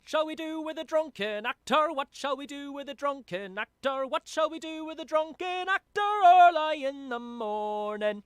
shall we do with a drunken actor? What shall we do with a drunken actor? What shall we do with a drunken actor early in the morning?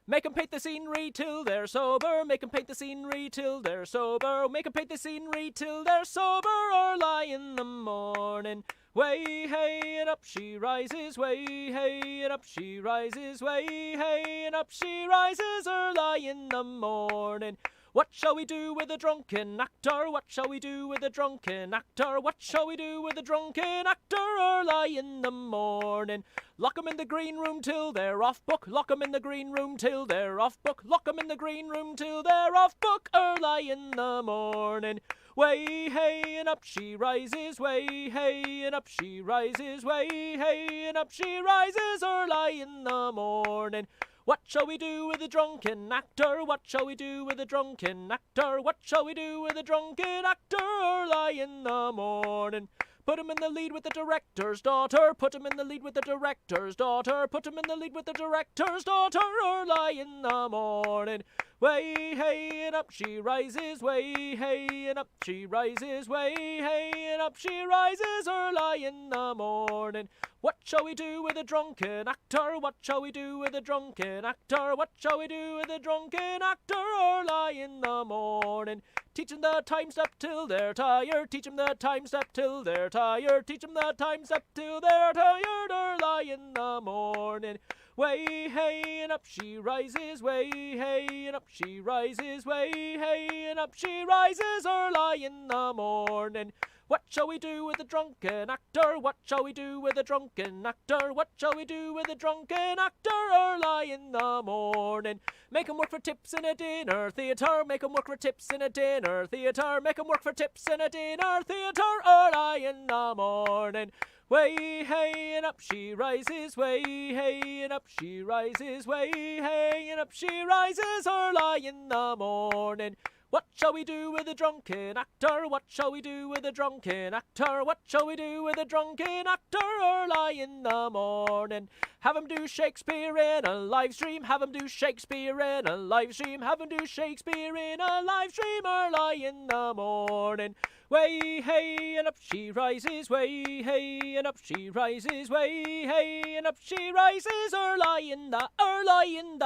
Make 'em paint the scenery till they're sober. Make 'em paint the scenery till they're sober. Make 'em paint the scenery till they're sober early in the morning. Way, hey, and up she rises. Way, hey, and up she rises. Way, hey, and up she rises early in the morning. What shall we do with a drunken actor? What shall we do with a drunken actor? What shall we do with a drunken actor early in the morning? Lock 'em in the green room till they're off book. Lock 'em in the green room till they're off book. Lock 'em in the green room till they're off book early in the morning. Way, hey, and up she rises. Way, hey, and up she rises. Way, hey, and up she rises early in the morning. What shall we do with a drunken actor? What shall we do with a drunken actor? What shall we do with a drunken actor early in the morning? Put him in the lead with the director's daughter. Put him in the lead with the director's daughter. Put him in the lead with the director's daughter early in the morning. Way, hey, and up she rises. Way, hey, and up she rises. Way, hey, and up she rises early in the morning. What shall we do with a drunken actor? What shall we do with a drunken actor? What shall we do with a drunken actor early in the morning? Teach 'em the time step till they're tired. Teach 'em the time step till they're tired. Teach 'em the time step till they're tired early in the morning. Way, hey, and up she rises. Way, hey, and up she rises. Way, hey, and up she rises early in the morning. What shall we do with a drunken actor? What shall we do with a drunken actor? What shall we do with a drunken actor early in the morning? Make 'em work for tips in a dinner theatre. Make 'em work for tips in a dinner theatre. Make 'em work for tips in a dinner theatre early in the morning. Way, hey, and up she rises. Way, hey, and up she rises. Way, hey, and up she rises early in the morning. What shall we do with a drunken actor? What shall we do with a drunken actor? What shall we do with a drunken actor early in the morning? Have 'em do Shakespeare in a live stream. Have 'em do Shakespeare in a live stream. Have 'em do Shakespeare in a live stream early in the morning. Way, hey, and up she rises. Way, hey, and up she rises. Way, hey, and up she rises early in the morning.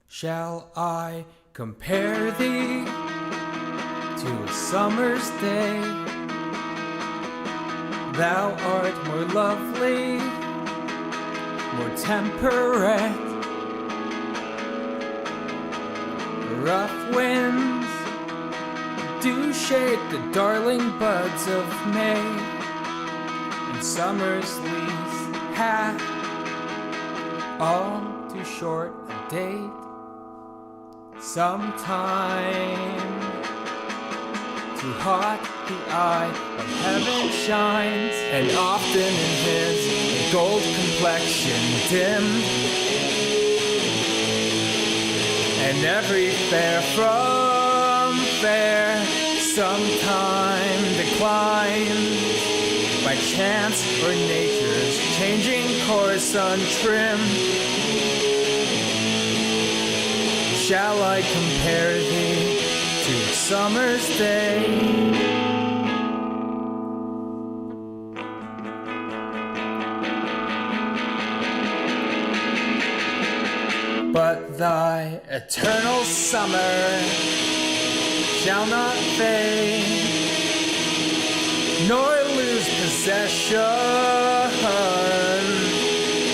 Shall I compare thee to a summer's day? Thou art more lovely, more temperate. Rough winds do shake the darling buds of May, and summer's leaves have all too short a date. Sometime too hot the eye of heaven shines, and often in his gold complexion dim, and every fair from fair sometime declines by chance or nature's changing course untrimmed. Shall I compare thee to a summer's day? But thy eternal summer shall not fade, nor lose possession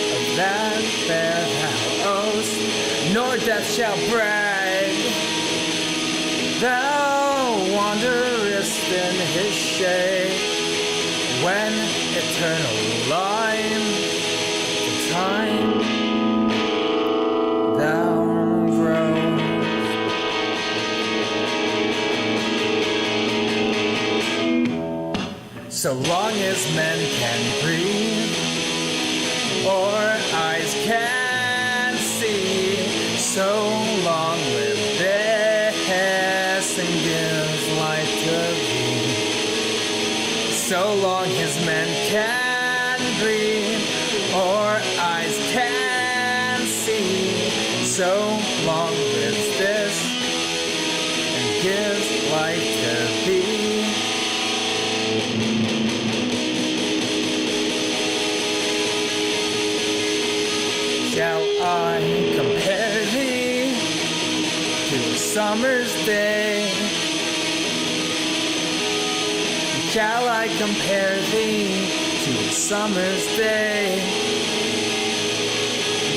of that fair thou owest, nor death shall brag. Thou wanderest in his shade, when eternal line the time thou grows. So long as men can breathe, or eyes can see, so long live this and gives light to thee. So long as men can breathe, or eyes can see, so long lives this, and gives life to thee. Shall I compare thee to a summer's day? Shall I compare thee to a summer's day?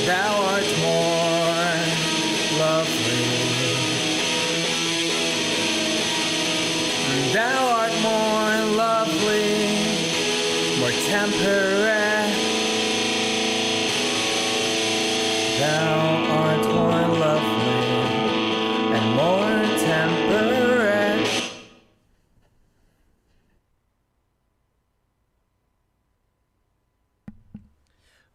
Thou art more lovely. Thou art more lovely, more temperate. Thou art more lovely and more temperate.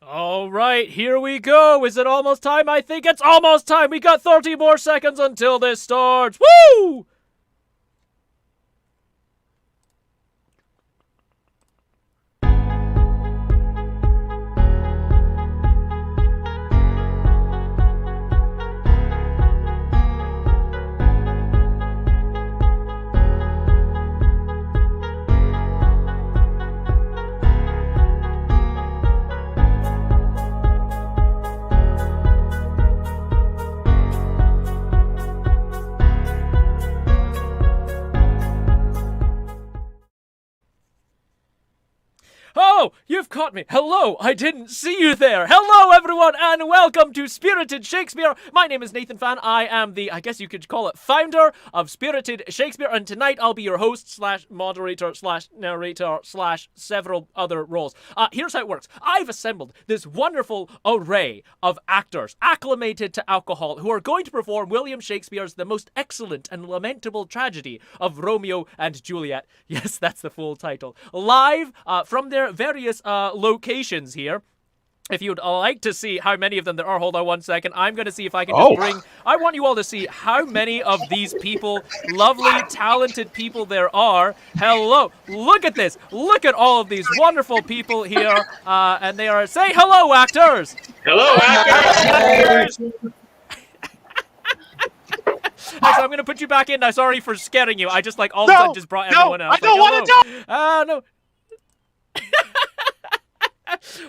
All right, here we go. Is it almost time? I think it's almost time. We got 30 more seconds until this starts. Woo! Oh, you've caught me. Hello, I didn't see you there. Hello, everyone, and welcome to Spirited Shakespeare. My name is Nathan Fan. I am the, I guess you could call it, founder of Spirited Shakespeare, and tonight I'll be your host slash moderator slash narrator slash several other roles. Here's how it works. I've assembled this wonderful array of actors acclimated to alcohol who are going to perform William Shakespeare's The Most Excellent and Lamentable Tragedy of Romeo and Juliet. Yes, that's the full title. Live from their various locations here. If you'd like to see how many of them there are, hold on one second. I'm going to see if I can just bring... I want you all to see how many of these people, lovely, talented people there are. Hello. Look at this. Look at all of these wonderful people here. And they are... Say hello, actors! Hello, actors! So I'm going to put you back in now. Sorry for scaring you. I just all of a sudden just brought everyone else. I don't want to talk! No.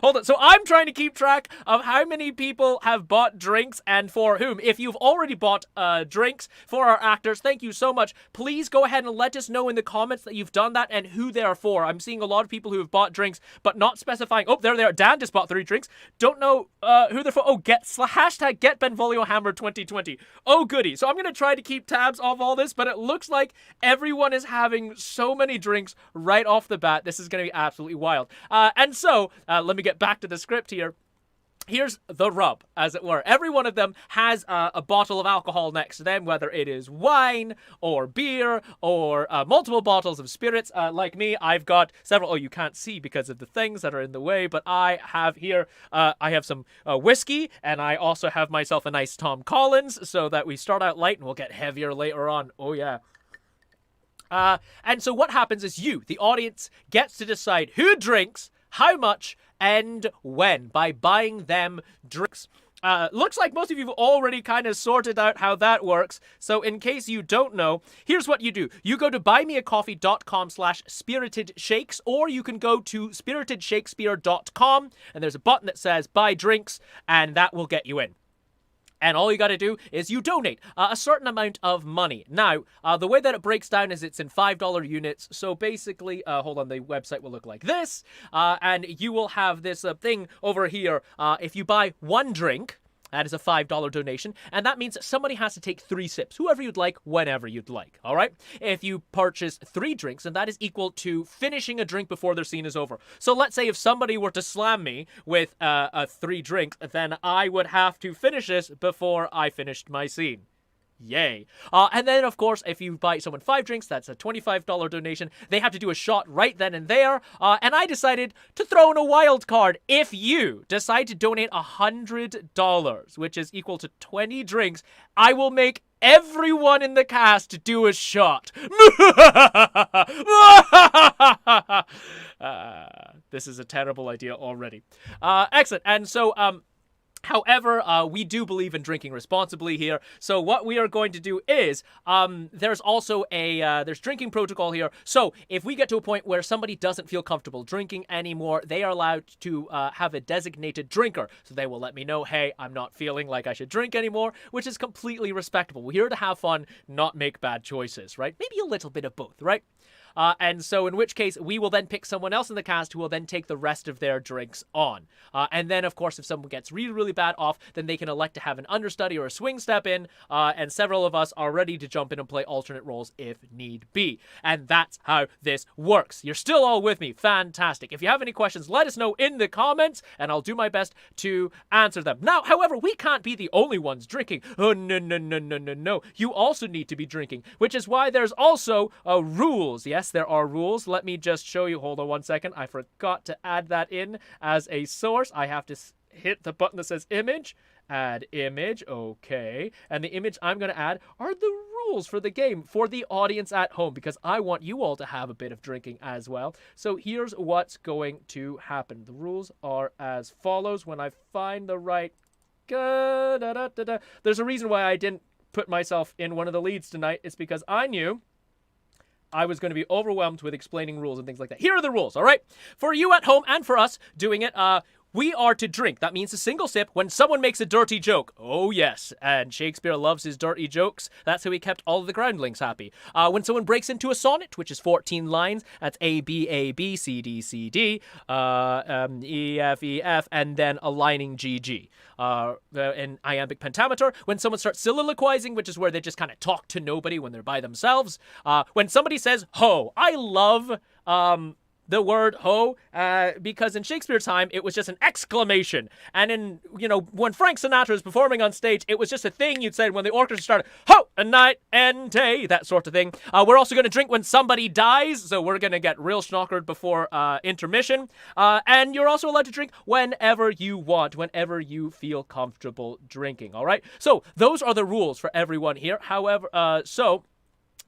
Hold on. So I'm trying to keep track of how many people have bought drinks and for whom. If you've already bought drinks for our actors, thank you so much. Please go ahead and let us know in the comments that you've done that and who they're for. I'm seeing a lot of people who have bought drinks, but not specifying. Oh, there they are. Dan just bought 3 drinks. Don't know who they're for. Oh, hashtag get Benvolio Hammer 2020. Oh, goody. So I'm going to try to keep tabs of all this, but it looks like everyone is having so many drinks right off the bat. This is going to be absolutely wild. And so, let me get back to the script here. Here's the rub, as it were. Every one of them has a bottle of alcohol next to them, whether it is wine or beer or multiple bottles of spirits. Like me, I've got several. Oh, you can't see because of the things that are in the way, but I have here, I have some whiskey, and I also have myself a nice Tom Collins, so that we start out light and we'll get heavier later on. Oh, yeah. And so what happens is you, the audience, gets to decide who drinks, how much, and when by buying them drinks. Looks like most of you have already kind of sorted out how that works. So in case you don't know, here's what you do. You go to buymeacoffee.com/spiritedshakes, or you can go to spiritedshakespeare.com, and there's a button that says buy drinks, and that will get you in. And all you got to do is you donate a certain amount of money. Now, the way that it breaks down is it's in $5 units. So basically, hold on, the website will look like this. And you will have this thing over here. If you buy 1 drink, that is a $5 donation, and that means somebody has to take 3 sips, whoever you'd like, whenever you'd like, all right? If you purchase 3 drinks, and that is equal to finishing a drink before their scene is over. So let's say if somebody were to slam me with 3 drinks, then I would have to finish this before I finished my scene. Yay. And then, of course, if you buy someone 5 drinks, that's a $25 donation. They have to do a shot right then and there. And I decided to throw in a wild card. If you decide to donate $100, which is equal to 20 drinks, I will make everyone in the cast do a shot. This is a terrible idea already. Excellent. And so, However, we do believe in drinking responsibly here. So what we are going to do is, there's also there's drinking protocol here. So if we get to a point where somebody doesn't feel comfortable drinking anymore, they are allowed to have a designated drinker. So they will let me know, hey, I'm not feeling like I should drink anymore, which is completely respectable. We're here to have fun, not make bad choices, right? Maybe a little bit of both, right? And so in which case, we will then pick someone else in the cast who will then take the rest of their drinks on. And then, of course, if someone gets really, really bad off, then they can elect to have an understudy or a swing step in, and several of us are ready to jump in and play alternate roles if need be. And that's how this works. You're still all with me. Fantastic. If you have any questions, let us know in the comments, and I'll do my best to answer them. Now, however, we can't be the only ones drinking. Oh, no, no, no, no, no, no. You also need to be drinking, which is why there's also rules. Yes, there are rules. Let me just show you. Hold on one second. I forgot to add that in as a source. I have to hit the button that says image. Add image. Okay. And the image I'm going to add are the rules for the game for the audience at home, because I want you all to have a bit of drinking as well. So here's what's going to happen. The rules are as follows. When I find the right... There's a reason why I didn't put myself in one of the leads tonight. It's because I knew I was going to be overwhelmed with explaining rules and things like that. Here are the rules, all right? For you at home and for us doing it, we are to drink. That means a single sip when someone makes a dirty joke. Oh, yes. And Shakespeare loves his dirty jokes. That's how he kept all of the groundlings happy. When someone breaks into a sonnet, which is 14 lines, that's A, B, A, B, C, D, C, D, E, F, E, F, and then aligning G, G. In iambic pentameter, when someone starts soliloquizing, which is where they just kind of talk to nobody when they're by themselves. When somebody says, ho, I love... the word ho, because in Shakespeare's time, it was just an exclamation. And in, when Frank Sinatra was performing on stage, it was just a thing you'd say when the orchestra started, ho, a night and day, that sort of thing. We're also going to drink when somebody dies, so we're going to get real schnockered before intermission. And you're also allowed to drink whenever you want, whenever you feel comfortable drinking, all right? So those are the rules for everyone here. However,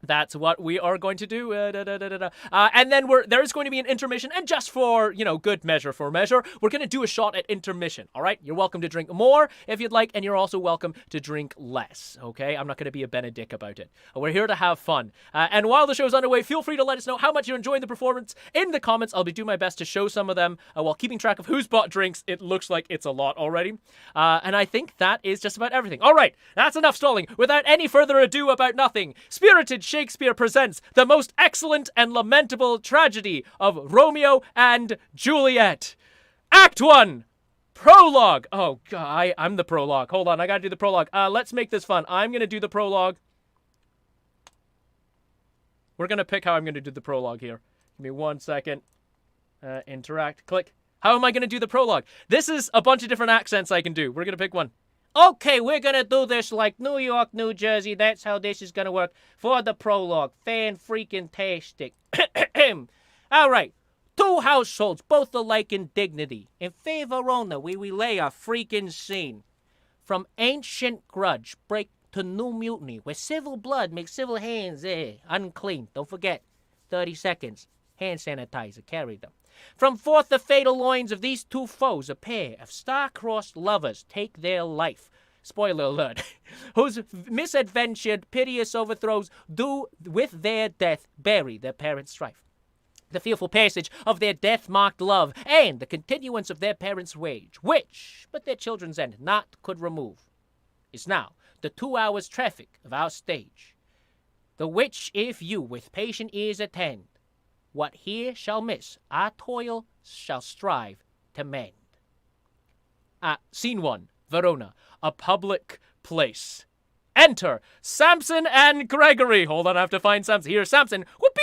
that's what we are going to do. And then there's going to be an intermission. And just for, good measure for measure, we're going to do a shot at intermission. All right? You're welcome to drink more if you'd like. And you're also welcome to drink less. Okay? I'm not going to be a Benedict about it. We're here to have fun. And while the show's underway, feel free to let us know how much you're enjoying the performance in the comments. I'll be doing my best to show some of them while keeping track of who's bought drinks. It looks like it's a lot already. And I think that is just about everything. All right. That's enough stalling. Without any further ado about nothing, Spirited Shakespeare presents the most excellent and lamentable tragedy of Romeo and Juliet. Act 1, prologue. Oh, God, I'm the prologue. Hold on, I gotta do the prologue. Let's make this fun. I'm gonna do the prologue. We're gonna pick how I'm gonna do the prologue here. Give me 1 second. Interact, click. How am I gonna do the prologue? This is a bunch of different accents I can do. We're gonna pick one. Okay, we're gonna do this like New York, New Jersey. That's how this is gonna work for the prologue. Fan-freaking-tastic. All right. Two households, both alike in dignity. In fair Verona, we relay our freaking scene. From ancient grudge, break to new mutiny, where civil blood makes civil hands, unclean. Don't forget, 30 seconds. Hand sanitizer, carry them. From forth the fatal loins of these two foes, a pair of star-crossed lovers take their life. Spoiler alert. Whose misadventured, piteous overthrows do with their death bury their parents' strife. The fearful passage of their death-marked love, and the continuance of their parents' rage, which, but their children's end not could remove, is now the 2 hours' traffic of our stage. The which, if you with patient ears attend, what here shall miss, our toil shall strive to mend. Scene 1, Verona, a public place. Enter Samson and Gregory. Hold on, I have to find Samson. Here's Samson, whooping,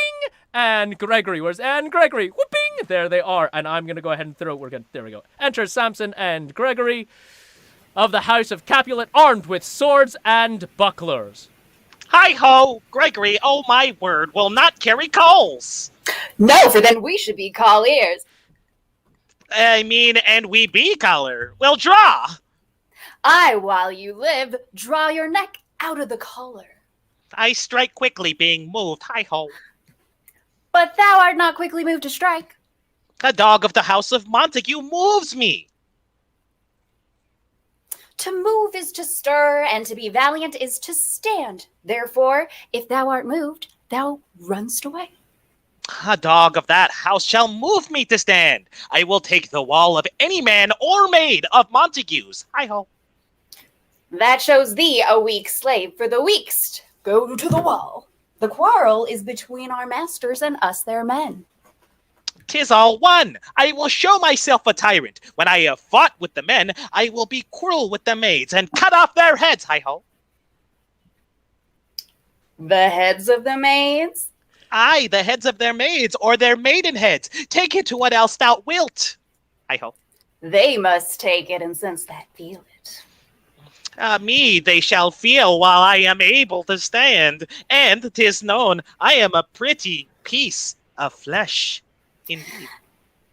and Gregory. Where's Anne Gregory? Whooping. There they are. And I'm going to go ahead and throw. There we go. Enter Samson and Gregory of the House of Capulet, armed with swords and bucklers. Hi-ho, Gregory, oh my word, will not carry coals. No, for then we should be colliers. I mean, and we be collar. Well, draw. I, while you live, draw your neck out of the collar. I strike quickly, being moved. Hi-ho. But thou art not quickly moved to strike. The dog of the house of Montague moves me. To move is to stir, and to be valiant is to stand. Therefore, if thou art moved, thou runst away. A dog of that house shall move me to stand. I will take the wall of any man or maid of Montague's. Hi-ho. That shows thee a weak slave for the weakest. Go to the wall. The quarrel is between our masters and us their men. 'Tis all one. I will show myself a tyrant. When I have fought with the men, I will be cruel with the maids and cut off their heads. Hi-ho. The heads of the maids? Aye, the heads of their maids, or their maiden heads. Take it to what else thou wilt. Hi-ho. They must take it and sense that feel it. Me they shall feel while I am able to stand. And 'tis known I am a pretty piece of flesh. Indeed.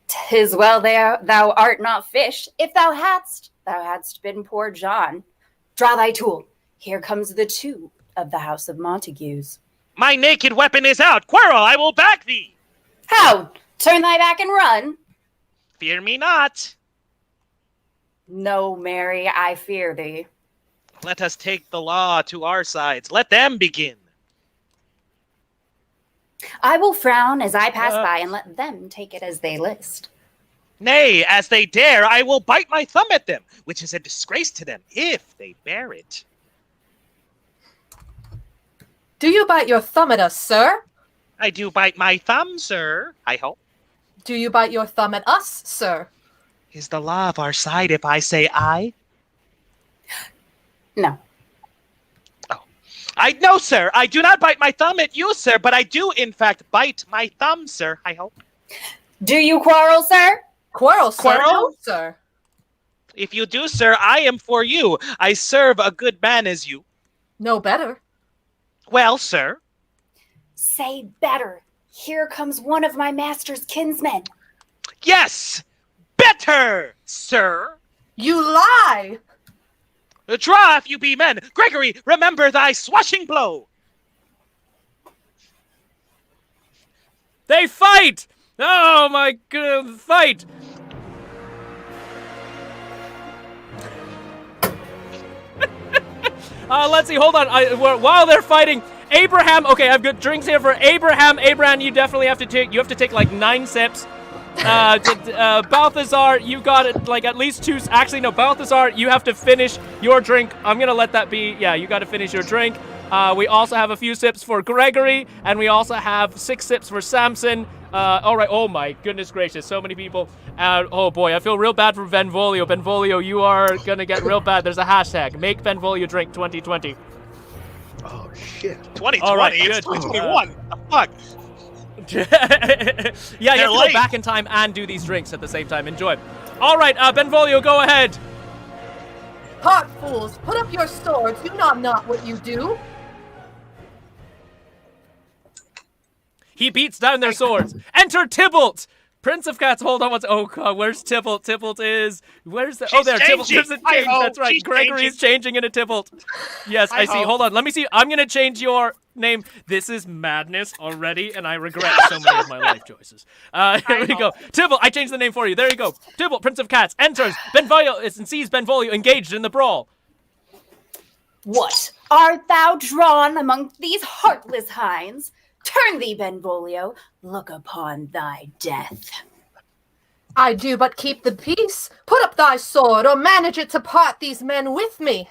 'Tis well thou art not fish. If thou hadst been poor John. Draw thy tool. Here comes the two of the house of Montagues. My naked weapon is out. Quarrel, I will back thee. How? Turn thy back and run? Fear me not. No, Mary, I fear thee. Let us take the law to our sides. Let them begin. I will frown as I pass by and let them take it as they list. Nay, as they dare, I will bite my thumb at them, which is a disgrace to them, if they bear it. Do you bite your thumb at us, sir? I do bite my thumb, sir, I hope. Do you bite your thumb at us, sir? Is the law of our side if I say I? No. No, sir, I do not bite my thumb at you, sir, but I do, in fact, bite my thumb, sir, I hope. Do you quarrel, sir? Quarrel, sir? Quarrel? No, sir. If you do, sir, I am for you. I serve a good man as you. No better. Well, sir. Say better. Here comes one of my master's kinsmen. Yes! Better, sir! You lie! Draw if you be men. Gregory, remember thy swashing blow. They fight! Oh my god, fight! Let's see, hold on. While they're fighting, Abraham, okay, I've got drinks here for Abraham. Abraham, you definitely have to take like 9 sips. Balthazar, you got it like at least 2. Actually, no, Balthazar, you have to finish your drink. I'm gonna let that be. Yeah, you got to finish your drink. We also have a few sips for Gregory, and we also have 6 sips for Samson. All right. Oh my goodness gracious, so many people. Oh boy, I feel real bad for Benvolio. Benvolio, you are gonna get real bad. There's a hashtag. Make Benvolio drink 2020. Oh shit. 2020. All right, it's good. 2021. The fuck. Yeah, you have to late. go back in time and do these drinks at the same time. Enjoy. All right, Benvolio, go ahead. Heart fools, put up your swords. You know not what you do. He beats down their swords. Enter Tybalt, Prince of Cats. Hold on, oh god, where's Tybalt? Tybalt is where's the? She's Oh, there, Tybalt. changing. There's a change. Hi-ho, That's right. she's Gregory's changing into Tybalt. Yes, I see. Hi-ho. Hold on, let me see. I'm gonna change your name. This is madness already, and I regret so many of my life choices. Here we go. Tybalt, I changed the name for you. There you go. Tybalt, Prince of Cats, enters Benvolio and sees Benvolio engaged in the brawl. What? Art thou drawn among these heartless hinds? Turn thee, Benvolio. Look upon thy death. I do but keep the peace. Put up thy sword, or manage it to part these men with me.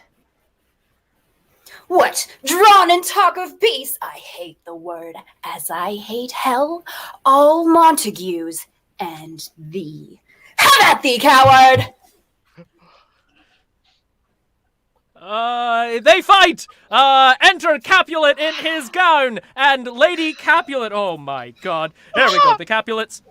What? Drawn and talk of peace? I hate the word, as I hate hell, all Montagues, and thee. Have at thee, coward! They fight! Enter Capulet in his gown, and Lady Capulet. Oh my god. There we go, the Capulets.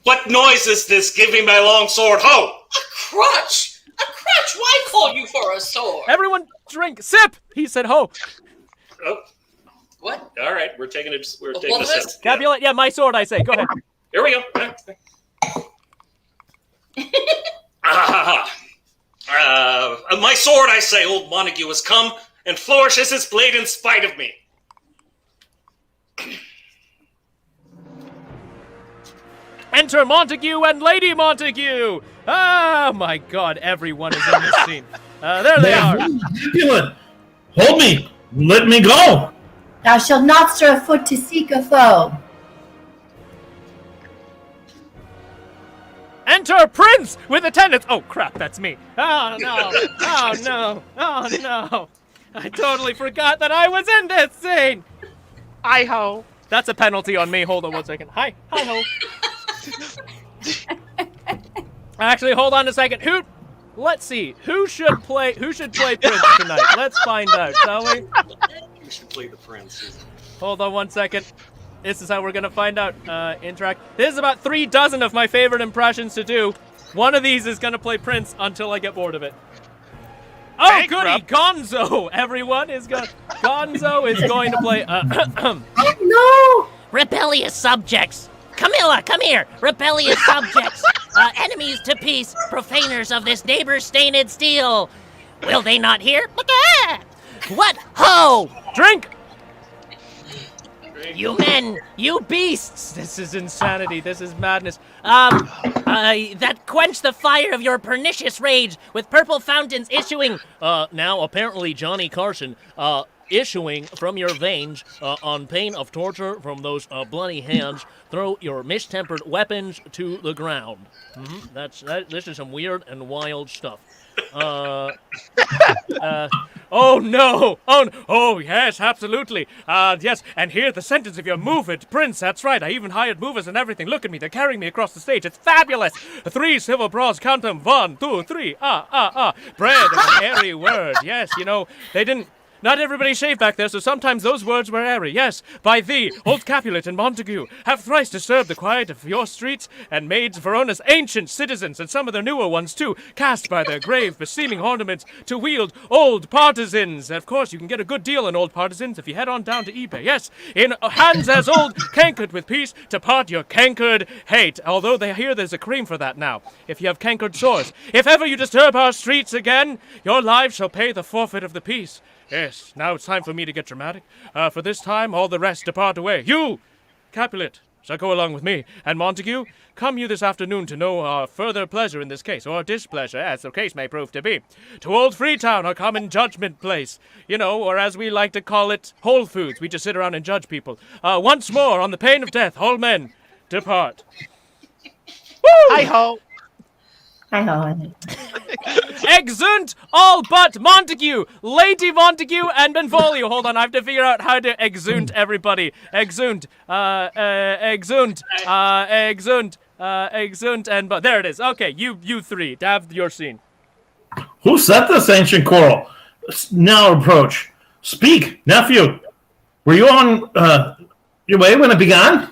What noise is this? Give me my long sword. Ho! A crutch? A crutch? Why call you for a sword? Everyone drink, sip! He said ho. Oh, What? all right. We're taking a Well, sip. Capulet, yeah, my sword, I say. Go ahead. Here we go. My sword, I say, old Montague has come and flourishes his blade in spite of me. Enter Montague and Lady Montague! Oh my god, everyone is in this scene. There they are. Capulet, hold me. Let me go. Thou shalt not stir a foot to seek a foe. Enter Prince with attendants. Oh crap, that's me. Oh no. Oh no. Oh no. I totally forgot that I was in this scene. Hi-ho. That's a penalty on me. Hold on 1 second. Hi-ho. Actually, hold on a second. Let's see. Who should play Prince tonight? Let's find out, shall we? You should play the prince. Hold on 1 second. This is how we're gonna find out. Interact. This is about 3 dozen of my favorite impressions to do. One of these is gonna play Prince until I get bored of it. Oh, Bankrupt. goody! Gonzo, everyone is going. Gonzo is going to play. No! Rebellious subjects! Camilla, come here! Rebellious subjects! Enemies to peace, profaners of this neighbor-stained steel! Will they not hear? What ho! Drink. You men, you beasts! This is insanity. This is madness. That quench the fire of your pernicious rage with purple fountains issuing. Now apparently Johnny Carson, issuing from your veins, on pain of torture from those bloody hands, throw your mistempered weapons to the ground. This is some weird and wild stuff. Oh no! Oh yes, absolutely. Yes, and here's the sentence of your movement, Prince. That's right. I even hired movers and everything. Look at me, they're carrying me across the stage. It's fabulous. 3 civil bras, count them. 1, 2, 3. Bread is an airy word. Yes, they didn't. Not everybody shaved back there, so sometimes those words were airy. Yes, by thee, old Capulet and Montague, have thrice disturbed the quiet of your streets, and made Verona's ancient citizens, and some of their newer ones too, cast by their grave, beseeming ornaments, to wield old partisans. Of course, you can get a good deal on old partisans if you head on down to eBay. Yes, in hands as old, cankered with peace, to part your cankered hate. Although they hear there's a cream for that now, if you have cankered sores. If ever you disturb our streets again, your lives shall pay the forfeit of the peace. Yes, now it's time for me to get dramatic. For this time, all the rest depart away. You, Capulet, shall go along with me. And Montague, come you this afternoon to know our further pleasure in this case, or displeasure, as the case may prove to be. To Old Freetown, our common judgment place. Or as we like to call it, Whole Foods. We just sit around and judge people. Once more, on the pain of death, all men depart. Woo! Hi-ho. Exeunt all but Montague, Lady Montague, and Benvolio. Hold on, I have to figure out how to exeunt everybody. Exeunt, exeunt, and but there it is. Okay, you 3, have your scene. Who set this ancient quarrel? Now approach. Speak, nephew. Were you on your way when it began?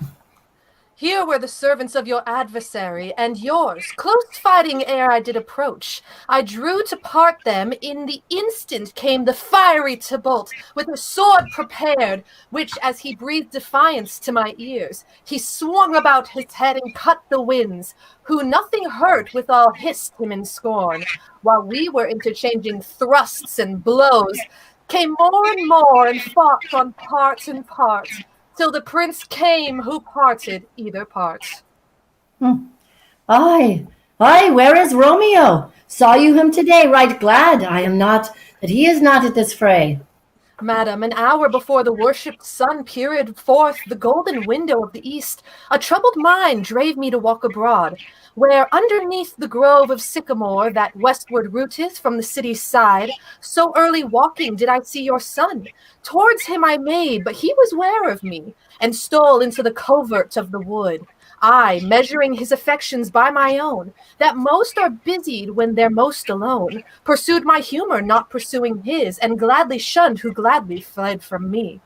Here were the servants of your adversary, and yours, close fighting ere I did approach. I drew to part them, in the instant came the fiery Tybalt, with a sword prepared, which, as he breathed defiance to my ears, he swung about his head and cut the winds, who nothing hurt withal hissed him in scorn, while we were interchanging thrusts and blows, came more and fought on parts and parts, till the prince came who parted either part. Aye, where is Romeo? Saw you him today, right glad I am not, that he is not at this fray. Madam, an hour before the worshipped sun peered forth the golden window of the east, a troubled mind drave me to walk abroad, where underneath the grove of sycamore that westward rooteth from the city's side, so early walking did I see your son. Towards him I made, but he was ware of me, and stole into the covert of the wood. I, measuring his affections by my own, that most are busied when they're most alone, pursued my humor, not pursuing his, and gladly shunned who gladly fled from me.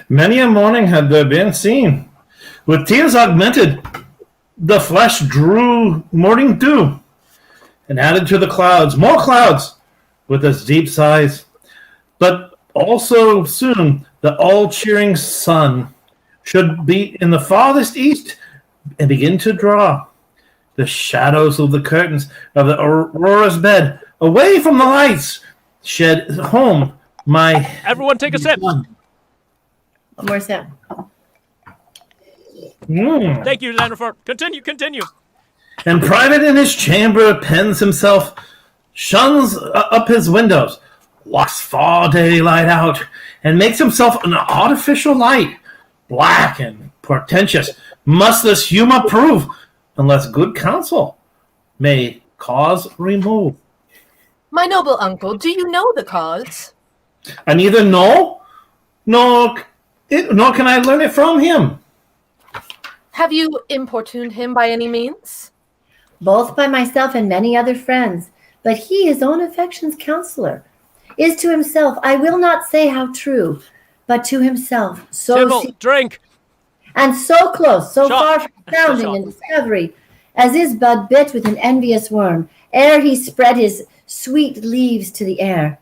Many a morning had there been seen, with tears augmented, the flesh drew morning dew, and added to the clouds, more clouds, with its deep sighs. But also soon the all-cheering sun should be in the farthest east and begin to draw the shadows of the curtains of the aurora's bed away from the lights, shed home my... Everyone take a sip. Where's that? Thank you, Jennifer. Continue. And private in his chamber pens himself, shuns up his windows, locks fall daylight out, and makes himself an artificial light, black and portentous. Must this humour prove, unless good counsel may cause remove? My noble uncle, do you know the cause? I neither know, nor can I learn it from him. Have you importuned him by any means? Both by myself and many other friends, but he, his own affection's counselor, is to himself, I will not say how true, but to himself so Tybalt, drink. and so close, so Shot. far from sounding Shot. and discovery, as is bud bit with an envious worm, ere he spread his sweet leaves to the air,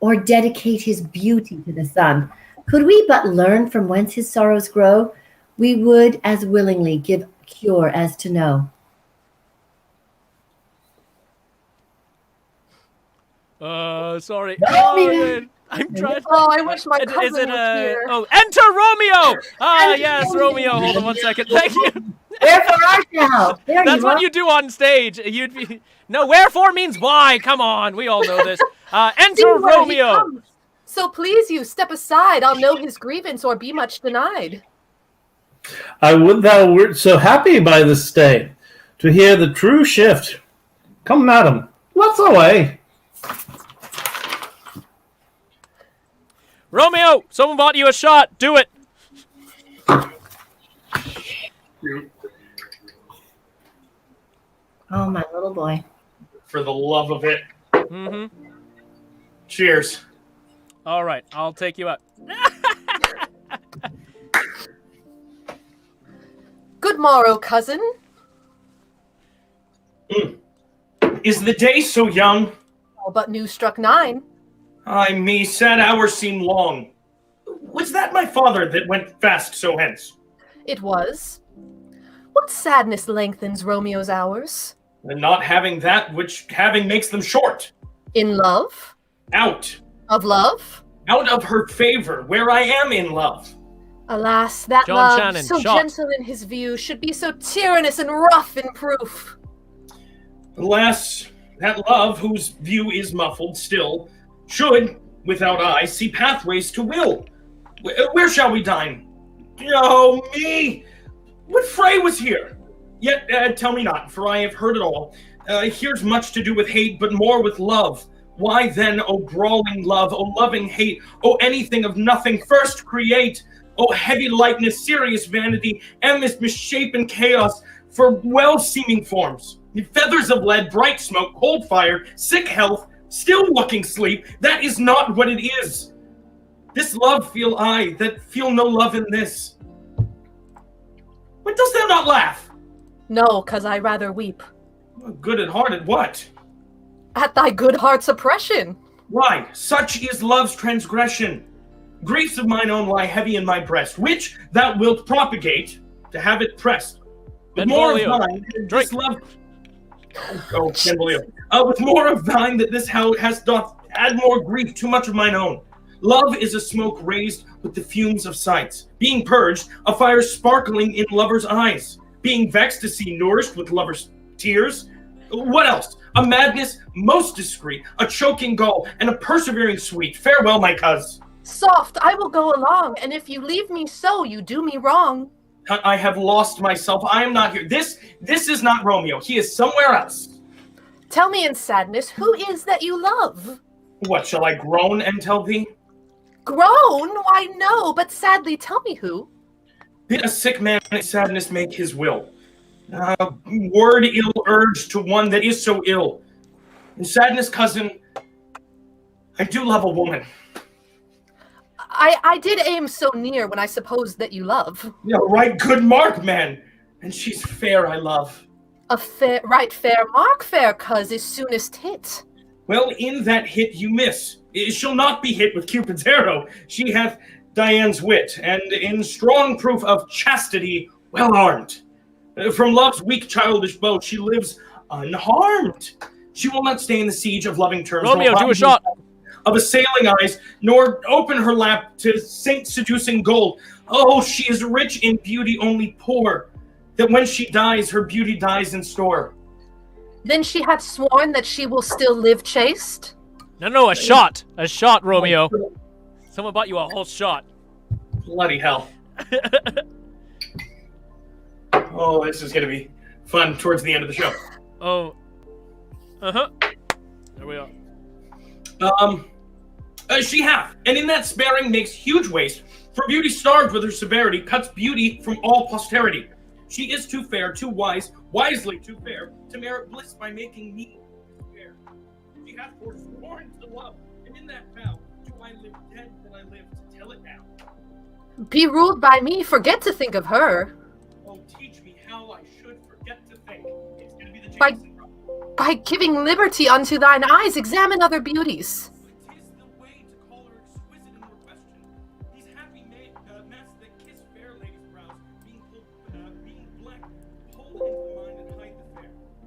or dedicate his beauty to the sun. Could we but learn from whence his sorrows grow, we would as willingly give cure as to know. Sorry. Romeo. I'm trying. Oh, I wish my Is cousin it was here. Oh, enter Romeo! Ah, Enter yes, Romeo. Hold on 1 second. Thank you. Wherefore art thou? There That's you what are. you do on stage. You'd be no. Wherefore means why. Come on, we all know this. See Enter where he Romeo. comes. So please you, step aside. I'll know his grievance or be much denied. I would thou wert so happy by this stay, to hear the true shift. Come, madam, let's away. Romeo, someone bought you a shot. Do it. Oh, my little boy. For the love of it. Mm-hmm. Cheers. All right, I'll take you out. Good morrow, cousin. Is the day so young? All but new struck 9. Ay me, sad hours seem long. Was that my father that went fast so hence? It was. What sadness lengthens Romeo's hours? And not having that which having makes them short. In love? Out. Of love? Out of her favor, where I am in love. Alas, that John love, Shannon, so shot. gentle in his view, should be so tyrannous and rough in proof. Alas, that love, whose view is muffled still, should, without eye, see pathways to will. Where shall we dine? Oh, me! What fray was here? Yet, tell me not, for I have heard it all. Here's much to do with hate, but more with love. Why then, O brawling love, O loving hate, O anything of nothing, first create, O heavy lightness, serious vanity, and this misshapen chaos, for well-seeming forms, feathers of lead, bright smoke, cold fire, sick health, still walking sleep, that is not what it is. This love feel I, that feel no love in this. What dost thou not laugh? No, 'cause I rather weep. Good at heart at what? At thy good heart's oppression. Why, such is love's transgression. Griefs of mine own lie heavy in my breast, which thou wilt propagate, to have it pressed. With more of Benvolio. thine, Drink. this love... Oh, Benvolio. With more of thine, that this how has doth add more grief, too much of mine own. Love is a smoke raised with the fumes of sights. Being purged, a fire sparkling in lover's eyes. Being vexed to see nourished with lover's tears. What else? A madness most discreet, a choking gall, and a persevering sweet. Farewell, my cuz. Soft, I will go along, and if you leave me so, you do me wrong. I have lost myself. I am not here. This is not Romeo. He is somewhere else. Tell me in sadness, who is that you love? What, shall I groan and tell thee? Groan? Why, no, but sadly tell me who. Bid a sick man in sadness make his will. Word ill urged to one that is so ill. In sadness, cousin, I do love a woman. I did aim so near when I supposed that you love. Yeah, right good mark, man. And she's fair, I love. A fair, right fair mark, fair cuz is soonest hit. Well, in that hit you miss. She'll not be hit with Cupid's arrow. She hath Diane's wit, and in strong proof of chastity, well armed. From love's weak childish bow, she lives unharmed. She will not stay in the siege of loving terms. Romeo, nor do a shot. Of assailing eyes, nor open her lap to sink seducing gold. Oh, she is rich in beauty, only poor, that when she dies, her beauty dies in store. Then she hath sworn that she will still live chaste? No, a shot. A shot, Romeo. Someone bought you a whole shot. Bloody hell. Oh, this is going to be fun towards the end of the show. Oh. Uh-huh. There we are. She hath, and in that sparing makes huge waste, for beauty starved with her severity, cuts beauty from all posterity. She is too fair, too wise, wisely too fair, to merit bliss by making me fair. She hath forsworn to love, and in that vow, do I live dead that I live to tell it now. Be ruled by me, forget to think of her. Oh, teach me how I should forget to think. It's going to be the By- Jameson problem. By giving liberty unto thine eyes, examine other beauties. Tis the way to call her exquisite in her question. These happy masks that kiss fair ladies' brows, being black, hold into the mind and hide the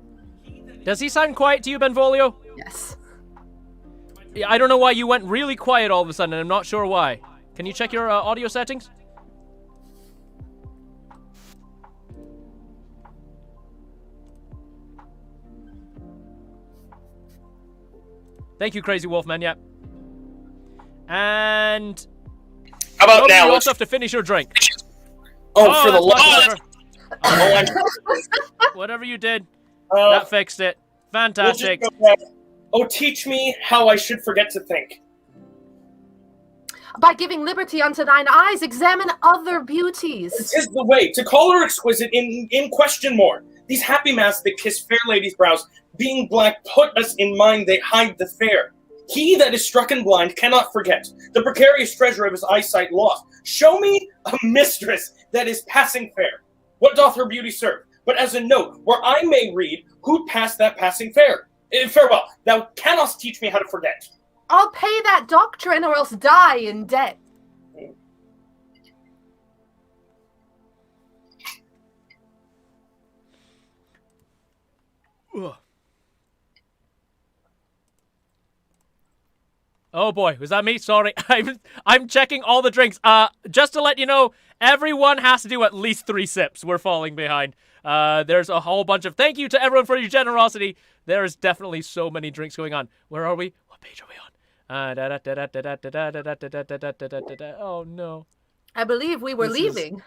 fair. He that Does he sound quiet to you, Benvolio? Yes. Yeah, I don't know why you went really quiet all of a sudden, and I'm not sure why. Can you check your audio settings? Thank you, Crazy Wolfman, yeah. And... How about Romeo, now? you also have to finish your drink. Oh, for the that's love. whatever. Whatever you did, that fixed it. Fantastic. Oh, teach me how I should forget to think. By giving liberty unto thine eyes, examine other beauties. Tis the way to call her exquisite in question more. These happy masks that kiss fair ladies' brows, being black, put us in mind they hide the fair. He that is strucken blind cannot forget the precarious treasure of his eyesight lost. Show me a mistress that is passing fair. What doth her beauty serve? But as a note, where I may read who passed that passing fair. Farewell, thou cannot teach me how to forget. I'll pay that doctrine or else die in debt. Ugh. Oh boy, was that me? Sorry, I'm checking all the drinks. Just to let you know, everyone has to do at least 3 sips. We're falling behind. There's a whole bunch of thank you to everyone for your generosity. There's definitely so many drinks going on. Where are we? What page are we on? Oh no. I believe we were leaving.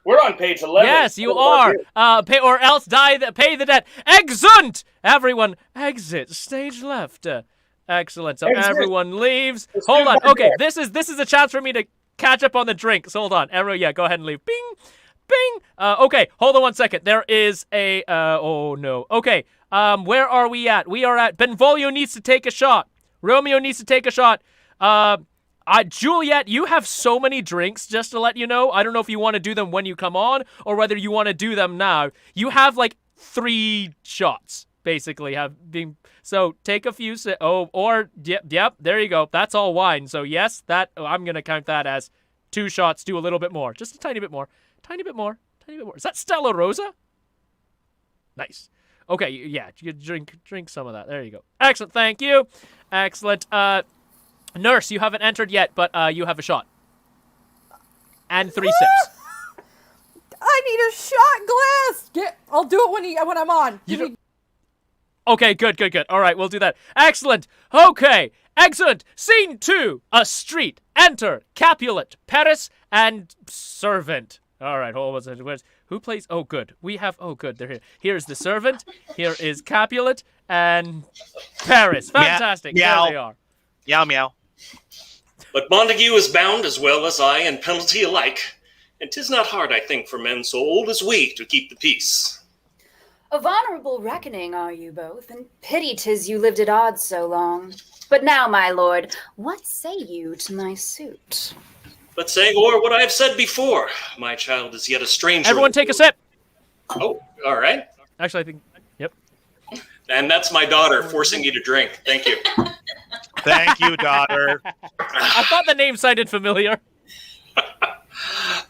We're on page 11. Yes, you are. Pay or else pay the debt. Exeunt! Everyone, exit. Stage left. Excellent. So Exit. everyone leaves. Hold on. Okay, this is a chance for me to catch up on the drinks. Hold on. Everyone, yeah, go ahead and leave. Bing, bing. Okay, hold on one second. There is a. Oh no. Okay. Where are we at? We are at Benvolio needs to take a shot. Romeo needs to take a shot. Juliet, you have so many drinks, just to let you know. I don't know if you want to do them when you come on or whether you want to do them now. You have like 3 shots, basically. So take a few yep, there you go. That's all wine. So yes, I'm going to count that as 2 shots, do a little bit more. Just a tiny bit more. Tiny bit more. Is that Stella Rosa? Nice. Okay, yeah, you drink some of that. There you go. Excellent, thank you. Excellent. Nurse, you haven't entered yet, but you have a shot. And 3 sips. I need a shot glass. I'll do it when I'm on. Okay, good. All right, we'll do that. Excellent. Okay, excellent. Scene 2. A street. Enter Capulet, Paris, and servant. All right, hold on. Who plays? Oh, good. We have. Oh, good. They're here. Here's the servant. Here is Capulet and Paris. Fantastic. Meow. There they are. Meow, meow. But Montague is bound as well as I in penalty alike, and 'tis not hard, I think, for men so old as we to keep the peace. Of honorable reckoning are you both, and pity 'tis you lived at odds so long. But now, my lord, what say you to my suit? But saying o'er what I have said before, my child is yet a stranger. Everyone take a sip. Oh, all right. Actually, I think, yep. And that's my daughter forcing you to drink. Thank you. Thank you, daughter. I thought the name sounded familiar.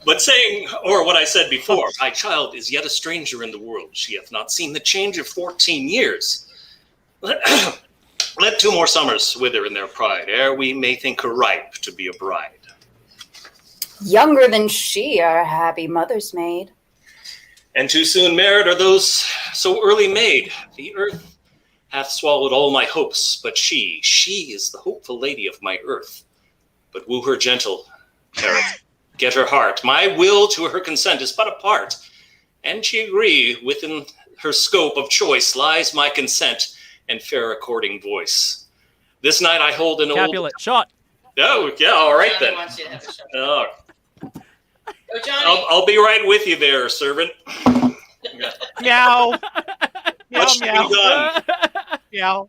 But saying o'er what I said before, my child is yet a stranger in the world. She hath not seen the change of 14 years. Let 2 more summers wither in their pride, ere we may think her ripe to be a bride. Younger than she, our happy mother's maid. And too soon merit are those so early made. The earth hath swallowed all my hopes, but she is the hopeful lady of my earth. But woo her gentle, Paris, get her heart. My will to her consent is but a part, and she agree within her scope of choice lies my consent and fair according voice. This night I hold an Capulet, shot. Oh, yeah, all right then. Oh. Go, Johnny. I'll be right with you there, servant. Meow. Meow, Much to be meow. done. Meow.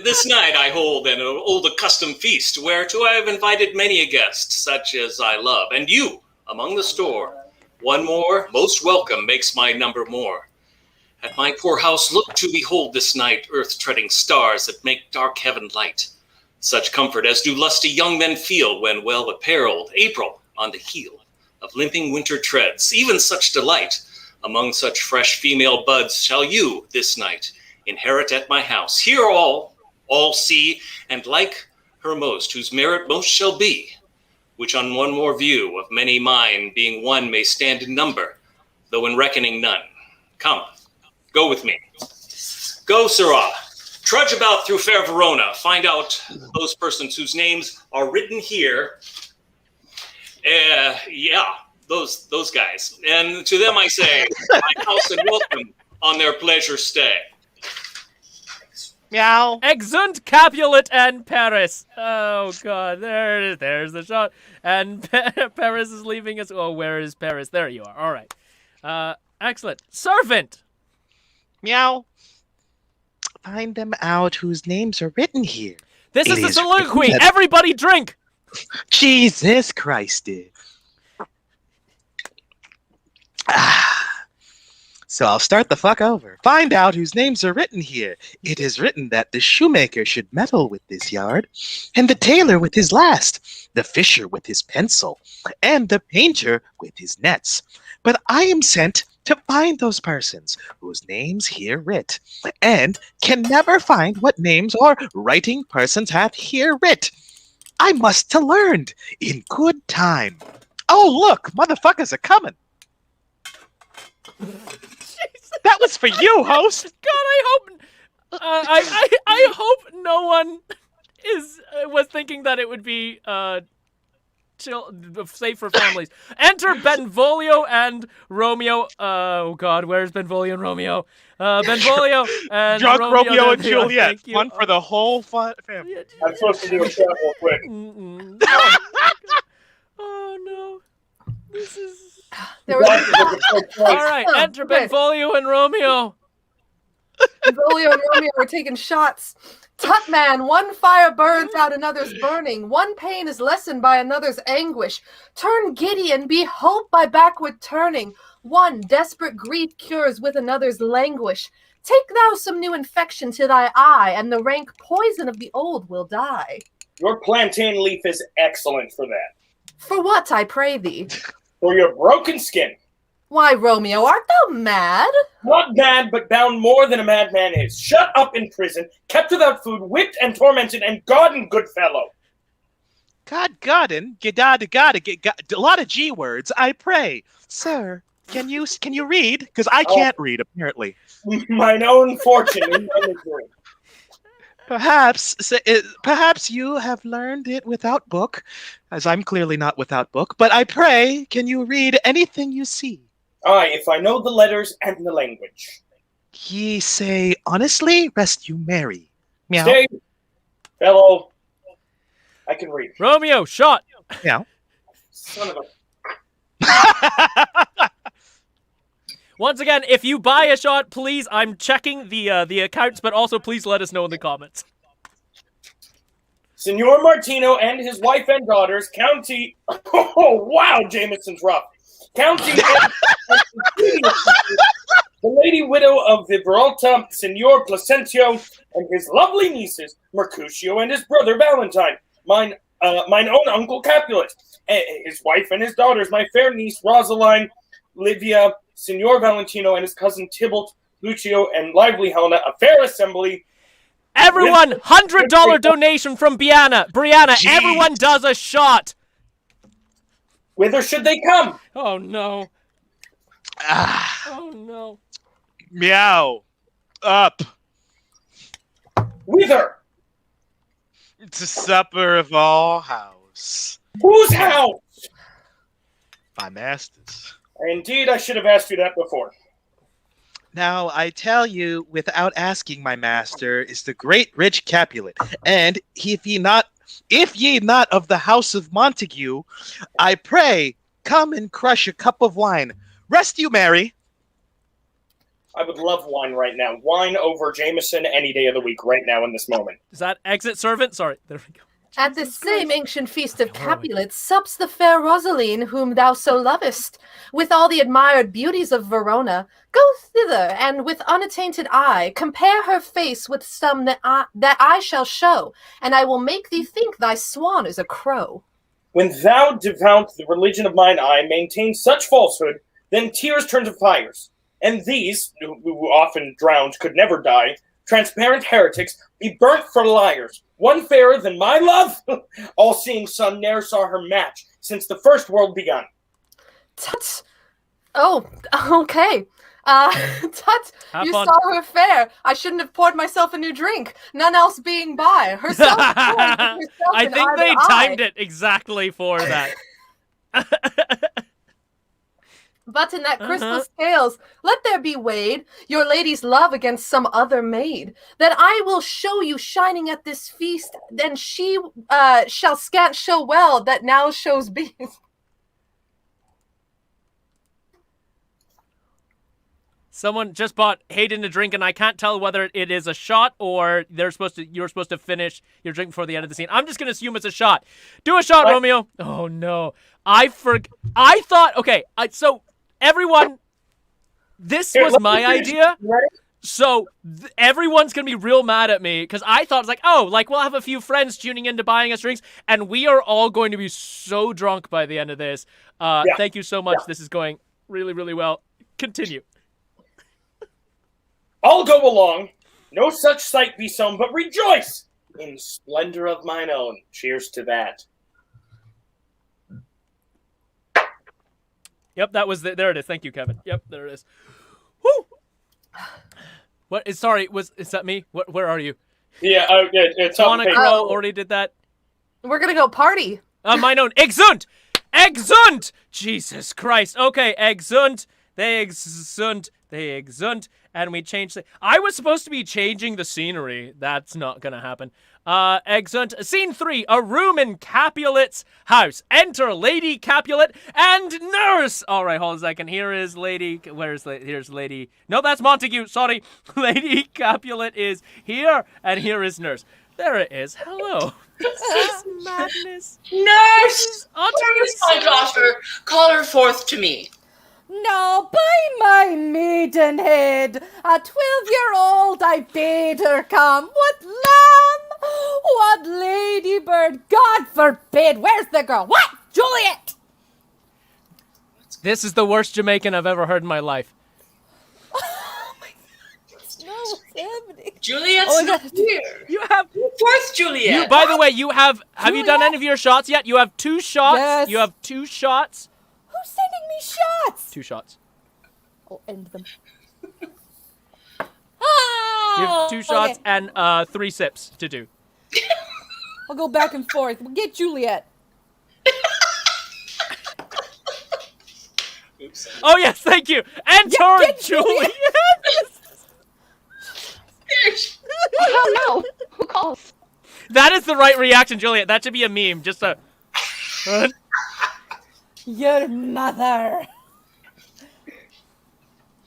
This night I hold an old accustomed feast, whereto I have invited many a guest, such as I love, and you among the store. One more, most welcome, makes my number more. At my poor house look to behold this night earth-treading stars that make dark heaven light. Such comfort as do lusty young men feel when well apparelled, April on the heel of limping winter treads. Even such delight among such fresh female buds shall you this night inherit at my house. Here all see, and like her most, whose merit most shall be, which on one more view of many mine, being one, may stand in number, though in reckoning none. Come, go with me. Go, sirrah. Trudge about through fair Verona. Find out those persons whose names are written here. Those guys. And to them I say, my house and welcome on their pleasure stay. Meow. Exeunt Capulet and Paris. Oh, God. There it is. There's the shot. And Paris is leaving us. Oh, where is Paris? There you are. All right. Excellent. Servant. Meow. Find them out whose names are written here. This It is the is soliloquy. written that- Everybody drink. Jesus Christ, dude. So I'll start the fuck over. Find out whose names are written here. It is written that the shoemaker should meddle with this yard, and the tailor with his last, the fisher with his pencil, and the painter with his nets. But I am sent to find those persons whose names here writ, and can never find what names or writing persons hath here writ. I must to learned in good time. Oh, look, motherfuckers are coming. That was for you, host. God, I hope no one was thinking that it would be safe for families. Enter Benvolio and Romeo. Oh God, where's Benvolio and Romeo? Benvolio and Drunk Romeo and Juliet. Juliet. Thank you. One for the whole family. I'm supposed to do a chat real quick. Oh no, this is. There was All right, enter Benvolio and Romeo. Benvolio and Romeo were taking shots. Tut man, one fire burns out another's burning. One pain is lessened by another's anguish. Turn giddy and be hope by backward turning. One desperate grief cures with another's languish. Take thou some new infection to thy eye, and the rank poison of the old will die. Your plantain leaf is excellent for that. For what, I pray thee? For your broken skin. Why, Romeo, art thou mad? Not mad, but bound more than a madman is. Shut up in prison, kept without food, whipped and tormented, and godden, good fellow. Godden, a lot of G words, I pray. Sir, can you read? Because I can't read, apparently. Mine own fortune in my misery. Perhaps you have learned it without book, as I'm clearly not without book, but I pray, can you read anything you see? Aye, if I know the letters and the language. Ye say, honestly, rest you merry. Meow. Stay, fellow. I can read. Romeo, shot. Meow. Son of a... Once again, if you buy a shot, please, I'm checking the accounts, but also please let us know in the comments. Signor Martino and his wife and daughters, County... Oh, wow, Jameson's rough. County... the lady widow of the Veralta, Signor Placentio, and his lovely nieces, Mercutio and his brother Valentine, mine own uncle Capulet, his wife and his daughters, my fair niece Rosaline, Livia, Signor Valentino and his cousin Tybalt, Lucio, and lively Helena, a fair assembly. Everyone, $100 donation from Brianna. Everyone does a shot. Whither should they come? Oh no. Ah, Oh no. meow. Up. Whither? To supper of all house. Whose house? My master's. Indeed, I should have asked you that before. Now, I tell you, without asking, my master is the great rich Capulet, and if ye not of the house of Montague, I pray, come and crush a cup of wine. Rest you merry. I would love wine right now. Wine over Jameson any day of the week right now in this moment. Is that exit servant? Sorry. There we go. At this same ancient feast of Capulet sups the fair Rosaline, whom thou so lovest. With all the admired beauties of Verona, go thither, and with unattainted eye, compare her face with some that I shall show, and I will make thee think thy swan is a crow. When thou devout the religion of mine eye, maintain such falsehood, then tears turn to fires. And these, who often drowned could never die, transparent heretics, be burnt for liars. One fairer than my love? All-seeing sun ne'er saw her match since the first world begun. Tut! Oh, okay. Tut, Have you fun. saw her fair. I shouldn't have poured myself a new drink, none else being by. Herself I think they timed it exactly for that. But in that crystal scales, let there be weighed your lady's love against some other maid, that I will show you shining at this feast, then she shall scant show well that now shows beast. Someone just bought Hayden a drink, and I can't tell whether it is a shot or you're supposed to finish your drink before the end of the scene. I'm just gonna assume it's a shot. Do a shot, Romeo. Oh no, I thought. Okay, so everyone, this was my idea. So everyone's gonna be real mad at me because I thought it was like, oh, like we'll have a few friends tuning in to buying us drinks, and we are all going to be so drunk by the end of this. Thank you so much. This is going really, really well. Continue. I'll go along. No such sight be sown, but rejoice in splendor of mine own. Cheers to that. Yep, that was there. It is. Thank you, Kevin. Yep, there it is. Woo! What is? Sorry, is that me? Where are you? Yeah, it's on Monica already did that. We're gonna go party. Mine own. Exunt! Exunt! Jesus Christ. Okay, exunt. They exunt. And we changed I was supposed to be changing the scenery. That's not gonna happen. Exunt. Scene 3. A room in Capulet's house. Enter Lady Capulet and Nurse. All right, hold on a second. Here is Lady. Here's Lady. No, that's Montague. Sorry. Lady Capulet is here, and here is Nurse. There it is. Hello. This is madness. Nurse! Where is my daughter? Call her forth to me. No, by my maidenhead, a 12-year-old I bade her come. What lamb? What ladybird? God forbid. Where's the girl? What? Juliet! This is the worst Jamaican I've ever heard in my life. Oh my God. No, what's happening? Juliet's not here. You have... Forth, Juliet. By the way, you have you done any of your shots yet? You have 2 shots. Yes. You have 2 shots. Who's sending me shots? 2 shots. I'll end them. You have 2 shots and 3 sips to do. I'll go back and forth. We'll get Juliet. Oops. Oh yes, thank you. Enter Juliet. Oh no! Who calls? That is the right reaction, Juliet. That should be a meme. Just a. Your mother.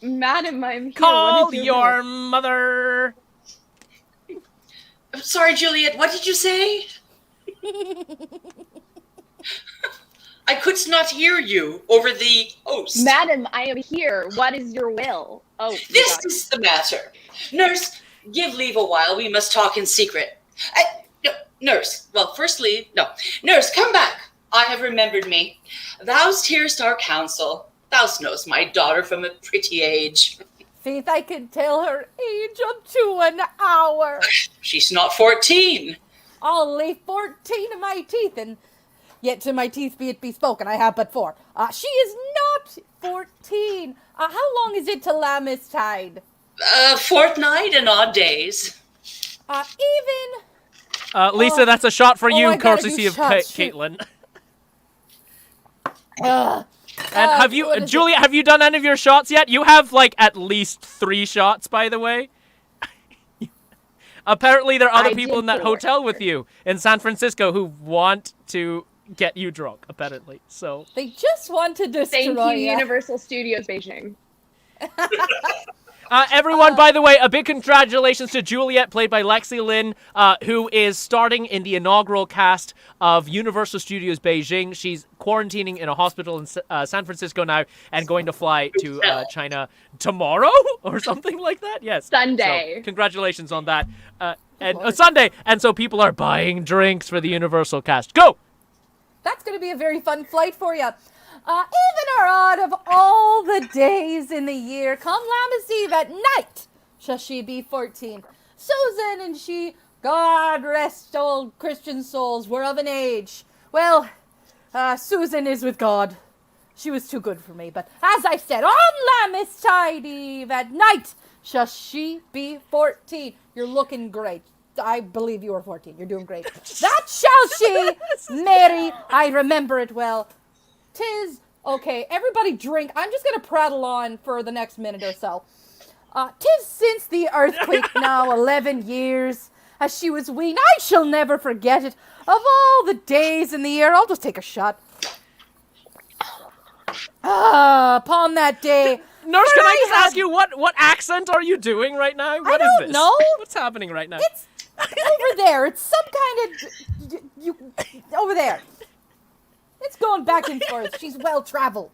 Madam, I'm here. Call your mother. I'm sorry, Juliet. What did you say? I could not hear you over the host. Madam, I am here. What is your will? Oh, This is the matter. Nurse, give leave a while. We must talk in secret. No, Nurse. Well, firstly, no. Nurse, come back. I have remembered me. Thou'st hearest our counsel. Thou knowest my daughter from a pretty age. Faith, I can tell her age up to an hour. She's not 14. I'll lay 14 of my teeth, and Yet to my teeth be it bespoken, I have but 4. She is not 14. How long is it to Lamentide? Fortnight and odd days. Even... Lisa, that's a shot for you, I gotta courtesy do of shots, shoot. Caitlin. And have you, Juliet, have you done any of your shots yet? You have, like, at least 3 shots, by the way. Apparently, there are other people in that hotel with you in San Francisco who want to get you drunk, apparently. So they just want to destroy Thank you, ya. Universal Studios Beijing. Everyone, by the way, a big congratulations to Juliet, played by Lexi Lin, who is starting in the inaugural cast of Universal Studios Beijing. She's quarantining in a hospital in San Francisco now and going to fly to China tomorrow or something like that. Yes. Sunday. So, congratulations on that. And Sunday. And so people are buying drinks for the Universal cast. Go! That's going to be a very fun flight for you. Even or odd of all the days in the year, come Lammas Eve at night, shall she be 14. Susan and she, God rest old Christian souls, were of an age. Well, Susan is with God. She was too good for me, but as I said, on Lamentide Eve at night, shall she be 14. You're looking great. I believe you are 14. You're doing great. That shall she, Mary, I remember it well. 'Tis, okay, everybody drink. I'm just going to prattle on for the next minute or so. 'Tis since the earthquake now 11 years, as she was weaned. I shall never forget it. Of all the days in the year, I'll just take a shot. Upon that day... Nurse, can I just ask you, what accent are you doing right now? What is this? know. What's happening right now? It's over there. It's some kind of... over there. It's going back and forth. She's well-traveled.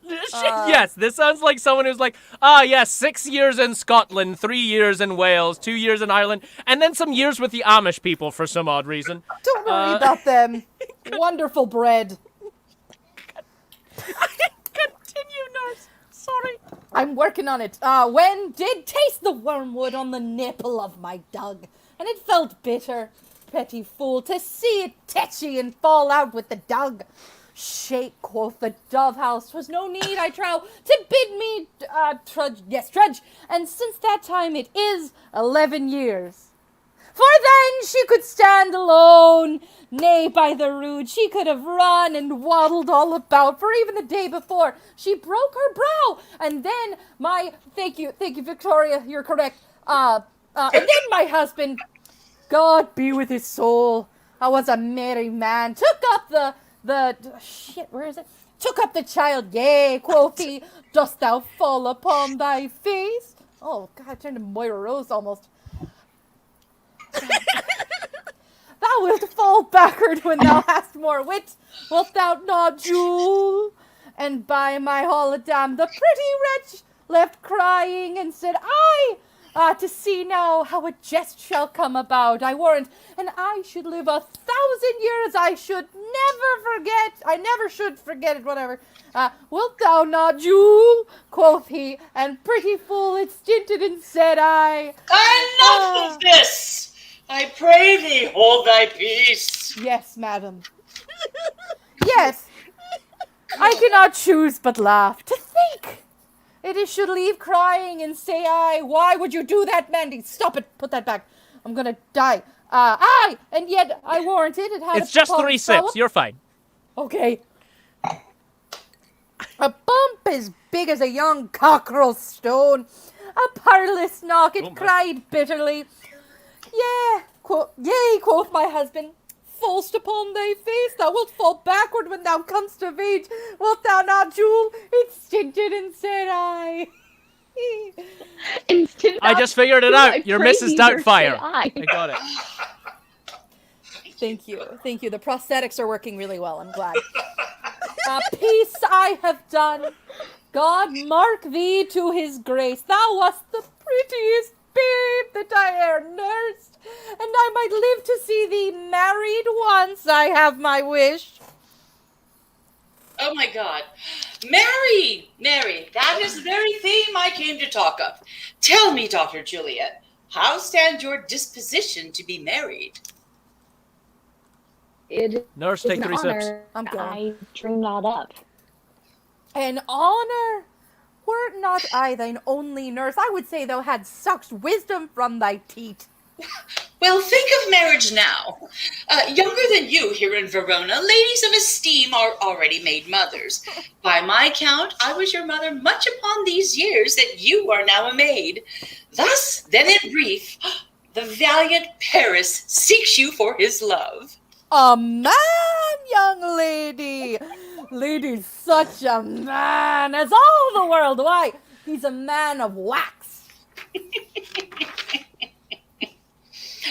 Yes, this sounds like someone who's like, yes, 6 years in Scotland, 3 years in Wales, 2 years in Ireland, and then some years with the Amish people for some odd reason. Don't worry about them. Wonderful bread. Continue, nurse. Sorry. I'm working on it. When did taste the wormwood on the nipple of my dug, and it felt bitter. Petty fool, to see it tetchy and fall out with the dug. Shake, quoth the dove house, 'twas no need, I trow, to bid me trudge, and since that time it is 11 years. For then she could stand alone, nay, by the rood, she could have run and waddled all about, for even the day before, she broke her brow, and then thank you, Victoria, you're correct, and then my husband, God be with his soul, I was a merry man, took up where is it? Took up the child, yea, quoth he, dost thou fall upon thy face? Oh, God, I turned to Moira Rose almost. Thou wilt fall backward when thou hast more wit, wilt thou not, Jewel? And by my holidam, the pretty wretch left crying and said, to see now how a jest shall come about, I warrant, and I should live 1,000 years, I never should forget it, whatever. Wilt thou not, Jewel? Quoth he, and pretty fool it stinted and said I. Enough of this! I pray thee, hold thy peace. Yes, madam. Yes. I cannot choose but laugh. To think! It should leave crying and say I. Why would you do that, Mandy? Stop it. Put that back. I'm gonna die. And yet I warrant it. It's just 3 sips. You're fine. Okay. A bump as big as a young cockerel stone. A parlous knock. It cried bitterly. Yea, quoth my husband. Fall'st upon thy face, thou wilt fall backward when thou comest of age. Wilt thou not, Jewel? It stinted and said I. I just figured it out. You're Mrs. Doubtfire. I got it. Thank you. The prosthetics are working really well. I'm glad. Peace I have done. God mark thee to his grace. Thou wast the prettiest babe that I e'er nursed, and I might live to see thee married once. I have my wish. Oh my God. Mary, that is the very theme I came to talk of. Tell me, Dr. Juliet, how stands your disposition to be married? It Nurse, is take an 3 sips. honor. I'm going. I dream that up. An honor? Were not I thine only nurse, I would say thou had sucked wisdom from thy teat. Well, think of marriage now. Younger than you here in Verona, ladies of esteem are already made mothers. By my count, I was your mother much upon these years that you are now a maid. Thus, then in brief, the valiant Paris seeks you for his love. A man, young lady! Lady's such a man, as all the world. Why, he's a man of wax.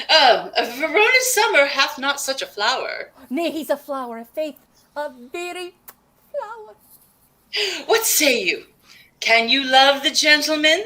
Verona's summer hath not such a flower. Nay, he's a flower of faith, a very flower. What say you? Can you love the gentleman?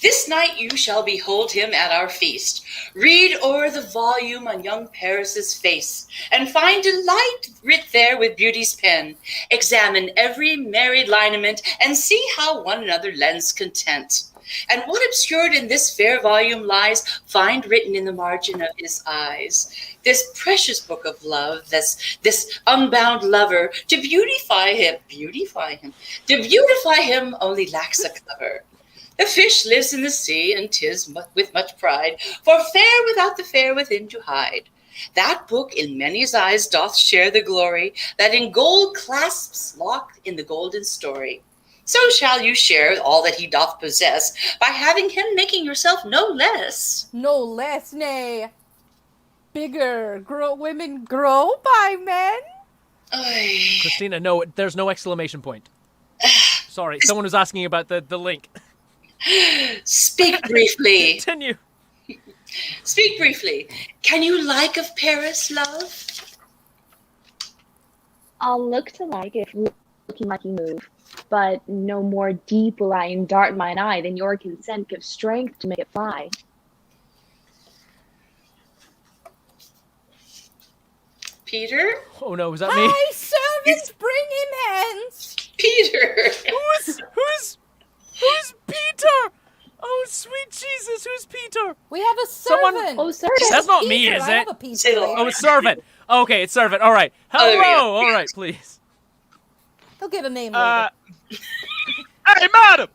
This night you shall behold him at our feast. Read o'er the volume on young Paris's face, and find delight writ there with beauty's pen. Examine every married lineament, and see how one another lends content. And what obscured in this fair volume lies, find written in the margin of his eyes. This precious book of love, this unbound lover, to beautify him only lacks a cover. The fish lives in the sea, and 'tis with much pride, for fair without the fair within to hide. That book in many's eyes doth share the glory, that in gold clasps locked in the golden story. So shall you share all that he doth possess, by having him making yourself no less. No less, nay. Bigger women grow by men? Christina, no, there's no exclamation point. Sorry, someone was asking about the link. Speak briefly. Continue. Speak briefly. Can you like of Paris, love? I'll look to like if looking like you move, but no more deep will I indart mine eye than your consent gives strength to make it fly. Peter? Oh no, was that me? Hi, servants, bring him hence. Peter! Who's Peter? Oh, sweet Jesus, who's Peter? We have a servant. Oh, servant. That's not me, is I it? have a Peter. Oh, it's servant. Okay, it's servant. All right. Hello. All right, please. He'll get a name later. Hey, madam!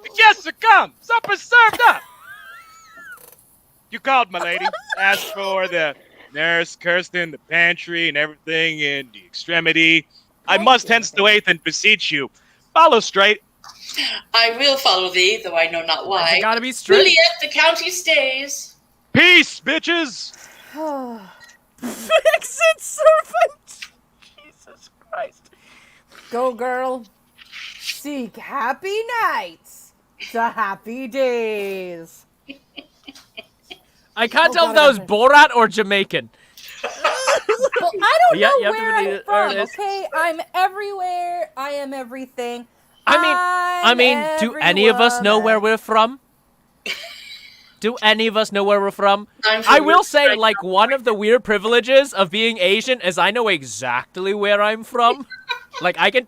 The guests are come! Supper's served up! You called, my lady. Asked for the nurse, Kirsten, the pantry, and everything in the extremity. I must hence the waith and beseech you. Follow straight. I will follow thee, though I know not why. You gotta be straight. Juliet, the county stays. Peace, bitches! Exit servant! Jesus Christ. Go, girl. Seek happy nights to happy days. I can't tell if that was Borat or Jamaican. Well, I don't know where I'm from, okay? I'm everywhere. I am everything. I mean, do any of us know where we're from? Do any of us know where we're from? I will say, like, one of the weird privileges of being Asian is I know exactly where I'm from. Like, I can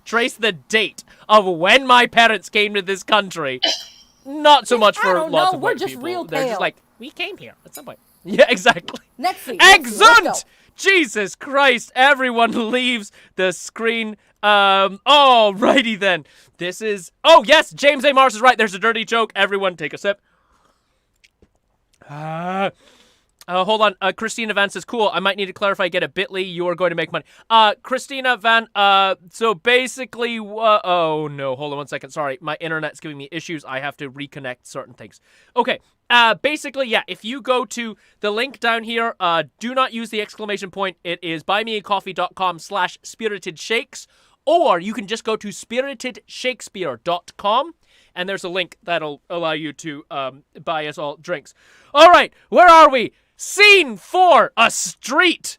trace the date of when my parents came to this country. Not so much for lots of white people. We're just real They're pale. just like, we came here at some point. Yeah, exactly. Next week. Excellent! Jesus Christ, everyone leaves the screen. Alrighty then. This is... Oh, yes, James A. Mars is right. There's a dirty joke. Everyone take a sip. Hold on. Christina Van says, cool, I might need to clarify, get a bit.ly. You are going to make money. Christina Van, so basically, oh no, hold on 1 second. Sorry, my internet's giving me issues. I have to reconnect certain things. Okay, basically, yeah, if you go to the link down here, do not use the exclamation point. It is buymeacoffee.com/spiritedshakes, or you can just go to spiritedshakespeare.com. And there's a link that'll allow you to buy us all drinks. All right, where are we? Scene 4, a street.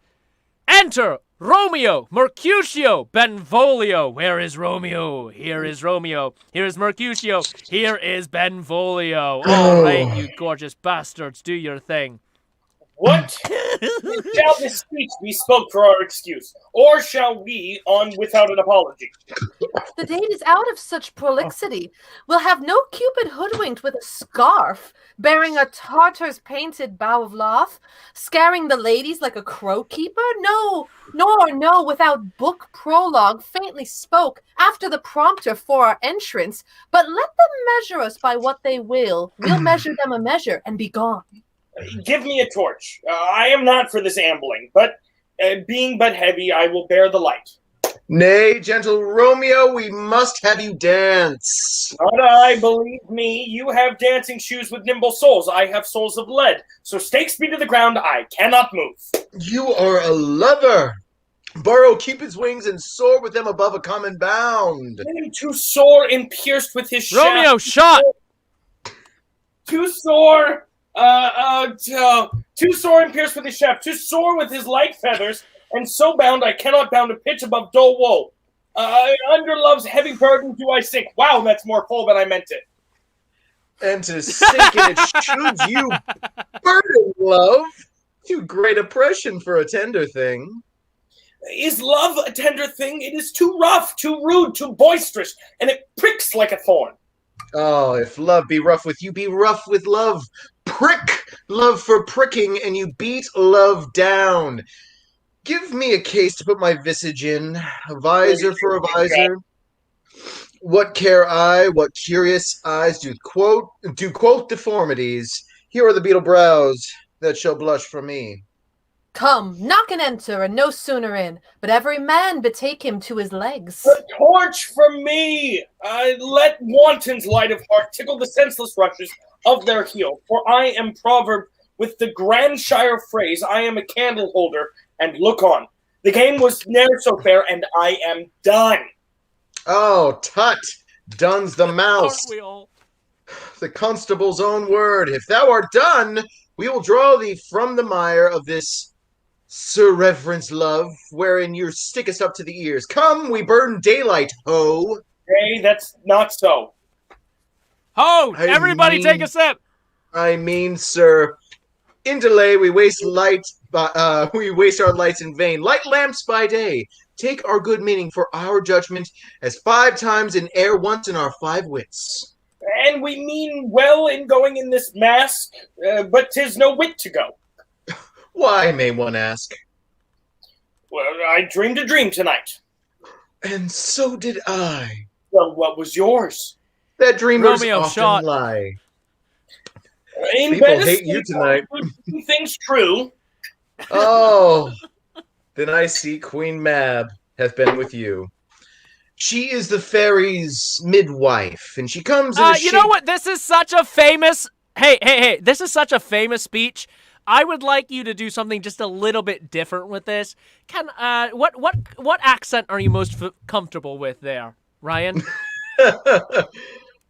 Enter Romeo, Mercutio, Benvolio. Where is Romeo? Here is Romeo. Here is Mercutio. Here is Benvolio. All right, you gorgeous bastards, do your thing. What? Shall this speech be spoke for our excuse, or shall we on without an apology? The date is out of such prolixity. We'll have no Cupid hoodwinked with a scarf, bearing a Tartar's painted bow of lath, scaring the ladies like a crow keeper. No, nor without book prologue faintly spoke after the prompter for our entrance. But let them measure us by what they will. We'll measure them a measure and be gone. Give me a torch. I am not for this ambling, but being but heavy, I will bear the light. Nay, gentle Romeo, we must have you dance. Not I, believe me. You have dancing shoes with nimble soles. I have soles of lead. So stakes me to the ground, I cannot move. You are a lover. Borrow Cupid's wings and soar with them above a common bound. To soar and pierced with his shaft. Romeo, shot! To soar... to soar and pierce with his shaft, to soar with his light feathers, and so bound I cannot bound a pitch above dull woe. Under love's heavy burden do I sink. Wow, that's more full than I meant it. And to sink in its shoes, you burden, love. Too great oppression for a tender thing. Is love a tender thing? It is too rough, too rude, too boisterous, and it pricks like a thorn. Oh, if love be rough with you, be rough with love. Prick love for pricking, and you beat love down. Give me a case to put my visage in, a visor for a visor. What care I, what curious eyes do quote deformities. Here are the beetle brows that shall blush for me. Come, knock and enter, and no sooner in, but every man betake him to his legs. The torch for me! Let wantons light of heart tickle the senseless rushes of their heel, for I am proverb with the Grandshire phrase, I am a candle holder, and look on. The game was ne'er so fair, and I am done. Oh, tut! Done's the mouse. Aren't we all? The constable's own word. If thou art done, we will draw thee from the mire of this Sir Reverence love, wherein you stick us up to the ears. Come, we burn daylight, ho! Hey, that's not so. Ho! Everybody take a sip! I mean, sir, in delay we waste light, we waste our lights in vain. Light lamps by day. Take our good meaning for our judgment as 5 times in air once in our 5 wits. And we mean well in going in this mask, but 'tis no wit to go. Why, may one ask? Well, I dreamed a dream tonight. And so did I. Well, what was yours? That dreamers Romeo, often shot. lie. In People Venice, hate you tonight. Things true. Oh, then I see Queen Mab hath been with you. She is the fairy's midwife, and she comes in You know what? This is such a famous... Hey. This is such a famous speech. I would like you to do something just a little bit different with this. What accent are you most comfortable with there, Ryan?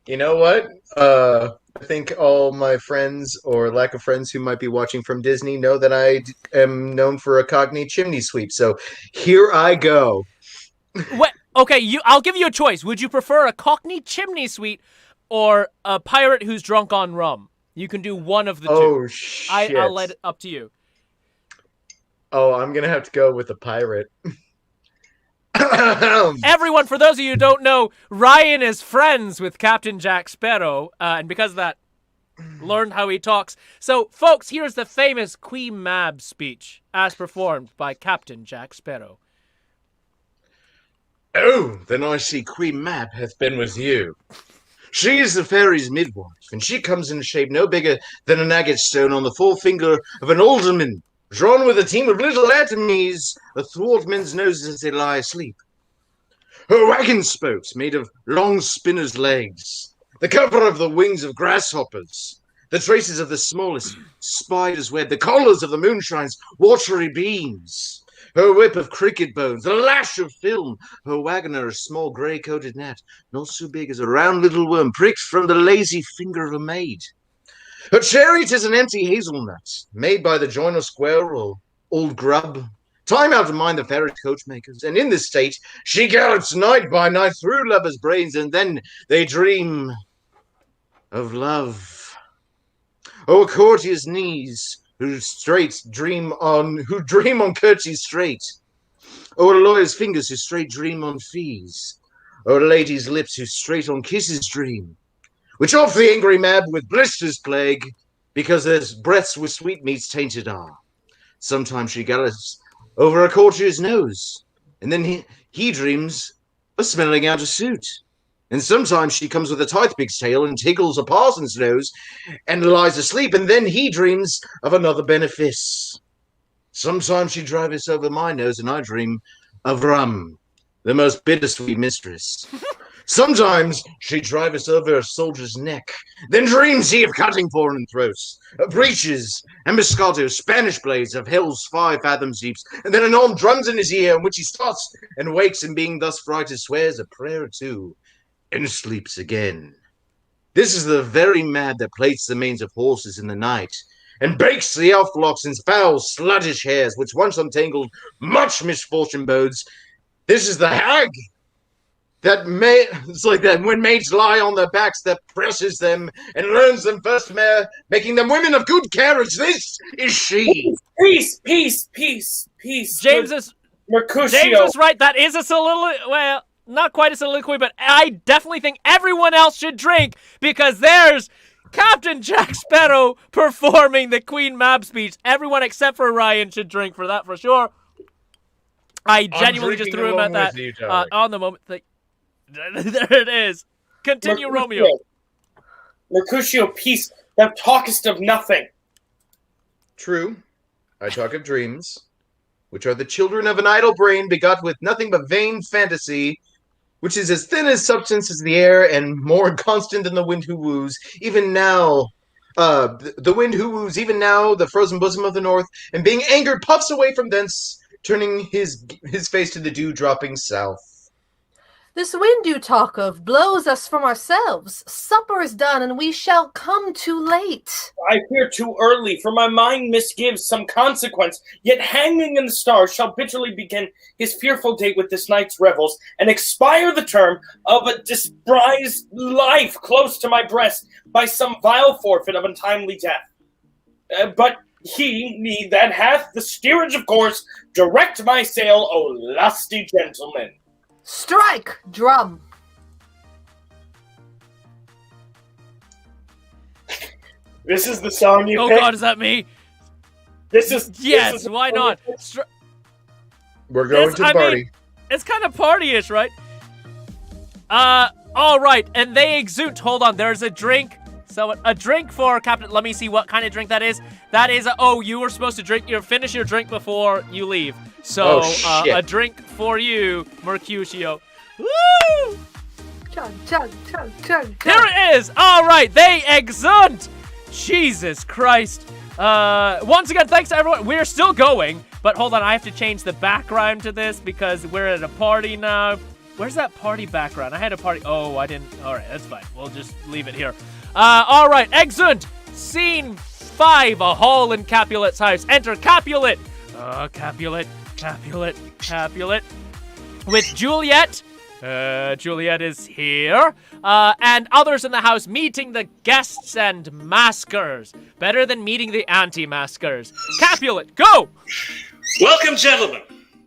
You know what? I think all my friends, or lack of friends who might be watching from Disney, know that I am known for a Cockney chimney sweep. So here I go. Okay, I'll give you a choice. Would you prefer a Cockney chimney sweep or a pirate who's drunk on rum? You can do one of the two. Oh, shit. I'll let it up to you. Oh, I'm going to have to go with the pirate. Everyone, for those of you who don't know, Ryan is friends with Captain Jack Sparrow, and because of that, learned how he talks. So, folks, here's the famous Queen Mab speech, as performed by Captain Jack Sparrow. Oh, then I see Queen Mab hath been with you. She is the fairy's midwife, and she comes in a shape no bigger than an agate stone on the forefinger of an alderman, drawn with a team of little atomies athwart men's noses as they lie asleep. Her wagon spokes made of long spinner's legs, the cover of the wings of grasshoppers, the traces of the smallest spider's web, the collars of the moonshine's watery beams, her whip of cricket bones, the lash of film, her wagoner a small grey-coated gnat, not so big as a round little worm pricked from the lazy finger of a maid. Her chariot is an empty hazelnut, made by the joiner square or old grub. Time out of mind the fairest coachmakers, and in this state she gallops night by night through lovers' brains, and then they dream of love. Oh, a courtier's knees who dream on Curtsy Straight, o'er lawyer's fingers who straight dream on fees, o'er ladies' lips who straight on kisses dream, which off the angry mab with blisters plague, because their breaths with sweetmeats tainted are. Sometimes she gallops over a courtier's nose, and then he dreams of smelling out a suit. And sometimes she comes with a tithe-pig's tail and tickles a parson's nose and lies asleep, and then he dreams of another benefice. Sometimes she drives over my nose, and I dream of rum, the most bittersweet mistress. Sometimes she drives over a soldier's neck, then dreams he of cutting foreign throats, breeches and Moscato, Spanish blades of hell's 5 fathoms deeps, and then anon drums in his ear, in which he starts and wakes, and being thus frighted swears a prayer or two, and sleeps again. This is the very mad that plaits the manes of horses in the night, and bakes the elf locks in foul sluttish hairs, which once untangled much misfortune bodes. This is the hag it's like that when maids lie on their backs, that presses them and learns them first mare, making them women of good carriage. This is she. Peace. James is right. That is a soliloquy. Well, not quite a soliloquy, but I definitely think everyone else should drink, because there's Captain Jack Sparrow performing the Queen Mab speech. Everyone except for Ryan should drink for that for sure. I genuinely just threw him at that on the moment. There it is. Continue, Romeo. Mercutio, peace. Thou talkest of nothing. True. I talk of dreams, which are the children of an idle brain, begot with nothing but vain fantasy, which is as thin as substance as the air, and more constant than the wind who woos. Even now, the wind who woos, even now, the frozen bosom of the north, and being angered, puffs away from thence, turning his face to the dew-dropping south. This wind you talk of blows us from ourselves. Supper is done, and we shall come too late. I fear too early, for my mind misgives some consequence. Yet hanging in the stars shall bitterly begin his fearful date with this night's revels, and expire the term of a despised life close to my breast by some vile forfeit of untimely death. But me that hath the steerage of course, direct my sail, O lusty gentleman. Strike, drum. This is the song you picked? Oh God, is that me? Yes, why not? We're going to the party. Mean, it's kind of party-ish, right? All right, and they exude. Hold on, there's a drink. So a drink for Captain. Let me see what kind of drink that is. That is you were supposed to finish your drink before you leave. So a drink for you, Mercutio. Woo! Chug, chug, chug, chug. Here it is. All right, they exude. Jesus Christ. Once again, thanks to everyone. We're still going, but hold on, I have to change the background to this because we're at a party now. Where's that party background? I had a party. Oh, I didn't. All right, that's fine. We'll just leave it here. All right, exeunt. Scene 5, a hall in Capulet's house. Enter Capulet. Capulet. With Juliet. Juliet is here. And others in the house meeting the guests and maskers. Better than meeting the anti-maskers. Capulet, go! Welcome, gentlemen.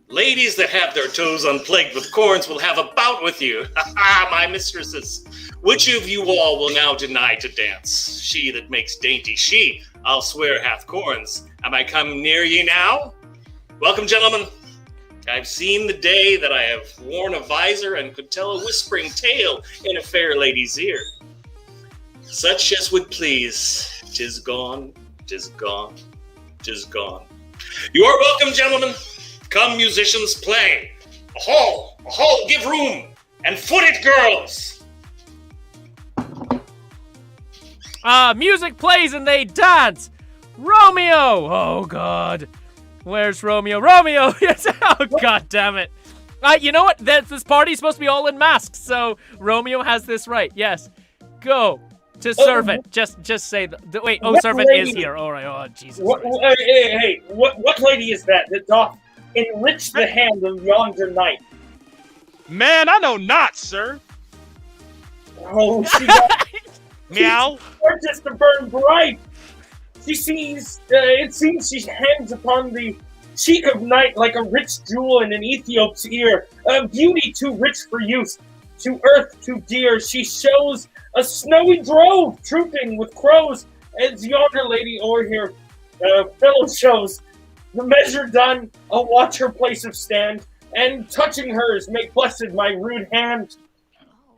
Ladies that have their toes unplagued with corns will have a bout with you. Ha ha, my mistresses. Which of you all will now deny to dance? She that makes dainty, she, I'll swear, hath corns. Am I come near ye now? Welcome, gentlemen. I've seen the day that I have worn a visor and could tell a whispering tale in a fair lady's ear. Such as would please. 'Tis gone, 'tis gone, 'tis gone. You are welcome, gentlemen. Come, musicians, play. A hall, give room, and foot it, girls. Music plays and they dance. Romeo! Oh, God. Where's Romeo? Romeo! Yes. Oh, God damn it. You know what? This party's supposed to be all in masks, so Romeo has this right. Yes. Go to servant. Just say the wait. Oh, servant is here. All right. Oh, Jesus. Hey, what lady is that doth enrich the hand of yonder knight? Man, I know not, sir. Oh, she got meow. Just to burn bright. She sees, it seems she hands upon the cheek of night like a rich jewel in an Ethiop's ear, a beauty too rich for use, to earth too dear. She shows a snowy drove trooping with crows, as yonder lady o'er here fellow shows. The measure done, I'll watch her place of stand, and touching hers make blessed my rude hand.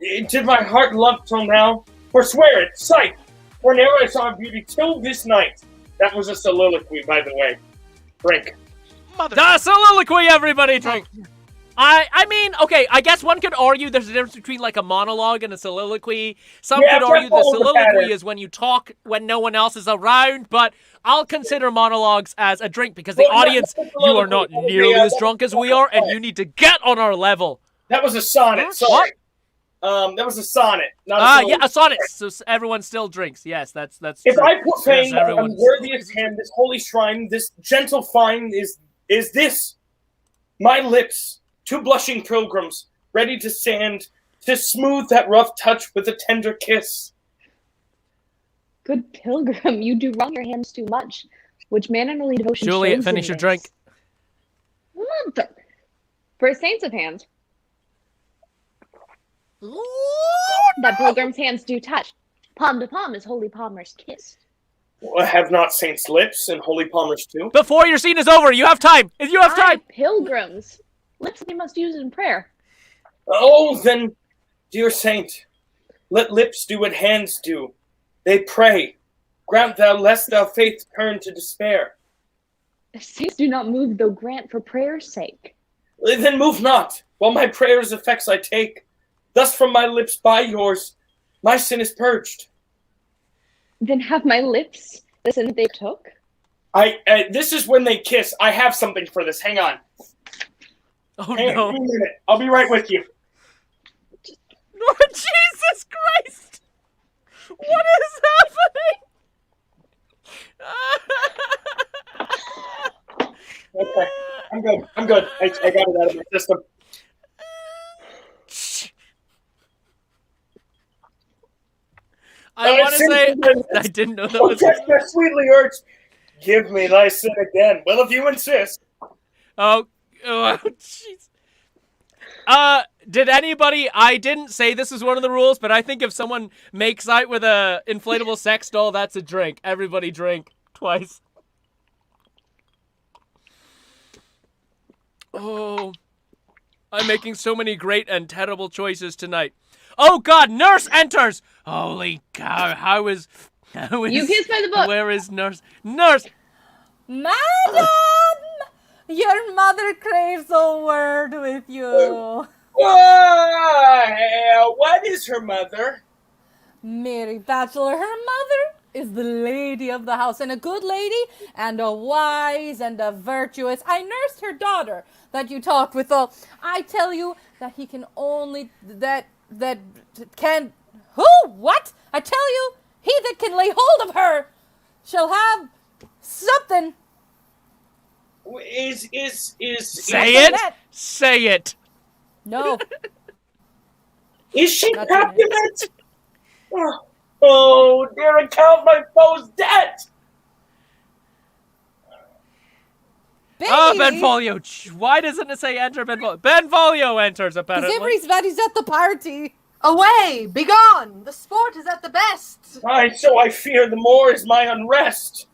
Did my heart love till now? Forswear it, sight, for ne'er I saw beauty till this night. That was a soliloquy, by the way. Drink. Soliloquy, everybody, drink. I mean, okay, I guess one could argue there's a difference between like a monologue and a soliloquy. Some could argue the soliloquy is when you talk when no one else is around, but I'll consider monologues as a drink because the audience, you are not nearly as drunk as we are, and you need to get on our level. That was a sonnet, sorry. That was a sonnet. Not a sonnet. So everyone still drinks. Yes, that's if true. I profane Yes, the worthiest hand, this holy shrine, this gentle fine is this. My lips, two blushing pilgrims, ready to stand, to smooth that rough touch with a tender kiss. Good pilgrim, you do wrong your hands too much, which mannerly devotion Juliet, shows finish in your drink. this. For saints of hands, that pilgrim's hands do touch. Palm to palm is holy palmers kissed. Well, have not saints' lips and holy palmers too? Before your scene is over, you have time. If you have time. Pilgrims. Lips they must use in prayer. Oh, then, dear saint, let lips do what hands do. They pray. Grant thou lest thou faith turn to despair. Saints do not move, though grant for prayer's sake. Then move not, while my prayer's effects I take. Thus from my lips by yours, my sin is purged. Then have my lips the sin that they took? This is when they kiss. I have something for this. Hang on. Oh, Hang no. on a minute. I'll be right with you. Lord Jesus Christ! What is happening? Okay. I'm good. I got it out of my system. I want to say I didn't know that was. That sweetly urged. Give me thy sin again. Well, if you insist. Oh, jeez. Did anybody? I didn't say this is one of the rules, but I think if someone makes out with a inflatable sex doll, that's a drink. Everybody drink twice. Oh, I'm making so many great and terrible choices tonight. Oh God, Nurse enters! Holy cow, how is... You kissed by the book! Where is Nurse? Nurse! Madam! Your mother craves a word with you. What is her mother? Mary Bachelor, her mother is the lady of the house, and a good lady, and a wise, and a virtuous. I nursed her daughter that you talked with. I tell you that he can only... That can... Who? What? I tell you, he that can lay hold of her shall have something. Say it! Say it! No. Is she Capulet? Oh, dear, account my foe's debt! Oh, Benvolio! Why doesn't it say enter Benvolio? Benvolio enters, apparently. Because everybody's at the party. Away! Begone! The sport is at the best! Aye, so I fear the more is my unrest.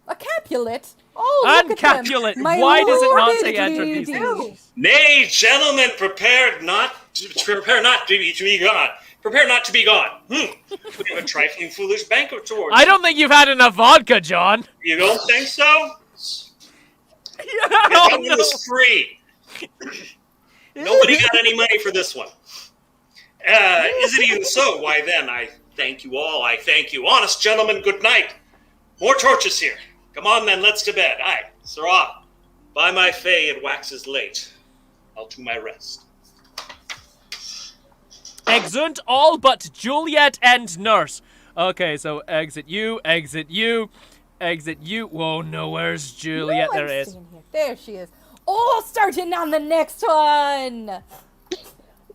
A Capulet? Oh, look at Capulet! them. My Why does it not lorded say enter these lady. days? Nay, gentlemen, prepare not to be gone. Prepare not to be gone. We have a trifling foolish banquet towards. I don't think you've had enough vodka, John. You don't think so? Oh, It was free. Nobody got any money for this one. Is it even so? Why then, I thank you all. I thank you. Honest gentlemen, good night. More torches here. Come on then, let's to bed. Aye, sirrah. By my fay, it waxes late. I'll to my rest. Exeunt all but Juliet and Nurse. Okay, so exit you, exit you, exit you. Whoa, no, where's Juliet? No, there it is. There she is. Oh, starting on the next one.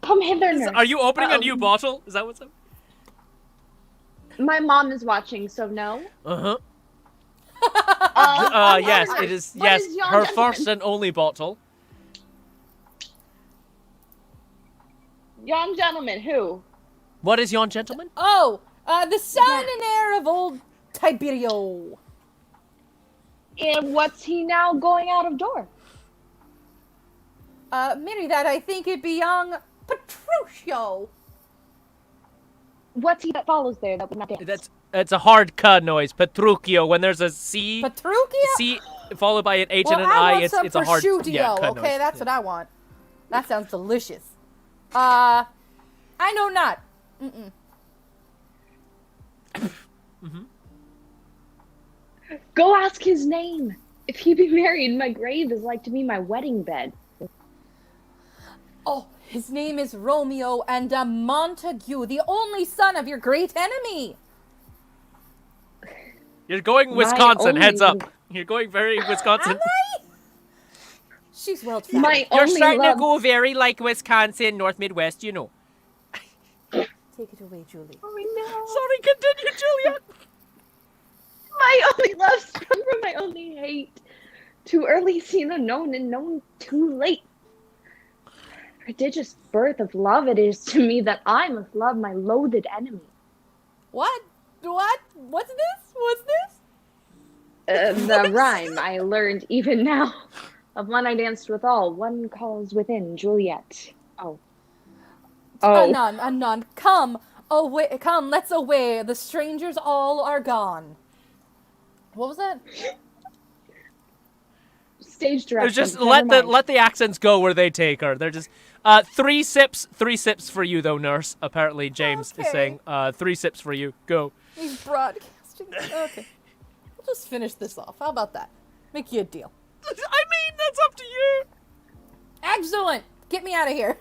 Come hither, Nurse. Are you opening a new bottle? Is that what's up? My mom is watching, so no. Uh-huh. Uh, Yes, what it is. what Yes, is yon her gentleman? first and only bottle. Young gentleman, who? What is yon gentleman? Oh, the son and heir of old Tiberio. And what's he now going out of door? Marry that, I think it'd be young Petruchio. What's he that follows there that would not dance? It's a hard K noise. Petruchio. When there's a C. Petruchio? C followed by an H Well, and an I I. want It's some a hard. prosciutto, Yeah, K okay, noise. that's what I want. That sounds delicious. I know not. Mm-mm. Go ask his name. If he be married, my grave is like to be my wedding bed. Oh, his name is Romeo and Montague, the only son of your great enemy. You're going My Wisconsin. Heads only- up. You're going very Wisconsin. She's well traveled. My You're only starting love- to go very like Wisconsin, North Midwest. You know. Take it away, Julie. Oh no. Sorry, continue, Juliet. My only love sprung from my only hate. Too early seen unknown and known too late. Prodigious birth of love it is to me that I must love my loathed enemy. What? What? What's this? What's this? The rhyme I learned even now. Of one I danced withal, one calls within Juliet. Oh. Anon, come away, come, let's away. The strangers all are gone. What was that? Stage direction. Just never let mind. the accents go where they take her. They're just 3 sips for you though, nurse. Apparently James is saying 3 sips for you. Go. He's broadcasting. Okay. We'll just finish this off. How about that? Make you a deal. I mean, that's up to you. Excellent. Get me out of here.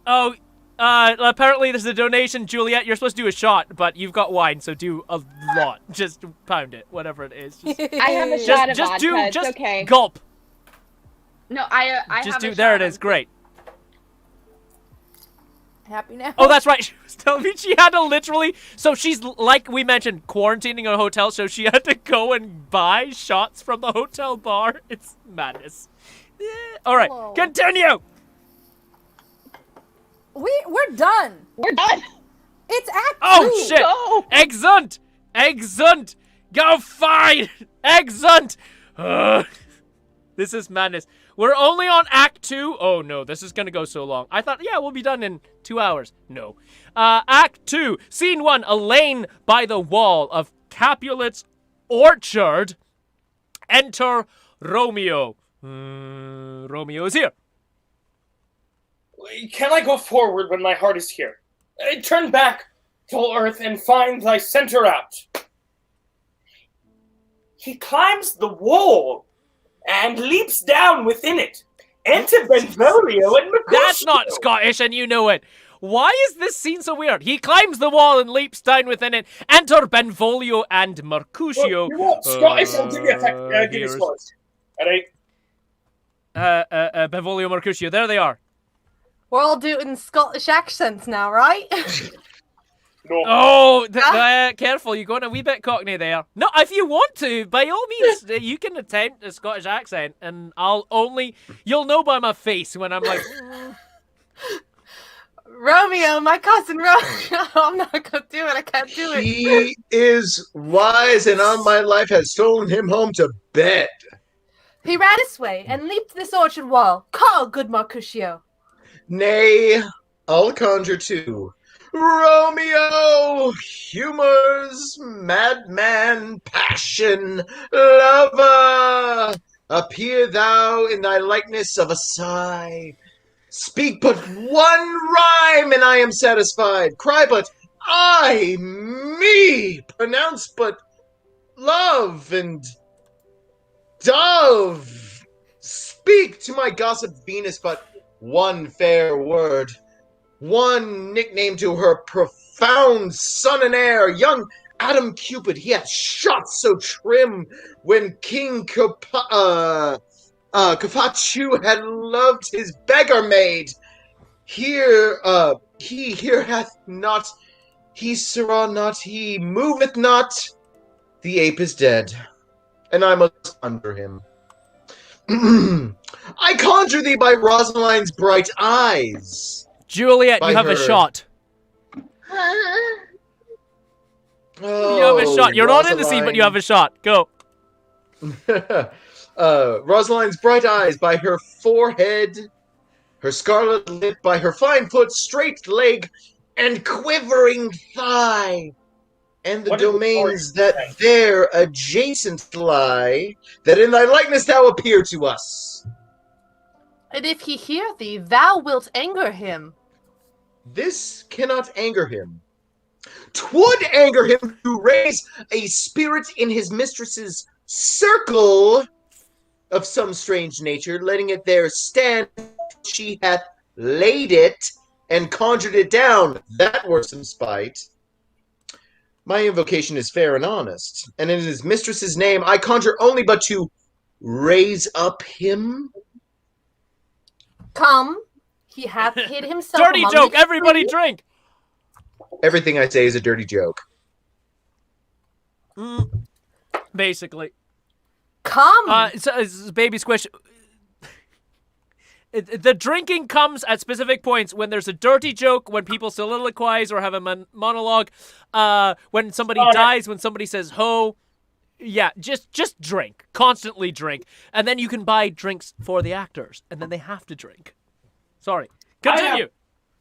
Oh, apparently there's a donation, Juliet. You're supposed to do a shot, but you've got wine, so do a lot. Just pound it, whatever it is. Just, I have a shot of vodka. It's just okay. gulp. No, I Just have do. a There shot it is. of- Great. Happy now? Oh, that's right. She was telling me she had to literally. So she's like we mentioned, quarantining a hotel, so she had to go and buy shots from the hotel bar. It's madness. All right, Hello. continue. We're done. We're done. It's Act Oh 2. shit! Go. Exunt! Go fight! Exunt! This is madness. We're only on Act 2. Oh no, this is gonna go so long. I thought, yeah, we'll be done in 2 hours. No. Act 2, Scene 1, a lane by the wall of Capulet's orchard. Enter Romeo. Romeo is here. Can I go forward when my heart is here? Turn back, dull earth, and find thy center out. He climbs the wall and leaps down within it. Enter Benvolio and Mercutio. That's not Scottish, and you know it. Why is this scene so weird? He climbs the wall and leaps down within it. Enter Benvolio and Mercutio. You want Scottish? I'll give you a give you here's- Scottish. Alright. Benvolio, Mercutio. There they are. We're all doing Scottish accents now, right? No. Oh, careful, you're going a wee bit Cockney there. No, if you want to, by all means, you can attempt a Scottish accent, and you'll know by my face when I'm like, Romeo, my cousin Romeo. I'm not gonna do it. I can't do it. He is wise, and on my life has stolen him home to bed. He ran this way and leaped this orchard wall. Call, good Mercutio. Nay, I'll conjure too. Romeo, humors, madman, passion, lover, appear thou in thy likeness of a sigh. Speak but one rhyme, and I am satisfied. Cry but I, me, pronounce but love and dove. Speak to my gossip Venus but one fair word. One nickname to her profound son and heir, young Adam Cupid. He hath shot so trim when King Copatu had loved his beggar maid. He here hath not He sirrah, not he, moveth not. The ape is dead, and I must conjure him. I conjure thee by Rosaline's bright eyes. Juliet, By you have her- a shot. Oh, You have a shot. You're not in the scene, but you have a shot. Go. Rosaline's bright eyes, by her forehead, her scarlet lip, by her fine foot, straight leg, and quivering thigh, and the What is the domains story? that there adjacent lie, that in thy likeness thou appear to us. And if he hear thee, thou wilt anger him. This cannot anger him. 'Twould anger him to raise a spirit in his mistress's circle of some strange nature, letting it there stand. She hath laid it and conjured it down. That were some spite. My invocation is fair and honest, and in his mistress's name I conjure only but to raise up him. Come, he hath hid himself Dirty among joke. the Everybody trees. drink. Everything I say is a dirty joke. Basically. Come. So, baby squish. The drinking comes at specific points when there's a dirty joke, when people soliloquize or have a monologue, when somebody dies, when somebody says ho. Yeah, just drink. Constantly drink. And then you can buy drinks for the actors, and then they have to drink. Sorry. Continue.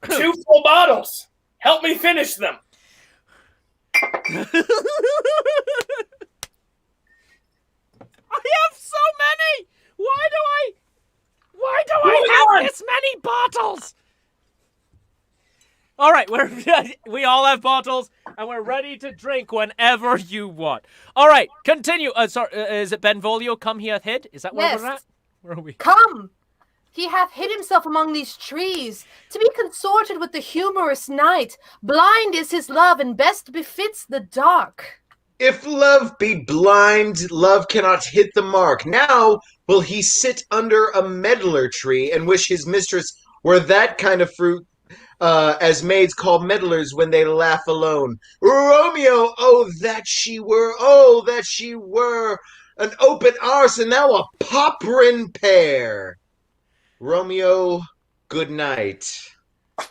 I have 2 full bottles. Help me finish them. I have so many! Why do I have this many bottles? All right, we all have bottles, and we're ready to drink whenever you want. All right, continue. Sorry, is it Benvolio? Come he hath hid? Is that where Yes. we're at? Where are we? Come. He hath hid himself among these trees, to be consorted with the humorous night. Blind is his love, and best befits the dark. If love be blind, love cannot hit the mark. Now will he sit under a medlar tree and wish his mistress were that kind of fruit as maids call meddlers when they laugh alone. Romeo, oh that she were an open arse and now a popperin pear. Romeo, good night.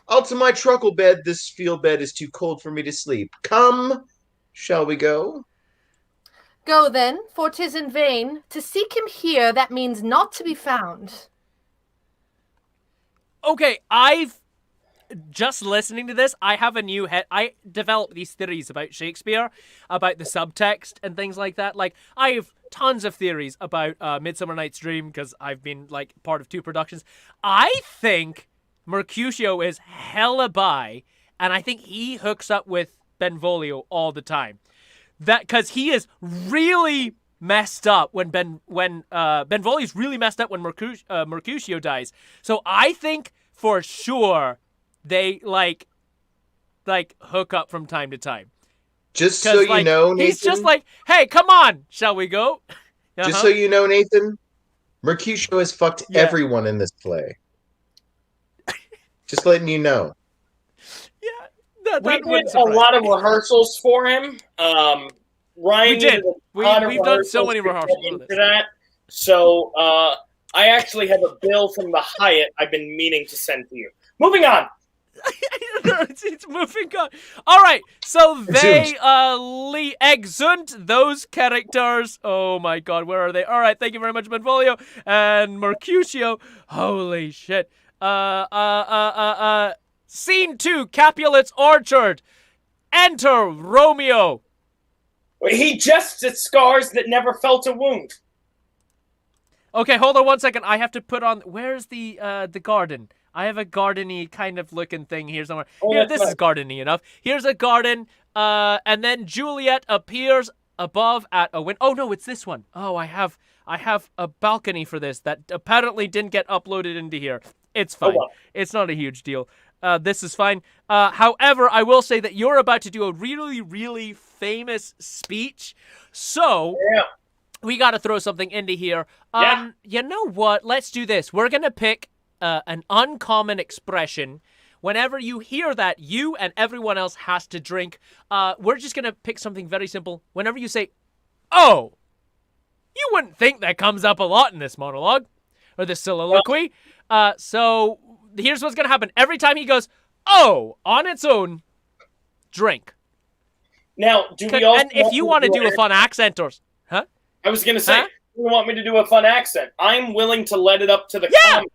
I'll to my truckle bed. This field bed is too cold for me to sleep. Come, shall we go? Go then, for 'tis in vain. To seek him here, that means not to be found. Okay, just listening to this, I have a new head. I developed these theories about Shakespeare, about the subtext and things like that. Like, I have tons of theories about Midsummer Night's Dream because I've been, like, part of 2 productions. I think Mercutio is hella bi, and I think he hooks up with Benvolio all the time. That because he is really messed up when Benvolio's really messed up when Mercutio dies. So I think for sure they like hook up from time to time. Just so you know, Nathan. He's just like, hey, come on, shall we go? Just so you know, Nathan, Mercutio has fucked everyone in this play. Just letting you know. We did a lot of rehearsals for him. Ryan We did. did a ton of We've done so rehearsals many to get rehearsals into that. So I actually have a bill from the Hyatt I've been meaning to send to you. Moving on. It's moving on. All right, so they exunt those characters. Oh my god, where are they? All right, thank you very much, Benvolio and Mercutio. Holy shit. Scene 2, Capulet's Orchard. Enter Romeo. He jests at scars that never felt a wound. Okay, hold on 1 second. I have to put on. Where's the garden? I have a garden-y kind of looking thing here somewhere. Here, this is garden-y enough. Here's a garden, and then Juliet appears above at a window. Oh no, it's this one. Oh, I have a balcony for this that apparently didn't get uploaded into here. It's fine. It's not a huge deal. This is fine. However, I will say that you're about to do a really, really famous speech. So, we got to throw something into here. You know what? Let's do this. We're going to pick an uncommon expression Whenever you hear that, you and everyone else has to drink. We're just going to pick something very simple. Whenever you say, oh, you wouldn't think that comes up a lot in this monologue or this soliloquy. So here's what's going to happen. Every time he goes, oh, on its own, drink. Now, do we also... And if you want to do a fun accent or... Huh? I was going to say, you want me to do a fun accent? I'm willing to let it up to the comic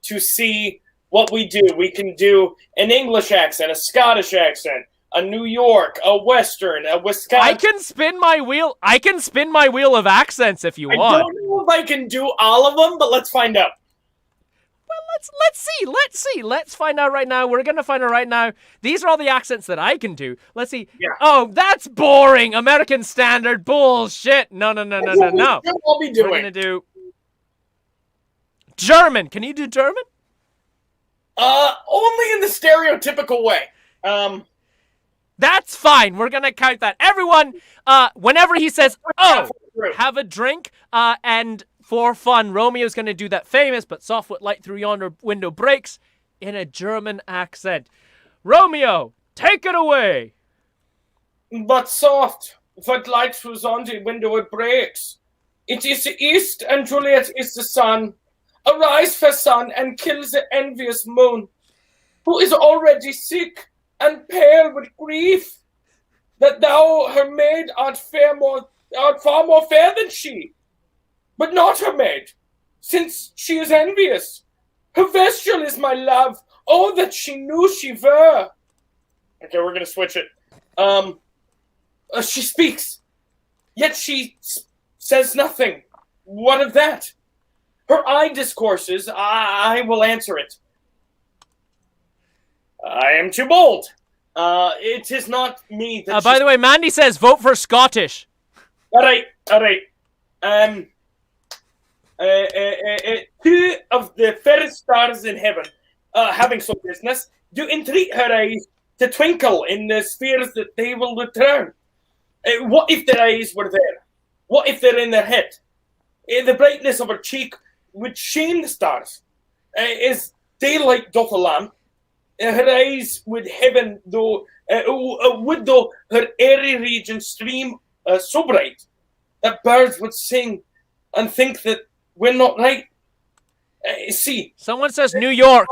to see what we do. We can do an English accent, a Scottish accent, a New York, a Western, a Wisconsin. I can spin my wheel. I can spin my wheel of accents if you want. I don't know if I can do all of them, but let's find out. Well, let's see. Let's find out right now. We're going to find out right now. These are all the accents that I can do. Let's see. Yeah. Oh, that's boring. American Standard bullshit. No. I'll be doing. We're going to do German. Can you do German? Only in the stereotypical way. That's fine. We're going to count that. Everyone, whenever he says, oh, have a drink, and for fun, Romeo's going to do that famous but soft what light through yonder window breaks in a German accent. Romeo, take it away. But soft what light through yonder window it breaks. It is the east and Juliet is the sun. Arise, fair sun, and kill the envious moon, who is already sick and pale with grief, that thou, her maid, art far more fair than she. But not her maid, since she is envious. Her vesture is my love. Oh, that she knew she were. Okay, we're gonna switch it. She speaks, yet she says nothing. What of that? Her eye discourses. I will answer it. I am too bold. It is not me that. By the way, Mandy says vote for Scottish. All right. Two of the fairest stars in heaven, having some business, do entreat her eyes to twinkle in the spheres that they will return. What if their eyes were there? What if they're in their head? The brightness of her cheek would shame the stars. As daylight doth a lamp, her eyes would heaven would though her airy region stream so bright that birds would sing and think that we're not right. See. Someone says New York.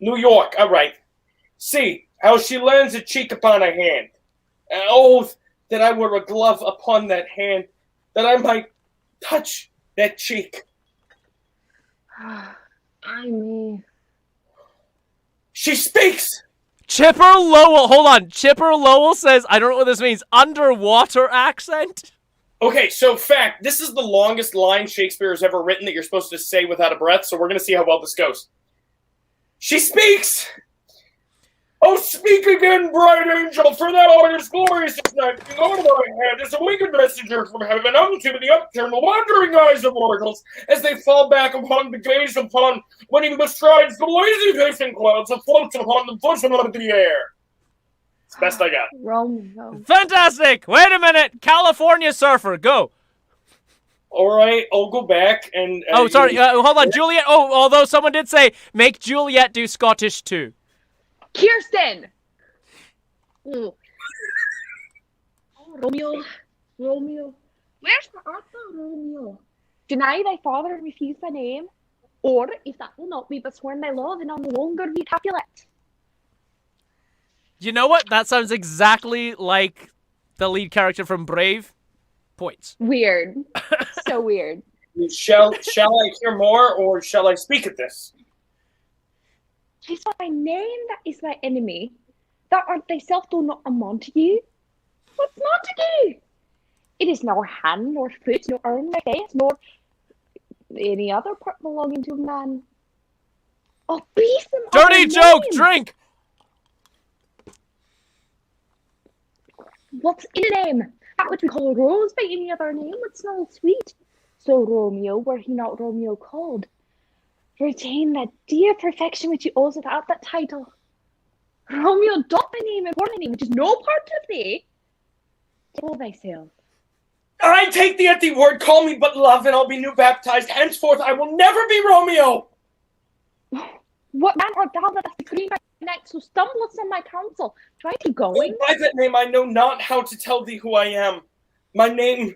New York, all right. See how she leans a cheek upon her hand. Oh, that I were a glove upon that hand, that I might touch that cheek. I mean... She speaks! Chipper Lowell, hold on. Chipper Lowell says, I don't know what this means, underwater accent? Okay, so fact, this is the longest line Shakespeare has ever written that you're supposed to say without a breath, so we're going to see how well this goes. She speaks! Oh, speak again, bright angel, for thou art as glorious as night. Over thy head is a winged messenger from heaven unto the upturned wandering eyes of mortals, as they fall back upon the gaze upon when he bestrides the lazy pacing clouds afloat upon the bosom of the air. It's the best I got. Romeo. Fantastic! Wait a minute! California Surfer, go! Alright, I'll go back and... oh, sorry, hold on, Juliet. Oh, although someone did say, make Juliet do Scottish too. Kirsten! Oh. Oh, Romeo. Where's the art thou, Romeo? Deny thy father and refuse thy name, or if that will not be besworn by law, then I'll no longer be Capulet. You know what? That sounds exactly like the lead character from Brave. Points. Weird. So weird. Shall I hear more, or shall I speak at this? Tis for thy name that is thy enemy. Thou art thyself though not a Montague. What's Montague? It is nor hand, nor foot, nor arm, nor face, nor any other part belonging to a man. Oh, beast them! Dirty joke! Drink! What's in a name? That which we call a rose by any other name would smell sweet. So Romeo, were he not Romeo called, retain that dear perfection which he owes without that title. Romeo, doth thy name and name, which is no part of thee. Tell thyself. I take thee at the word, call me but love, and I'll be new baptized. Henceforth I will never be Romeo. What man art thou that hast decreed my neck, so stumblest on my counsel? Do I keep going? By that name I know not how to tell thee who I am. My name...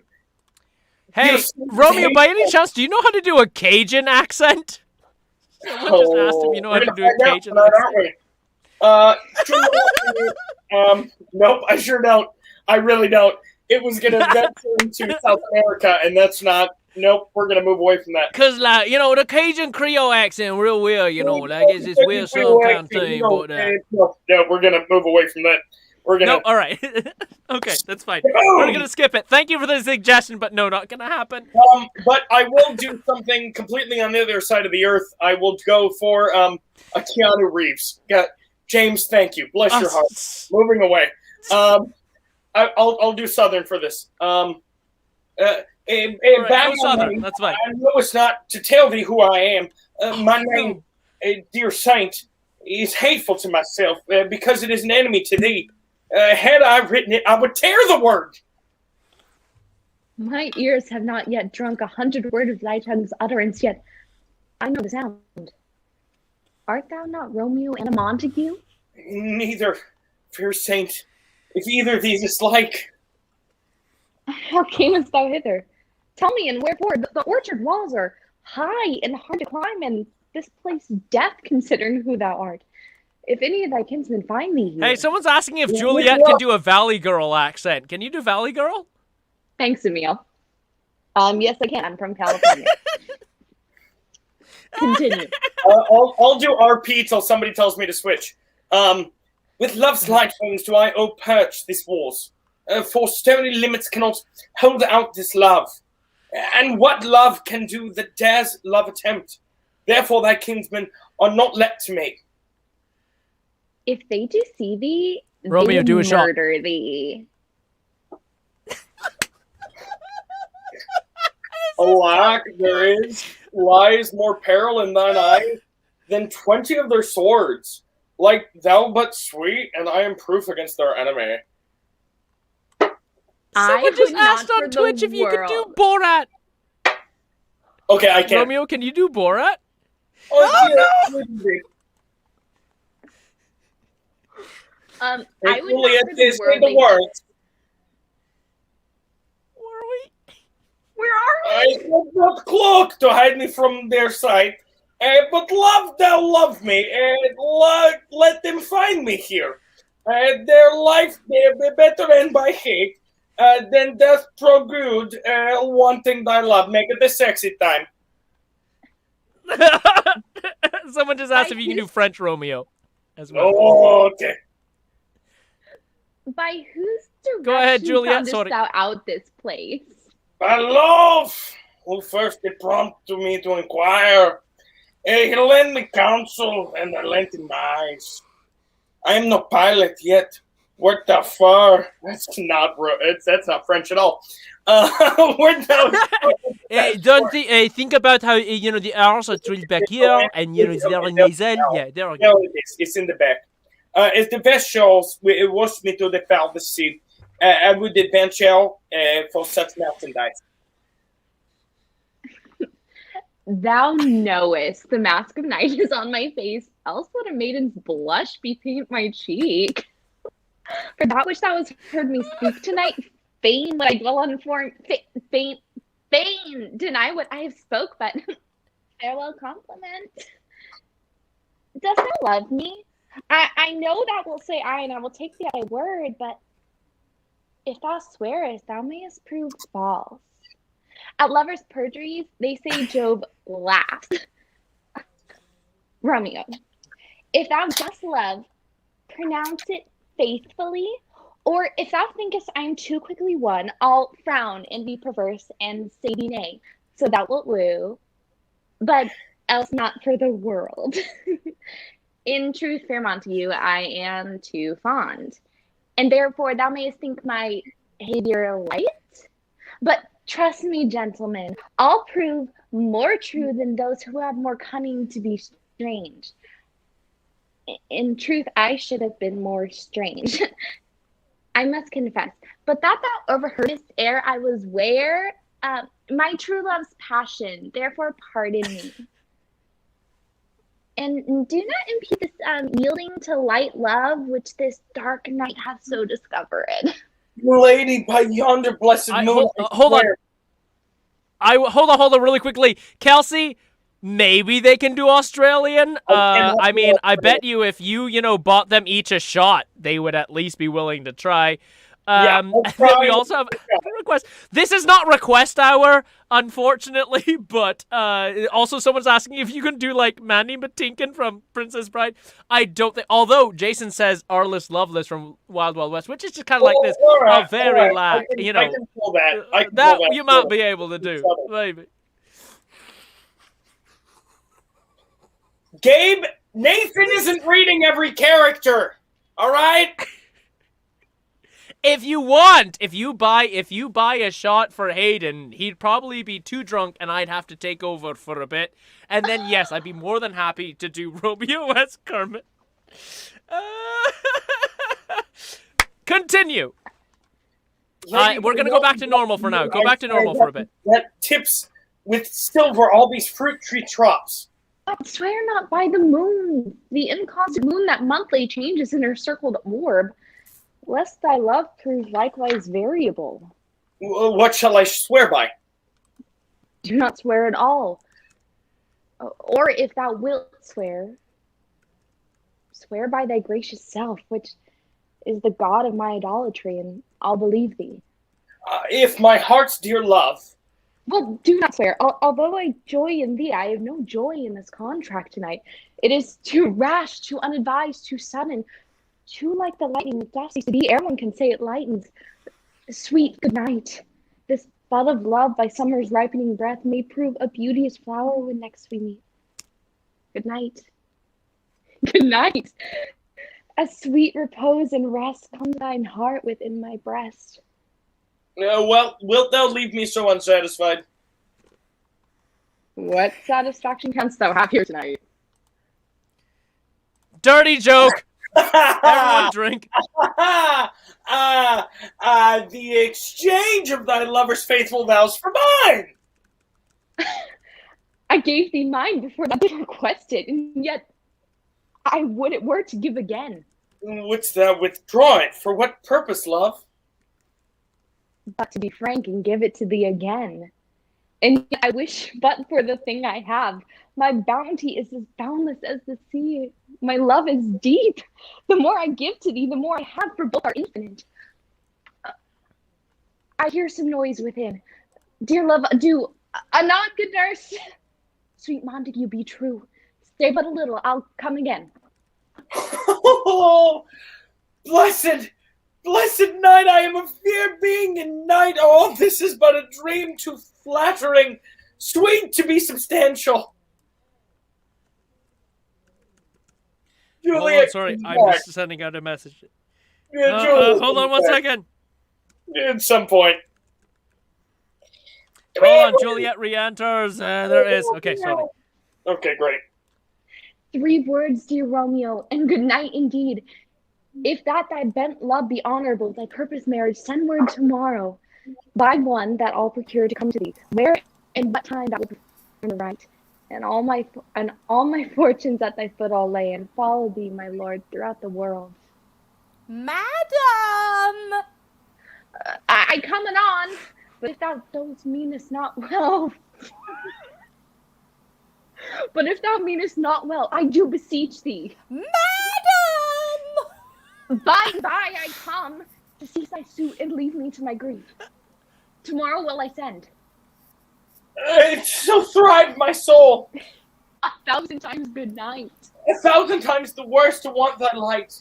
Hey, Romeo, by any chance, do you know how to do a Cajun accent? Someone just asked if you know how to do a Cajun accent. Nope, I sure don't. I really don't. It was going to venture into South America, and that's not... Nope, we're going to move away from that. Because, like, you know, the Cajun Creole accent real weird, you know, like, it's weird some kind of thing, but... No, we're going to move away from that. We're going to... No, all right. Okay, that's fine. We're going to skip it. Thank you for the suggestion, but no, not going to happen. But I will do something completely on the other side of the earth. I will go for a Keanu Reeves. James, thank you. Bless your heart. Moving away. I'll do Southern for this. Southern, that's fine. I know it's not to tell thee who I am. My name, dear saint, is hateful to myself because it is an enemy to thee. Had I written it, I would tear the word. My ears have not yet drunk 100 words of thy tongue's utterance, yet I know the sound. Art thou not Romeo and a Montague? Neither, fair saint. If either of these is like... How camest thou hither? Tell me, and wherefore? The orchard walls are high and hard to climb, and this place death, considering who thou art. If any of thy kinsmen find thee here... Hey, someone's asking if Juliet can do a Valley Girl accent. Can you do Valley Girl? Thanks, Emil. Yes, I can. I'm from California. Continue. I'll do RP till somebody tells me to switch. With love's light wings do I perch these walls. For stony limits cannot hold out this love. And what love can do that dares love attempt? Therefore thy kinsmen are not let to me. If they do see thee, Romeo, they do a shot. murder thee. Alack, there lies more peril in thine eye than 20 of their swords. Like thou but sweet, and I am proof against their enemy. Someone just asked on Twitch if you could do Borat. Okay, I can. Romeo, can you do Borat? Oh, no! I would Juliet, not say the words. Where are I have not cloak to hide me from their sight, but love thou love me, and let them find me here. Their life may be better end by hate than death pro good, wanting thy love. Make it a sexy time. Someone just asked if you can do French Romeo as well. Oh, okay. By whose direction Go ahead, Juliet. foundest thou out this place? By love, who first did prompt to me to inquire. He lent me counsel, and I lent him eyes. I am no pilot yet. Wert thou far? That's not French at all. Wert thou? Don't think about how the R's are drilled back here, and it's very nasal. Yeah, there we go. No, it's in the back. It's the vessels it was me to the the sea. I would adventure for such merchandise. Thou knowest the mask of night is on my face, else would a maiden's blush bepaint my cheek. For that which thou hast heard me speak tonight, fain would I dwell on form, fain deny what I have spoke, but farewell compliment. Dost thou love me? I know thou wilt say aye, and I will take thee at thy word, but if thou swearest, thou mayest prove false. At lovers' perjuries, they say Job laughs. Romeo, if thou dost love, pronounce it faithfully, or if thou thinkest I am too quickly won, I'll frown and be perverse and say thee nay. So thou wilt woo, but else not for the world. In truth, fair Montague, I am too fond, and therefore thou mayest think my behavior light. But trust me, gentlemen, I'll prove more true than those who have more cunning to be strange. In truth, I should have been more strange. I must confess, but that thou overheardest ere I was ware, my true love's passion, therefore pardon me. and do not impede this yielding to light love, which this dark night hath so discovered. Lady, by yonder blessed moon, hold on. Hold on, really quickly, Kelsey. Maybe they can do Australian. I mean, I bet you if you know, bought them each a shot, they would at least be willing to try. And then we also have a request. This is not request hour, unfortunately, but also someone's asking if you can do like Mandy Patinkin from Princess Bride. I don't think. Although Jason says Arliss Loveless from Wild Wild West, which is just kind of like this, a very lack. You know, I can pull that. That you might be able to do, maybe. Gabe, Nathan isn't reading every character. All right. If you buy a shot for Hayden, he'd probably be too drunk, and I'd have to take over for a bit. And then yes, I'd be more than happy to do Romeo as Kermit. Continue. We're gonna go back to normal for now. Go back to normal for a bit. That tips with silver all these fruit tree drops. I swear not by the moon, the inconstant moon that monthly changes in her circled orb, lest thy love prove likewise variable. What shall I swear by? Do not swear at all. Or if thou wilt swear, swear by thy gracious self, which is the god of my idolatry, and I'll believe thee. If my heart's dear love. Well, do not swear. Although I joy in thee, I have no joy in this contract tonight. It is too rash, too unadvised, too sudden, too like the lightning that doth cease to be. Everyone can say it lightens. Sweet good night. This bud of love by summer's ripening breath may prove a beauteous flower when next we meet. Good night. Good night. A sweet repose and rest come thine heart within my breast. Well, wilt thou leave me so unsatisfied? What satisfaction canst thou have here tonight? Dirty joke! Everyone drink. The exchange of thy lover's faithful vows for mine! I gave thee mine before thou did request it, and yet I would it were to give again. Wouldst thou withdraw it? For what purpose, love? But to be frank and give it to thee again. And yet I wish but for the thing I have. My bounty is as boundless as the sea. My love is deep. The more I give to thee, the more I have, for both are infinite. I hear some noise within. Dear love, adieu. Anon, good nurse. Sweet Montague, be true. Stay but a little. I'll come again. Oh, blessed night, I am afeard being in night. Oh, this is but a dream too flattering, sweet to be substantial. Juliet, sorry, I'm just sending out a message. Hold on 1 second. At some point. Hold on, Juliet re-enters. There is. Okay, sorry. Okay, great. 3 words, dear Romeo, and good night indeed. If that thy bent love be honorable, thy purpose marriage, send word tomorrow. By one that I'll procure to come to thee, where and what time that will be the right. And all my fortunes at thy foot I'll lay, and follow thee, my lord, throughout the world. Madam! I come anon, but if thou dost meanest not well... But if thou meanest not well, I do beseech thee. Madam! By and by I come to cease thy suit and leave me to my grief. Tomorrow will I send. It shall thrive my soul. 1,000 times good night. 1,000 times the worst to want thy light.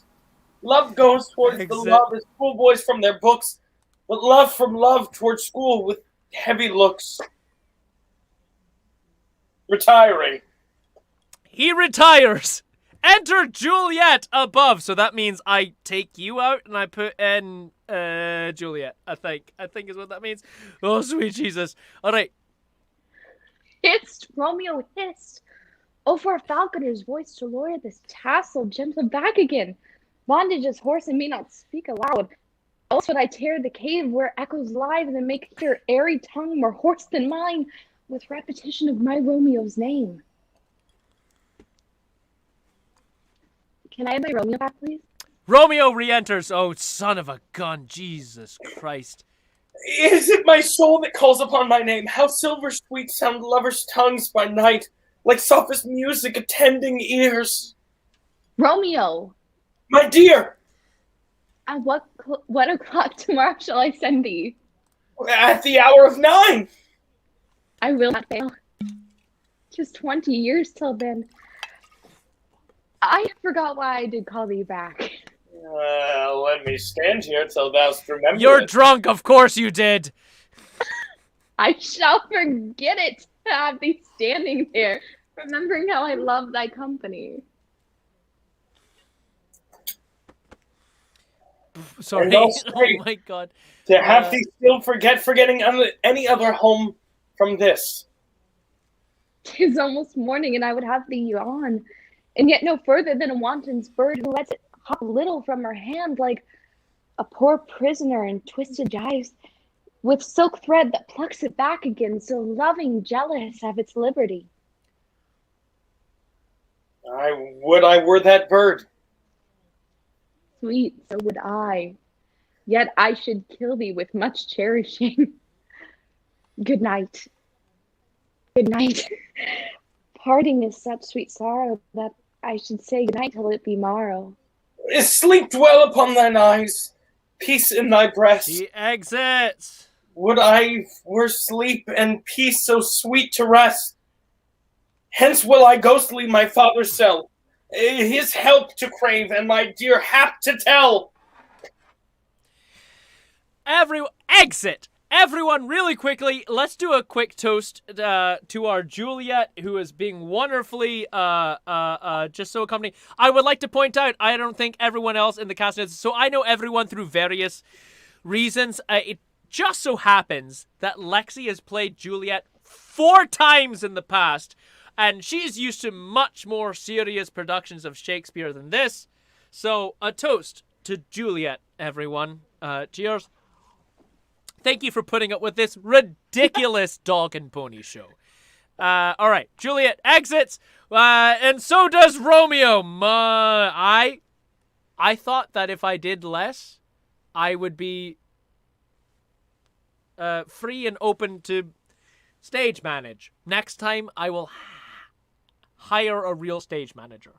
Love goes towards the love as schoolboys from their books, but love from love towards school with heavy looks. Retiring. He retires. Enter Juliet above. So that means I take you out and I put in Juliet. I think is what that means. Oh, sweet Jesus. All right. Hissed, Romeo hissed. Oh, for a falconer's voice to lure this tassel gentle back again. Bondage is hoarse and may not speak aloud. Else would I tear the cave where echoes live and make your airy tongue more hoarse than mine with repetition of my Romeo's name. Can I have my Romeo back, please? Romeo re-enters. Oh, son of a gun. Jesus Christ. Is it my soul that calls upon my name? How silver sweet sound lovers' tongues by night, like softest music attending ears. Romeo! My dear! At what o'clock tomorrow shall I send thee? At the hour of 9! I will not fail. Just 20 years till then. I forgot why I did call thee back. Let me stand here till thou'st remembered. You're drunk, of course you did. I shall forget it to have thee standing there, remembering how I love thy company. Sorry. Oh my God. To have thee still forgetting any other home from this. 'Tis almost morning, and I would have thee on, and yet no further than a wanton's bird who lets it hop little from her hand, like a poor prisoner in twisted gyves, with silk thread that plucks it back again, so loving, jealous of its liberty. I were that bird. Sweet, so would I. Yet I should kill thee with much cherishing. Good night. Good night. Parting is such sweet sorrow that I should say good night till it be morrow. Sleep dwell upon thine eyes, peace in thy breast. He exits. Would I were sleep and peace so sweet to rest. Hence will I ghostly my father's cell, his help to crave and my dear hap to tell. Exit! Everyone, really quickly, let's do a quick toast to our Juliet, who is being wonderfully just so accompanied. I would like to point out, I don't think everyone else in the cast knows, so I know everyone through various reasons. It just so happens that Lexi has played Juliet 4 times in the past, and she's used to much more serious productions of Shakespeare than this. So, a toast to Juliet, everyone. Cheers. Thank you for putting up with this ridiculous dog and pony show. All right, Juliet exits, and so does Romeo. I thought that if I did less, I would be free and open to stage manage. Next time, I will hire a real stage manager.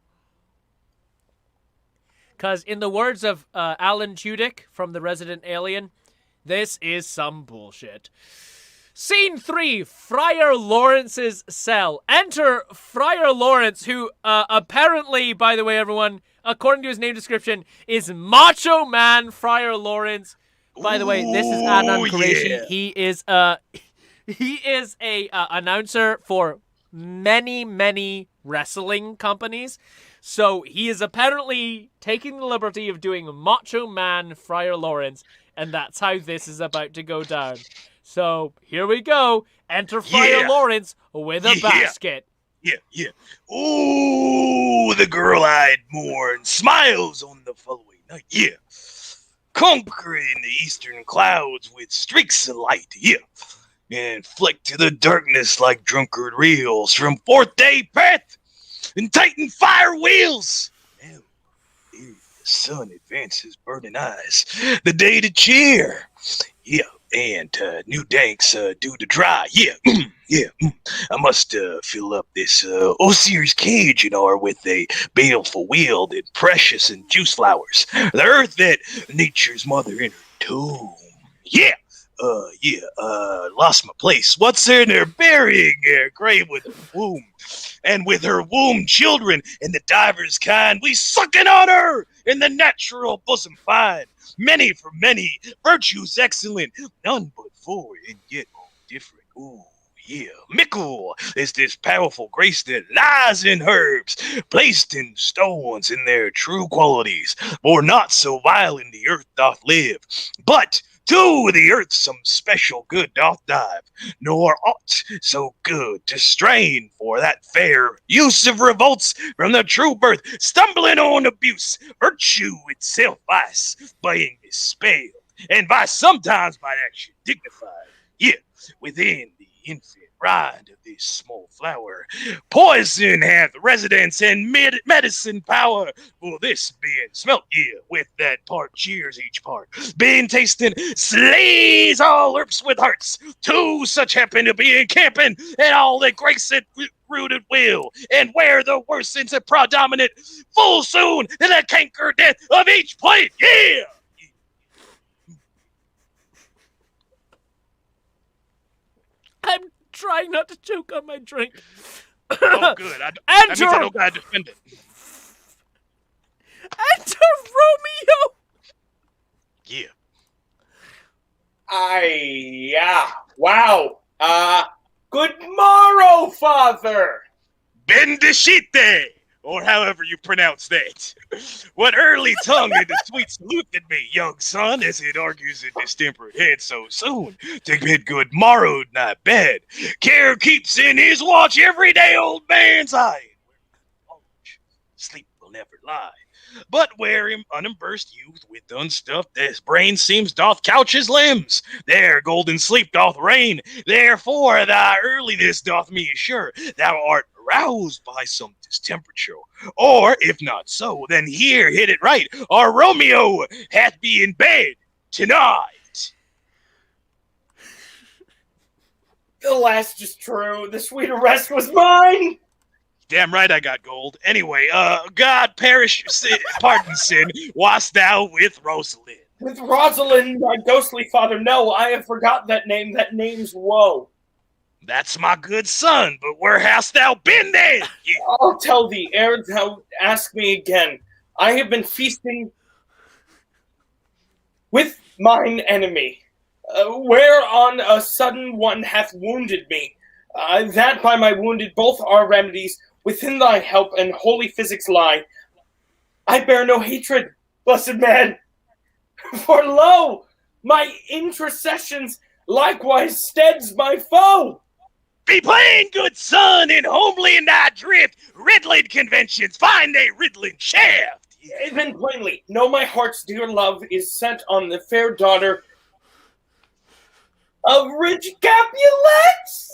Because in the words of Alan Tudyk from The Resident Alien, this is some bullshit. Scene 3, Friar Lawrence's cell. Enter Friar Lawrence, who apparently, by the way, everyone, according to his name description, is Macho Man Friar Lawrence. By the way, this is Adnan Qureshi. Yeah. He is a announcer for many wrestling companies. So he is apparently taking the liberty of doing Macho Man Friar Lawrence, and that's how this is about to go down. So here we go. Enter Friar Lawrence with a basket. Yeah. Ooh, the girl-eyed morn smiles on the following night. Yeah. Conquering the eastern clouds with streaks of light. Yeah. And flick to the darkness like drunkard reels from fourth day path and tighten fire wheels. Now, here the sun advances burning eyes. The day to cheer. Yeah. And new danks due to dry. Yeah. I must fill up this Osiris cage, with a baleful wield and precious and juice flowers. The earth that nature's mother in her tomb. Yeah. Lost my place. What's in her burying her grave with her womb? And with her womb children and the divers kind, we sucking on her in the natural bosom find. Many for many, virtues excellent, none but four, and yet all different. Ooh, yeah. Mickle is this powerful grace that lies in herbs, placed in stones in their true qualities, for not so vile in the earth doth live, but to the earth some special good doth dive, nor aught so good to strain for that fair use of revolts from the true birth, stumbling on abuse, virtue itself vice, being dispelled, and vice sometimes by action dignified, yet within the infant rind of this small flower. Poison hath residence and medicine power. For this being smelt ye with that part cheers each part. Being tasting slays all herbs with hearts. Two such happen to be encamping, and all that grace it rooted will, and where the worst sins are predominant, full soon in the canker death of each plant. Yeah! I'm trying not to choke on my drink. Oh, good. That means I don't gotta defend it. Enter Romeo! Yeah. Yeah. Wow. Good morrow, father. Bendishite, or however you pronounce that. What early tongue and the sweet saluted me, young son, as it argues in distempered head so soon. To bid good morrow, not bad. Care keeps in his watch every day, old man's eye. Sleep will never lie. But where him unimbursed youth with unstuffed his brain seems doth couch his limbs, there golden sleep doth reign. Therefore thy earliness doth me assure thou art aroused by some distemperature. Or if not so, then here hit it right. Our Romeo hath be in bed tonight. The last is true. The sweeter rest was mine. Damn right I got gold. Anyway, God pardon sin, wast thou with Rosalind? With Rosalind, my ghostly father, no, I have forgot that name. That name's woe. That's my good son, but where hast thou been then? Yeah. I'll tell thee, ere thou ask me again. I have been feasting with mine enemy, whereon a sudden one hath wounded me. That by my wounded both are remedies. Within thy help and holy physics lie. I bear no hatred, blessed man. For lo, my intercessions likewise steads my foe. Be plain, good son, and homely in thy drift. Riddling conventions, find a riddling shaft. Even plainly, know my heart's dear love is set on the fair daughter of rich Capulets.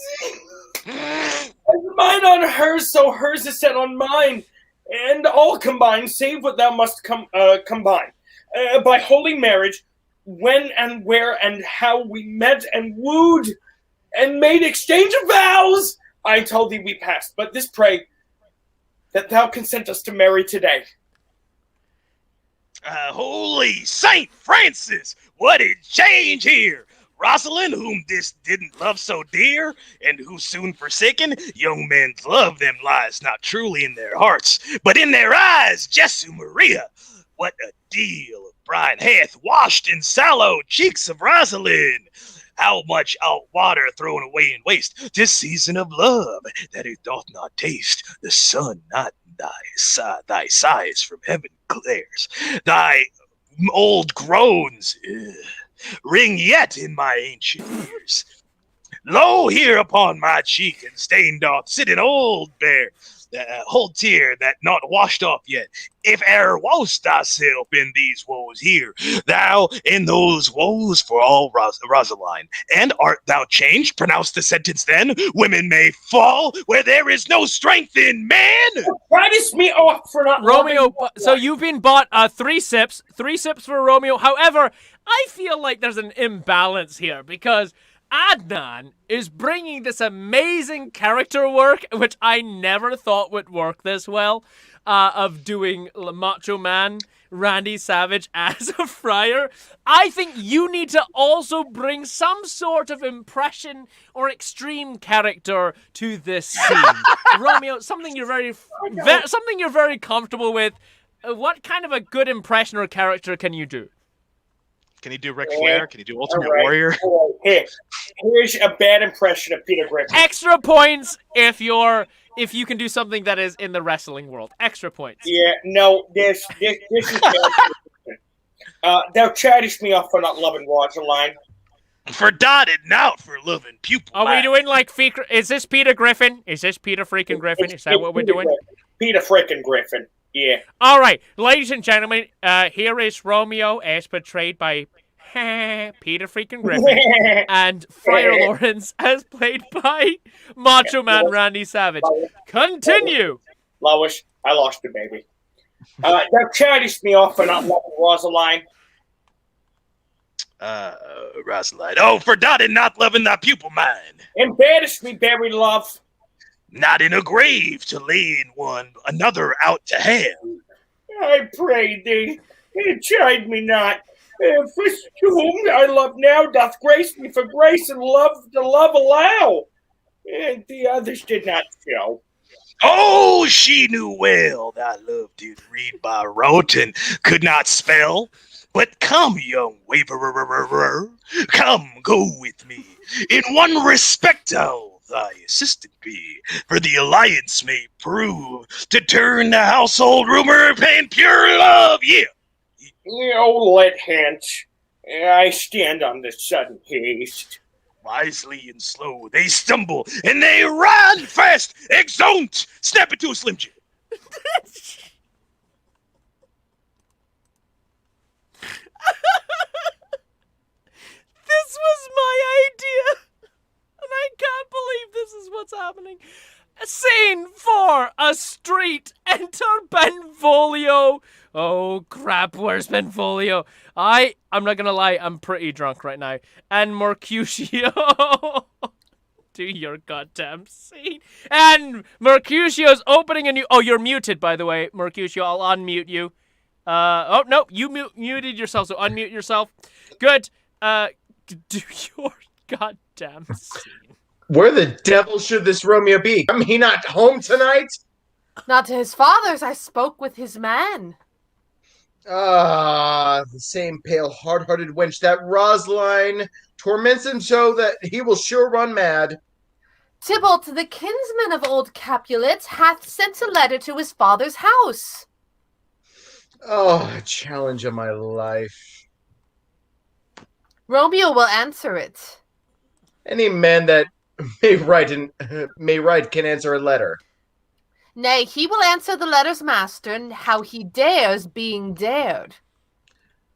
As mine on hers, so hers is set on mine, and all combined, save what thou must combine. By holy marriage, when and where and how we met and wooed, and made exchange of vows, I tell thee we passed. But this pray, that thou consent us to marry today. Holy Saint Francis, what a change here! Rosalind, whom this didn't love so dear, and who soon forsaken, young men's love them lies not truly in their hearts, but in their eyes. Jesu Maria, what a deal of brine hath washed in sallow cheeks of Rosalind! How much out water thrown away in waste, this season of love, that it doth not taste, the sun not thy sighs from heaven glares, thy old groans, ring yet in my ancient ears. Lo, here upon my cheek and stain doth sit an old bear, old tear that not washed off yet. If e'er woest thyself in these woes here, thou in those woes for all Rosaline. And art thou changed? Pronounce the sentence then. Women may fall where there is no strength in man. Practice me off for not Romeo, so you've been bought 3 sips for Romeo. However, I feel like there's an imbalance here because Adnan is bringing this amazing character work, which I never thought would work this well, of doing Macho Man Randy Savage as a friar. I think you need to also bring some sort of impression or extreme character to this scene. Romeo, something you're very comfortable with. What kind of a good impression or character can you do? Can he do Ric Flair? Can he do Ultimate Warrior? Here's a bad impression of Peter Griffin. Extra points if you can do something that is in the wrestling world. Extra points. Yeah, no, this is bad. Thou chattest me off for not loving Rosaline. For dotted out for loving pupil. Are we doing like is this Peter Griffin? Is this Peter freaking Griffin? Is that what we're doing? Peter freaking Griffin. Yeah. All right, ladies and gentlemen, here is Romeo as portrayed by Peter freaking Griffin, and Friar Lawrence, as played by Macho Man Randy Savage. Continue. Lois, I lost the baby. They've chided me off for not loving Rosaline. Rosaline. Oh, for not loving thy pupil mine. Embarrassed me, buried love. Not in a grave to lay in one, another out to have. I pray thee, chide me not. For whom I love now doth grace me for grace and love to love allow. And the others did not show. Oh, she knew well that I loved to read by rote and could not spell. But come, young waverer, come, go with me. In one respect I'll thy assistant be, for the alliance may prove to turn the household rumor and pure love, yeah. Oh, let hence. I stand on the sudden haste. Wisely and slow, they stumble, and they run fast. Exeunt! Snap it to a Slim Jim. This was my idea, and I can't believe this is what's happening. Scene 4, a street. Enter Benvolio. Oh crap, where's Benvolio? I'm not gonna lie, I'm pretty drunk right now. And Mercutio. Do your goddamn scene. And Mercutio's opening a new... Oh, you're muted, by the way, Mercutio. I'll unmute you. Oh, no, you muted yourself, so unmute yourself. Good. Do your goddamn scene. Where the devil should this Romeo be? Am he not home tonight? Not to his father's. I spoke with his man. The same pale, hard-hearted wench, that Rosaline, torments him so that he will sure run mad. Tybalt, the kinsman of old Capulet, hath sent a letter to his father's house. Oh, a challenge of my life. Romeo will answer it. Any man that may write can answer a letter. Nay, he will answer the letter's master, and how he dares being dared.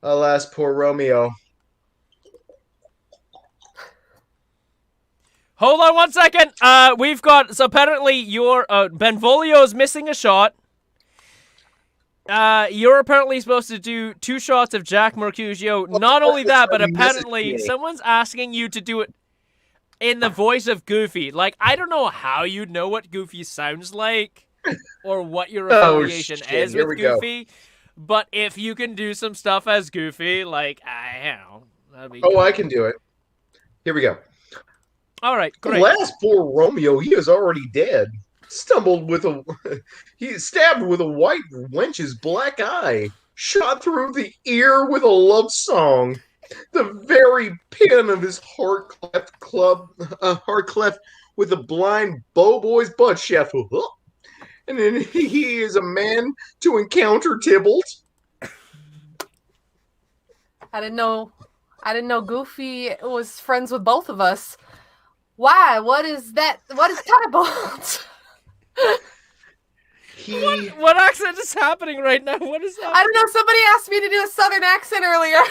Alas, poor Romeo. Hold on 1 second. We've got... So apparently your... Benvolio's missing a shot. You're apparently supposed to do 2 shots of Jack Mercutio. Not only that, but apparently someone's asking you to do it in the voice of Goofy. Like, I don't know how you know what Goofy sounds like or what your affiliation is with Goofy. But if you can do some stuff as Goofy, like, I don't know. That'd be good. I can do it. Here we go. All right, great. Alas, poor Romeo, he is already dead. He stabbed with a white wench's black eye, shot through the ear with a love song. The very pin of his heart cleft with a blind boy's butt shaft. And then he is a man to encounter Tybalt. I didn't know Goofy was friends with both of us. Why? What is that? What is Tybalt? What accent is happening right now? What is happening? I don't know. Somebody asked me to do a southern accent earlier.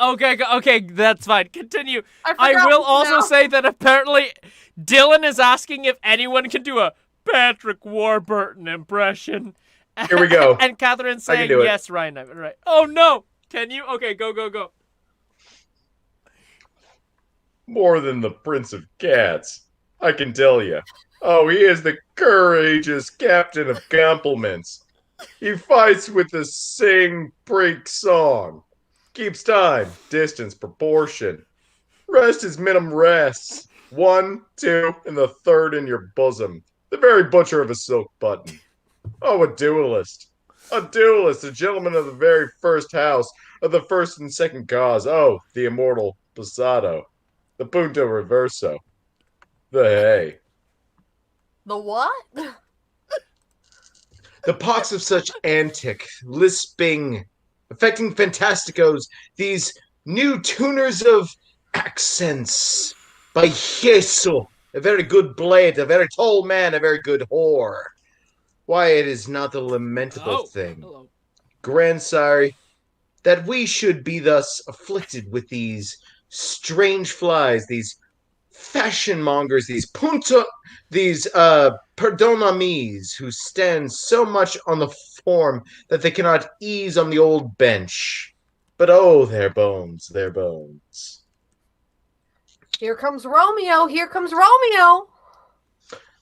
Okay, that's fine. Continue. I will also say that apparently Dylan is asking if anyone can do a Patrick Warburton impression. Here we go. And Catherine's saying yes right now. Right. Oh no! Can you? Okay, go. More than the Prince of Cats, I can tell you. Oh, he is the courageous captain of compliments. He fights with the sing, break song. Keeps time, distance, proportion. Rest is minimum rests. 1, 2, and the third in your bosom. The very butcher of a silk button. Oh, a duelist. A duelist, a gentleman of the very first house, of the first and second cause. Oh, the immortal Passato. The punto reverso. The hay. The what? The pox of such antic, lisping, affecting fantasticos, these new tuners of accents. By Jesu, a very good blade, a very tall man, a very good whore. Why, it is not the lamentable thing. Hello. Grandsire, that we should be thus afflicted with these strange flies, these fashion mongers, these perdonamis who stand so much on the form that they cannot ease on the old bench. But oh, their bones, their bones. Here comes Romeo. Here comes Romeo.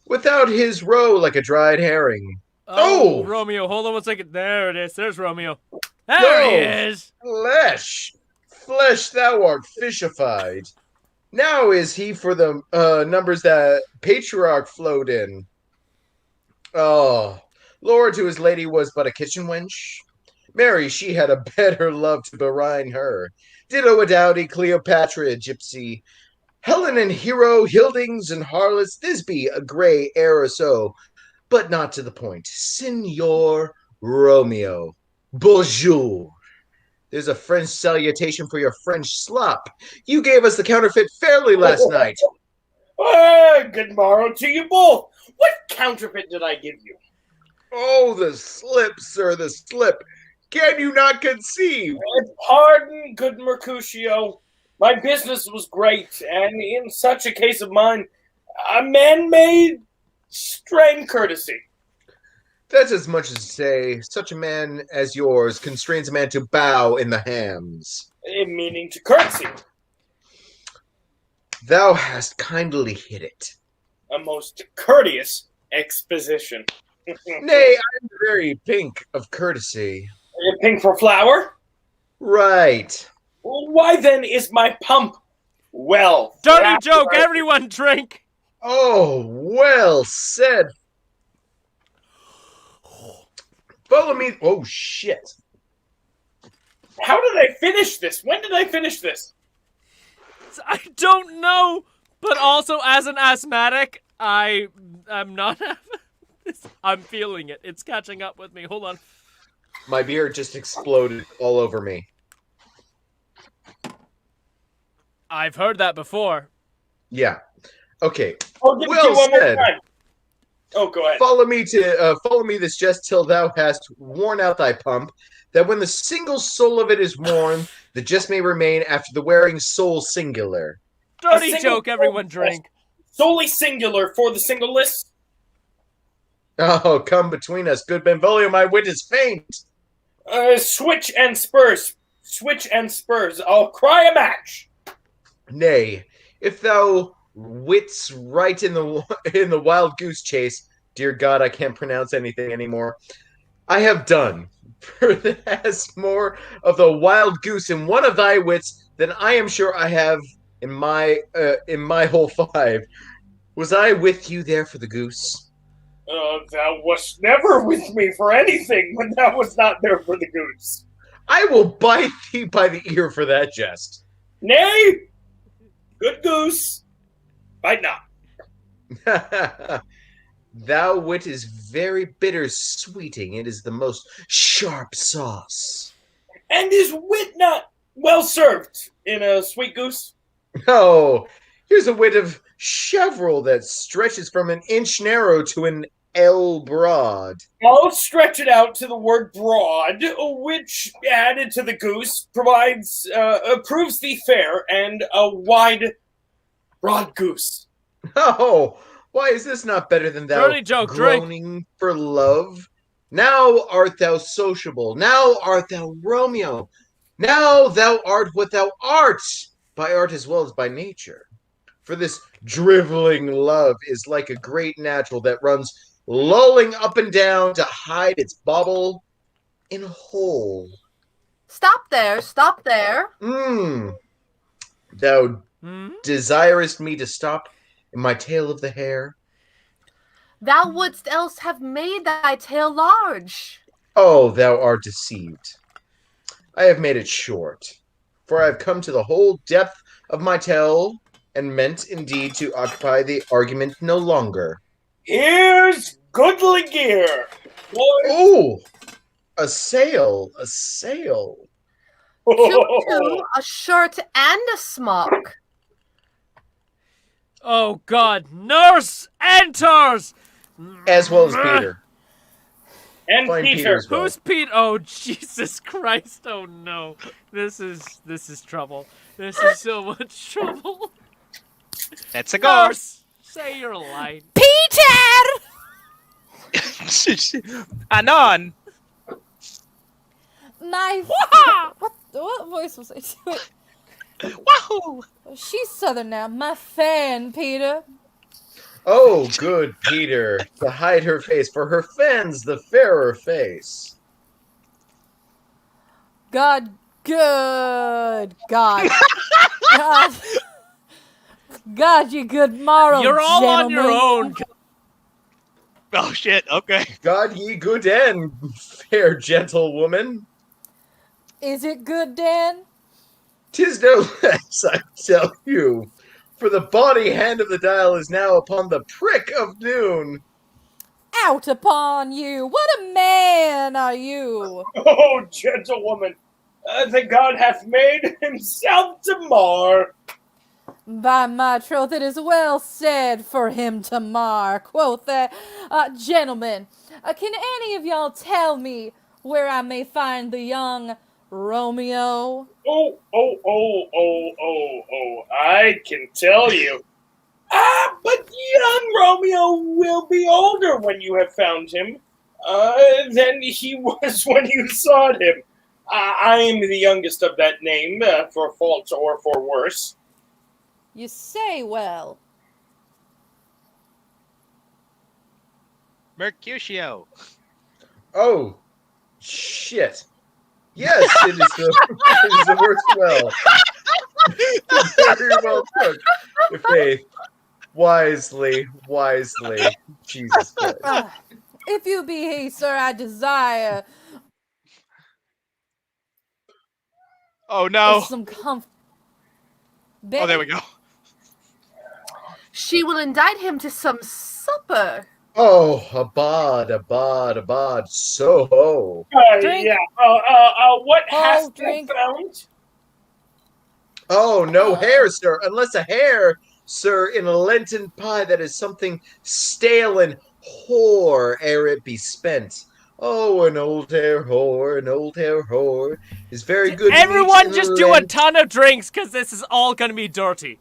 Without his roe like a dried herring. Oh, Romeo, hold on one second. There it is. There's Romeo. There he is. Flesh, thou art fishified. Now is he for the numbers that patriarch flowed in. Oh, Lord to his lady was but a kitchen wench. Mary, she had a better love to berine her. Ditto a dowdy Cleopatra, a gypsy. Helen and Hero, Hildings and harlots, Thisbe, a grey heir or so. But not to the point. Signor Romeo. Bonjour. There's a French salutation for your French slop. You gave us the counterfeit fairly last night. Good morrow to you both. What counterfeit did I give you? Oh, the slip, sir, the slip. Can you not conceive? Pardon, good Mercutio. My business was great, and in such a case of mine, a man may strain courtesy. That's as much as to say, such a man as yours constrains a man to bow in the hams. Meaning to courtesy. Thou hast kindly hit it. A most courteous exposition. Nay, I'm very pink of courtesy. Pink for flower? Right. Well, why then is my pump well? Dirty joke, everyone drink! Oh, well said. Follow me. Oh, shit. How did I finish this? When did I finish this? I don't know, but also as an asthmatic, I'm not having this. I'm feeling it. It's catching up with me. Hold on. My beer just exploded all over me. I've heard that before. Yeah. Okay. I'll give it to you one more time. Oh, go ahead. Follow me this jest till thou hast worn out thy pump, that when the single soul of it is worn, the jest may remain after the wearing soul singular. Dirty joke, everyone drink. Solely singular for the single list. Oh, come between us, good Benvolio, my wit is faint. Switch and spurs. Switch and spurs. I'll cry a match. Nay, if thou wits right in the wild goose chase, dear God, I can't pronounce anything anymore. I have done. For that's more of the wild goose in one of thy wits than I am sure I have in my whole 5. Was I with you there for the goose? Thou wast never with me for anything when thou was not there for the goose. I will bite thee by the ear for that jest. Nay, good goose, bite not. Thou wit is very bitter sweeting. It is the most sharp sauce. And is wit not well served in a sweet goose? Oh, here's a wit of cheverel that stretches from an inch narrow to an L broad. I'll stretch it out to the word broad, which, added to the goose, proves thee fair and a wide, broad goose. Oh, why is this not better than thou Dirty joke, groaning drink. for love? Now art thou sociable. Now art thou Romeo. Now thou art what thou art, by art as well as by nature. For this driveling love is like a great natural that runs lolling up and down to hide its bauble in a hole. Stop there, stop there. Thou desirest me to stop in my tail of the hair? Thou wouldst else have made thy tail large. Oh, thou art deceived. I have made it short, for I have come to the whole depth of my tale, and meant indeed to occupy the argument no longer. Here's goodly gear. Oh, a sail, a sail. Choo-choo, a shirt and a smock. Oh God, nurse enters! As well as Peter. And Find Peter. Peter as well. Who's Pete? Oh, Jesus Christ. Oh, no. This is trouble. This is so much trouble. Let's go. Nurse, say your line. Peter! Anon. What voice was it? Wahoo! She's southern now. My fan, Peter. Oh, good Peter, to hide her face, for her fans the fairer face. God, good God. God, you good morrow, You're all gentlemen. on your own. Oh shit, okay. God ye good end, fair gentlewoman. Is it good, Dan? 'Tis no less, I tell you, for the body hand of the dial is now upon the prick of noon. Out upon you. What a man are you. Oh, gentlewoman, the god hath made himself to mar. By my troth, it is well said for him to mar, quoth that. Gentlemen, can any of y'all tell me where I may find the young Romeo? Oh, I can tell you. But young Romeo will be older when you have found him than he was when you sought him. I am the youngest of that name, for fault or for worse. You say well. Mercutio. Oh, shit. Yes, it is the worst well. Very well took. Faith. Wisely. Jesus Christ. If you be he, sir, I desire Oh no. some comfort. Oh, there we go. She will indict him to some supper. Oh, abad, so. Drink. Yeah. What has drink. been found? Oh, no hair, sir, unless a hair, sir, in a Lenten pie that is something stale and whore ere it be spent. Oh, an old hair whore is very good. Everyone meat just in do a Lent, ton of drinks, because this is all going to be dirty.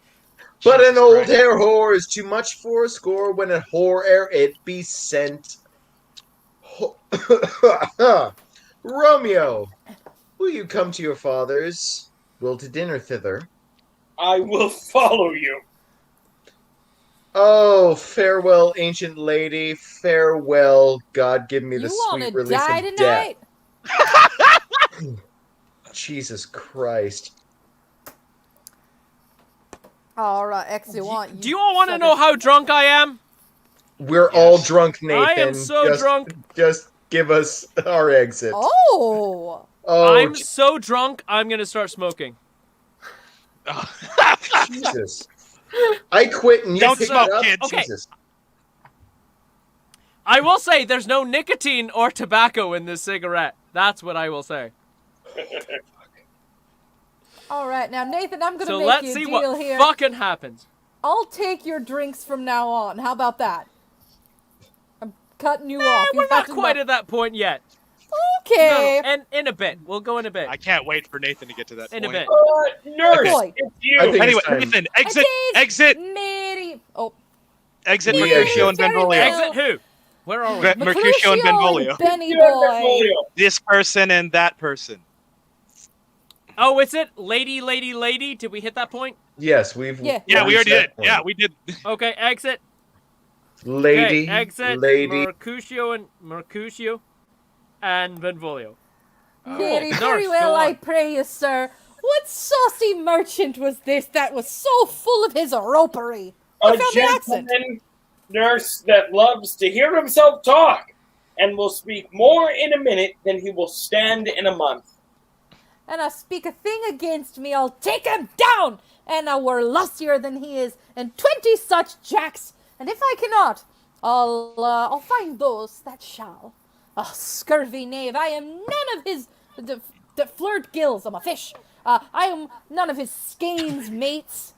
but Jesus an old Christ. hair whore is too much for a score when a whore ere it be sent. Romeo, will you come to your father's? Will to dinner thither? I will follow you. Oh, farewell, ancient lady, farewell. God give me the You sweet wanna release die of tonight? death. Jesus Christ. All right, excellent. Do you all want to know how drunk I am? We're all drunk, Nathan. I am so drunk. Just give us our exit. Oh. I'm so drunk, I'm going to start smoking. Jesus. I quit and you Don't pick smoke, it up. kids. Okay. Jesus. I will say there's no nicotine or tobacco in this cigarette. That's what I will say. All right, now Nathan, I'm gonna So make let's you a see deal what here. fucking happens. I'll take your drinks from now on. How about that? I'm cutting you off. We're You've not got to quite know- at that point yet. Okay. No, and in a bit. We'll go in a bit. I can't wait for Nathan to get to that In a point. bit. Nurse, Okay. it's you. I think Anyway, it's time. Nathan, exit, Mary. Oh, exit Yeah, Mercutio and very Benvolio. well. Exit who? Where are we? Mercutio and Benvolio. Benny You boy. and Benvolio. This person and that person. Oh, is it lady? Did we hit that point? Yes, we've. Yeah. Yeah, we already did. that point. Yeah, we did. Okay, exit. Lady. Okay, exit. Lady. Mercutio and Benvolio. Very, Nurse, very go well, on. I pray you, sir. What saucy merchant was this that was so full of his ropery? I A found the accent. gentleman nurse that loves to hear himself talk and will speak more in a minute than he will stand in a month. And I speak a thing against me, I'll take him down. And I were lustier than he is, and 20 such jacks. And if I cannot, I'll find those that shall. Oh, scurvy knave, I am none of his the flirt gills. I'm a fish. I am none of his skeins mates.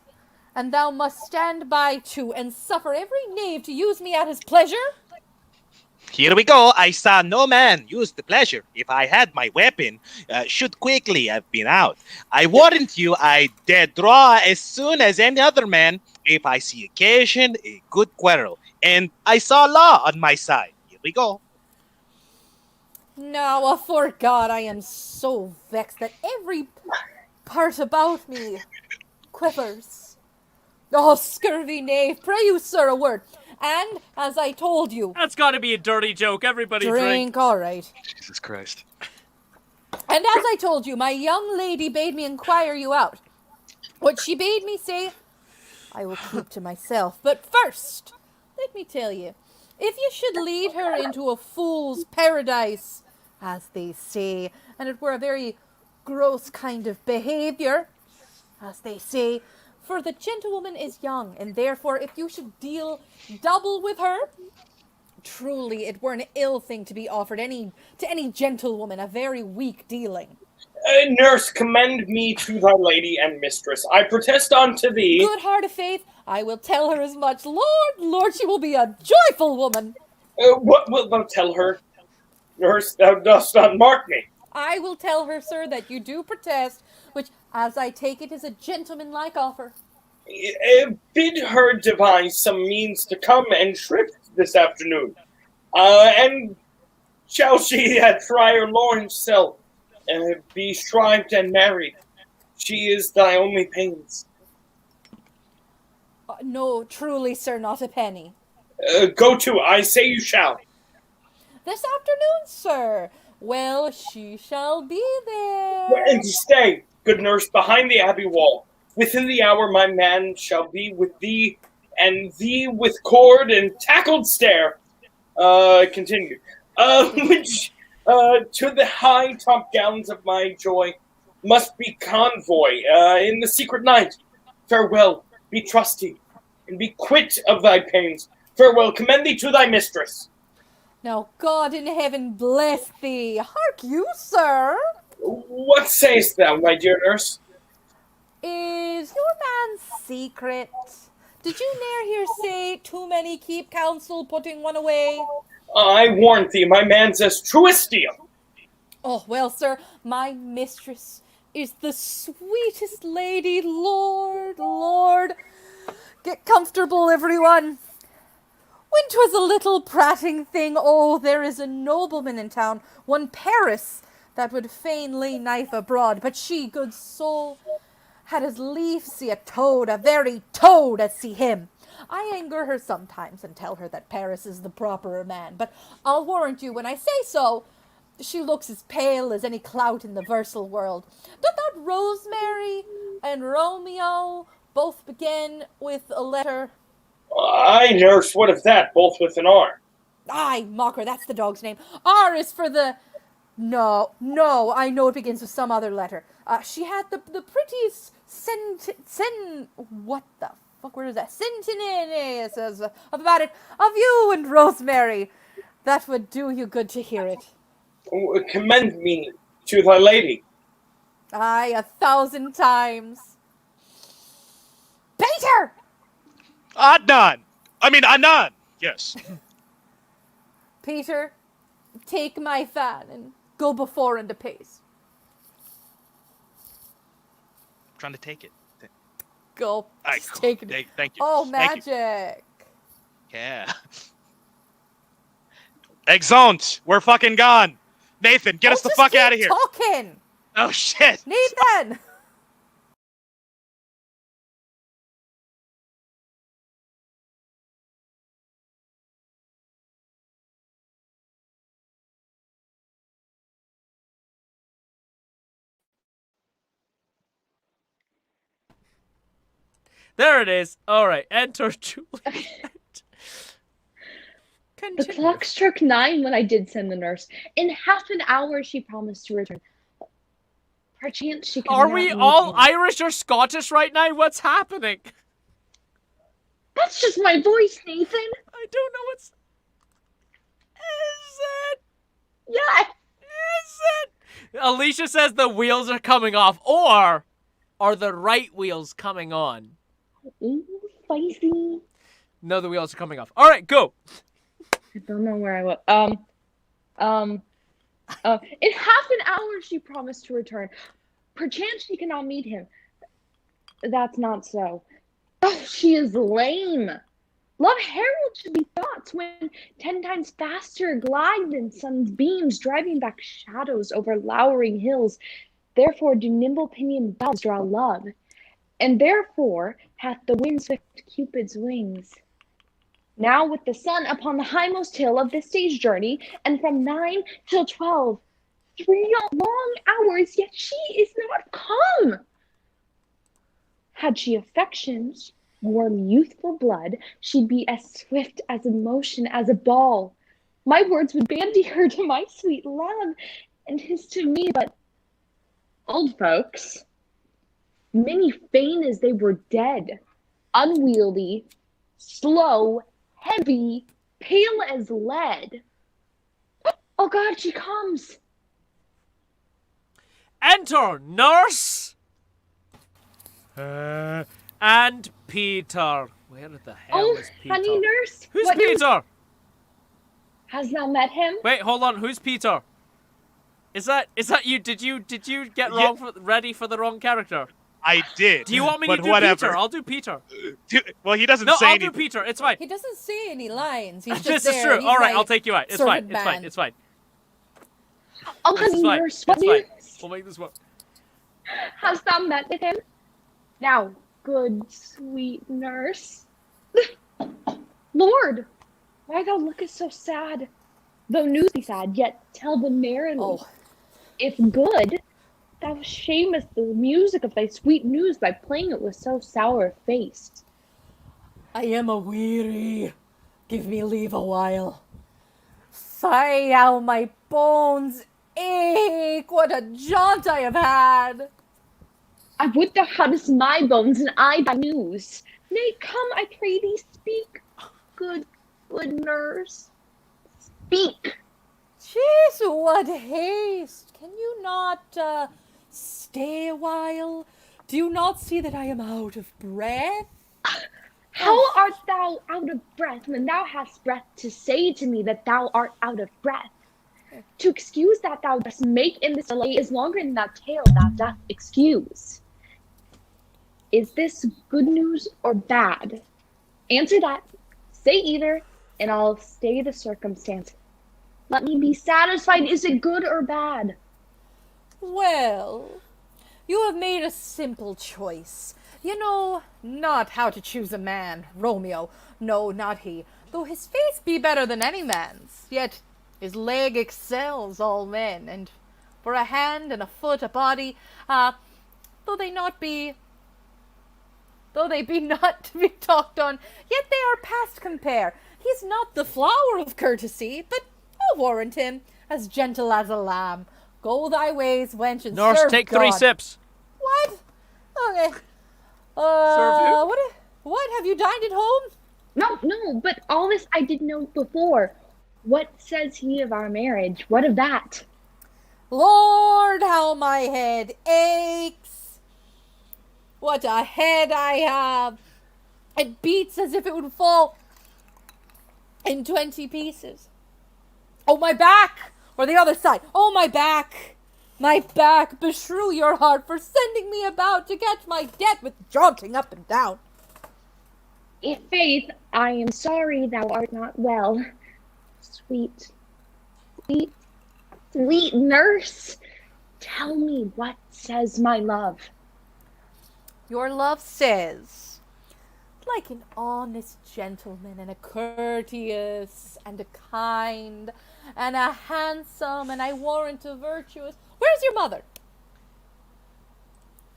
And thou must stand by too, and suffer every knave to use me at his pleasure. Here we go. I saw no man use the pleasure. If I had my weapon, should quickly have been out. I warrant you, I dare draw as soon as any other man if I see occasion, a good quarrel. And I saw law on my side. Here we go. Now, afore God, I am so vexed that every part about me quivers. Oh, scurvy knave, pray you, sir, a word. And, as I told you... That's gotta be a dirty joke. Everybody drink. All right. Jesus Christ. And as I told you, my young lady bade me inquire you out. What she bade me say, I will keep to myself. But first, let me tell you, if you should lead her into a fool's paradise, as they say, and it were a very gross kind of behavior, as they say, for the gentlewoman is young, and therefore if you should deal double with her, truly it were an ill thing to be offered to any gentlewoman, a very weak dealing. Nurse, commend me to thy lady and mistress. I protest unto thee. Good heart of faith, I will tell her as much. Lord, she will be a joyful woman. What wilt thou tell her? Nurse, thou dost not mark me. I will tell her, sir, that you do protest, which, as I take it, is a gentlemanlike offer. Bid her devise some means to come and shrift this afternoon. And shall she at Friar Lawrence cell be shrived and married? She is thy only pains. No, truly, sir, not a penny. Go to, I say you shall. This afternoon, sir. Well, she shall be there. And stay, good nurse, behind the abbey wall. Within the hour my man shall be with thee, and thee with cord and tackled stair. Continue. Which, to the high top gallons of my joy, must be convoy, in the secret night. Farewell, be trusty, and be quit of thy pains. Farewell, commend thee to thy mistress. Now God in heaven bless thee. Hark you, sir. What sayest thou, my dear nurse? Is your man's secret? Did you ne'er hear say, too many keep counsel, putting one away? I warn thee, my man's as true as steel. Oh, well, sir, my mistress is the sweetest lady. Lord. Get comfortable, everyone. When 'twas a little prating thing, oh, there is a nobleman in town, one Paris, that would fain lay knife abroad, but she, good soul, had as lief see a toad, a very toad, as see him. I anger her sometimes and tell her that Paris is the properer man, but I'll warrant you when I say so, she looks as pale as any clout in the versal world. Doth not Rosemary and Romeo both begin with a letter? Aye, nurse, what of that? Both with an R. Aye, mocker, that's the dog's name. R is for the... No, I know it begins with some other letter. She had the prettiest what the fuck, where is that? Centennial says about it, of you and Rosemary. That would do you good to hear it. Commend me to thy lady. Aye, 1,000 times. Peter! Anan. Yes. Peter, take my fan and go before and apace. I'm trying to take it. Go. Just take it. Thank you. Oh, Thank you. magic. Yeah. Exeunt, we're fucking gone. Nathan, get us the fuck out of here. Talking. Oh shit. Nathan. There it is. All right, enter Juliet. The clock struck 9 when I did send the nurse. In half an hour, she promised to return. Perchance she could Are not we leave all me. Irish or Scottish right now? What's happening? That's just my voice, Nathan. I don't know what's... Is it? Yeah. Is it? Alicia says the wheels are coming off, or are the right wheels coming on? Ooh, spicy. No, the wheels are coming off. All right, go. I don't know where I was. In half an hour she promised to return. Perchance she cannot meet him. That's not so. Oh, she is lame. Love herald should be thoughts when 10 times faster glide than sun's beams, driving back shadows over lowering hills. Therefore do nimble pinioned bells draw love, and therefore hath the wind swift Cupid's wings. Now with the sun upon the highmost hill of this day's journey, and from 9 till 12, 3 long hours, yet she is not come. Had she affections, warm youthful blood, she'd be as swift as a motion as a ball. My words would bandy her to my sweet love, and his to me, but old folks, many feign as they were dead, unwieldy, slow, heavy, pale as lead. Oh God, she comes. Enter nurse and Peter. Where the hell is Peter? Honey nurse, Who's Peter? Has thou met him? Wait, hold on. Who's Peter? Is that you? Did you get ready for the wrong character? I did. Do you want me to do whatever. Peter? I'll do Peter. Well, he doesn't No, say I'll anything. do Peter. It's fine. He doesn't say any lines. He's just This there. is true. He's All right, like I'll take you out. It's fine. servant It's fine. man. It's fine. Oh, It's honey fine. nurse, It's what fine. news? We'll make this work. Hast thou met with him? Now, good sweet nurse. Lord, why thou lookest so sad? Though news be sad, yet tell them merrily. Oh. If good, thou shamest the music of thy sweet news by playing it with so sour a face. I am a weary. Give me leave a while. Sigh how my bones ache. What a jaunt I have had. I would thou hadst my bones and I thy news. Nay, come, I pray thee, speak. Good nurse. Speak. Jeez, what haste. Can you not stay a while? Do you not see that I am out of breath? How art thou out of breath when thou hast breath to say to me that thou art out of breath? To excuse that thou dost make in this delay is longer than that tale thou dost excuse. Is this good news or bad? Answer that. Say either, and I'll stay the circumstance. Let me be satisfied. Is it good or bad? Well, you have made a simple choice. You know not how to choose a man, Romeo. No, not he. Though his face be better than any man's, yet his leg excels all men, and for a hand and a foot, a body, though they be not to be talked on, yet they are past compare. He's not the flower of courtesy, but I'll warrant him as gentle as a lamb. Go thy ways, wench, and Nurse, serve take God. 3 sips. What? Okay. Serve who? What? Have you dined at home? No, but all this I did know before. What says he of our marriage? What of that? Lord, how my head aches. What a head I have. It beats as if it would fall in 20 pieces. Oh, my back! Or the other side. Oh, my back! My back! Beshrew your heart for sending me about to catch my death with jaunting up and down. In faith, I am sorry thou art not well. Sweet nurse, tell me what says my love. Your love says, like an honest gentleman, and a courteous, and a kind, and a handsome, and I warrant a virtuous. Where's your mother?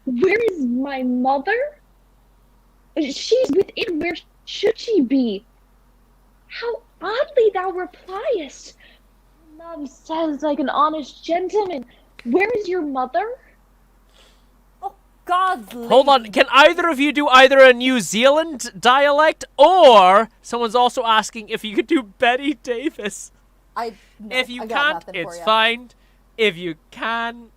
Where is my mother? She's within. Where should she be? How oddly thou repliest. Love says like an honest gentleman. Where is your mother? God's Hold on, can either of you do either a New Zealand dialect, or someone's also asking if you could do Betty Davis? If you can't, it's fine. If you can,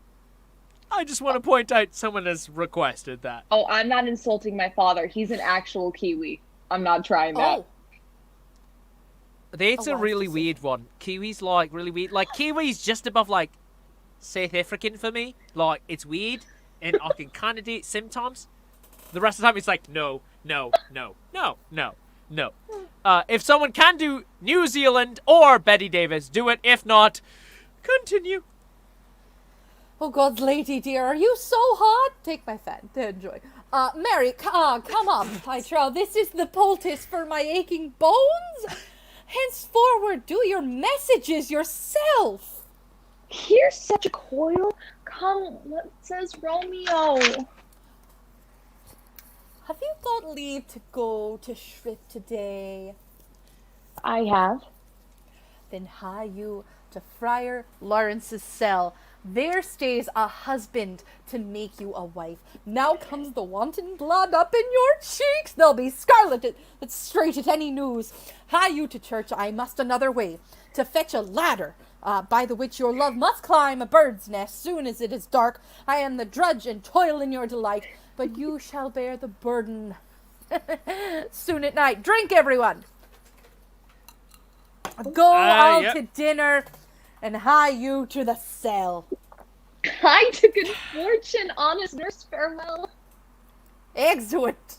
I just want to point out someone has requested that. Oh, I'm not insulting my father. He's an actual Kiwi. I'm not trying that. It's a really weird one. Kiwi's like really weird. Like Kiwi's just above like South African for me. Like it's weird, and I can kind of do it sometimes. The rest of the time it's like no. If someone can do New Zealand or Betty Davis, do it. If not, continue. Oh God, lady dear, are you so hot? Take my fan to enjoy. Mary, come up, I trow. This is the poultice for my aching bones. Henceforward, do your messages yourself. Here's such a coil. Come, what says Romeo? Have you got leave to go to Shrift today? I have. Then hie you to Friar Lawrence's cell. There stays a husband to make you a wife. Now comes the wanton blood up in your cheeks. They'll be scarlet straight at any news. Hie you to church, I must another way, to fetch a ladder, by the which your love must climb a bird's nest soon as it is dark. I am the drudge and toil in your delight, but you shall bear the burden soon at night. Drink, everyone! Go all to dinner, and hie you to the cell. Hie to good fortune, honest nurse, farewell. Excellent.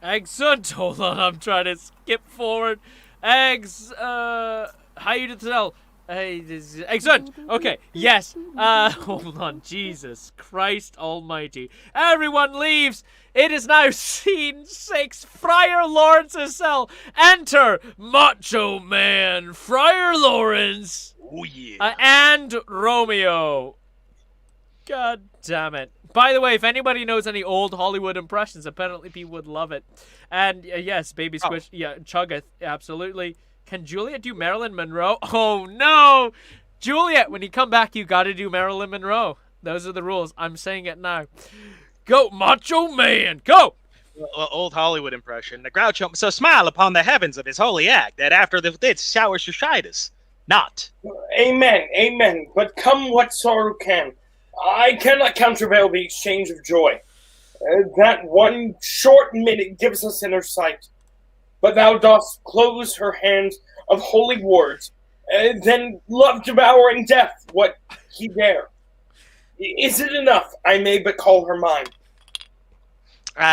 Excellent. Hold on, I'm trying to skip forward. Hie you to the cell. Excellent. Okay, yes. Hold on. Jesus Christ almighty. Everyone leaves. It is now scene 6. Friar Lawrence's cell. Enter Macho Man, Friar Lawrence. Oh, yeah. And Romeo. God damn it. By the way, if anybody knows any old Hollywood impressions, apparently people would love it. And yes, Baby Squish, yeah, Chuggeth, absolutely. Can Juliet do Marilyn Monroe? Oh, no! Juliet, when you come back, you gotta do Marilyn Monroe. Those are the rules. I'm saying it now. Go, Macho Man, go! Old Hollywood impression. The Groucho, so smile upon the heavens of his holy act, that after this showers Shushitis. Not. Amen, amen. But come what sorrow can, I cannot countervail the exchange of joy. That one short minute gives us inner sight. But thou dost close her hand of holy words, then love devouring death, what he dare. Is it enough I may but call her mine?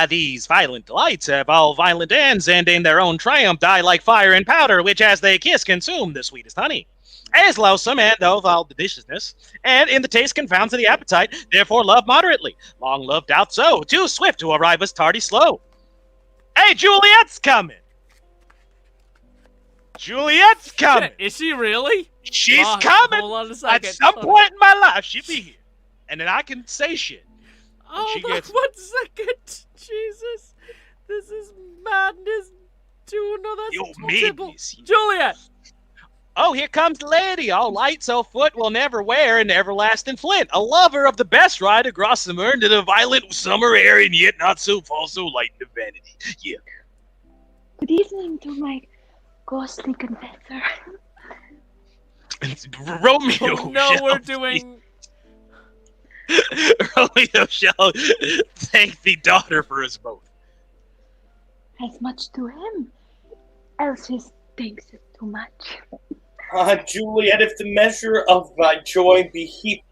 These violent delights have all violent ends, and in their own triumph die like fire and powder, which as they kiss consume the sweetest honey. As loathsome and of all deliciousness, and in the taste confounds the appetite, therefore love moderately. Long love doubt so, too swift to arrive us tardy slow. Hey, Juliet's coming! Juliet's coming! Is she really? She's coming! Hold on a second. At some point in my life, she'll be here. And then I can say shit. Hold on 1 second. Jesus. This is madness. Juliet! Oh, here comes the lady, all light so foot will never wear an everlasting flint. A lover of the best ride across the moon to the violent summer air, and yet not so false, so light in vanity. Yeah. Good evening to my ghostly confessor. Romeo. Oh, no, we're doing. Romeo shall thank the daughter for us both. As much to him, else his thanks is too much. Juliet, if the measure of thy joy be heaped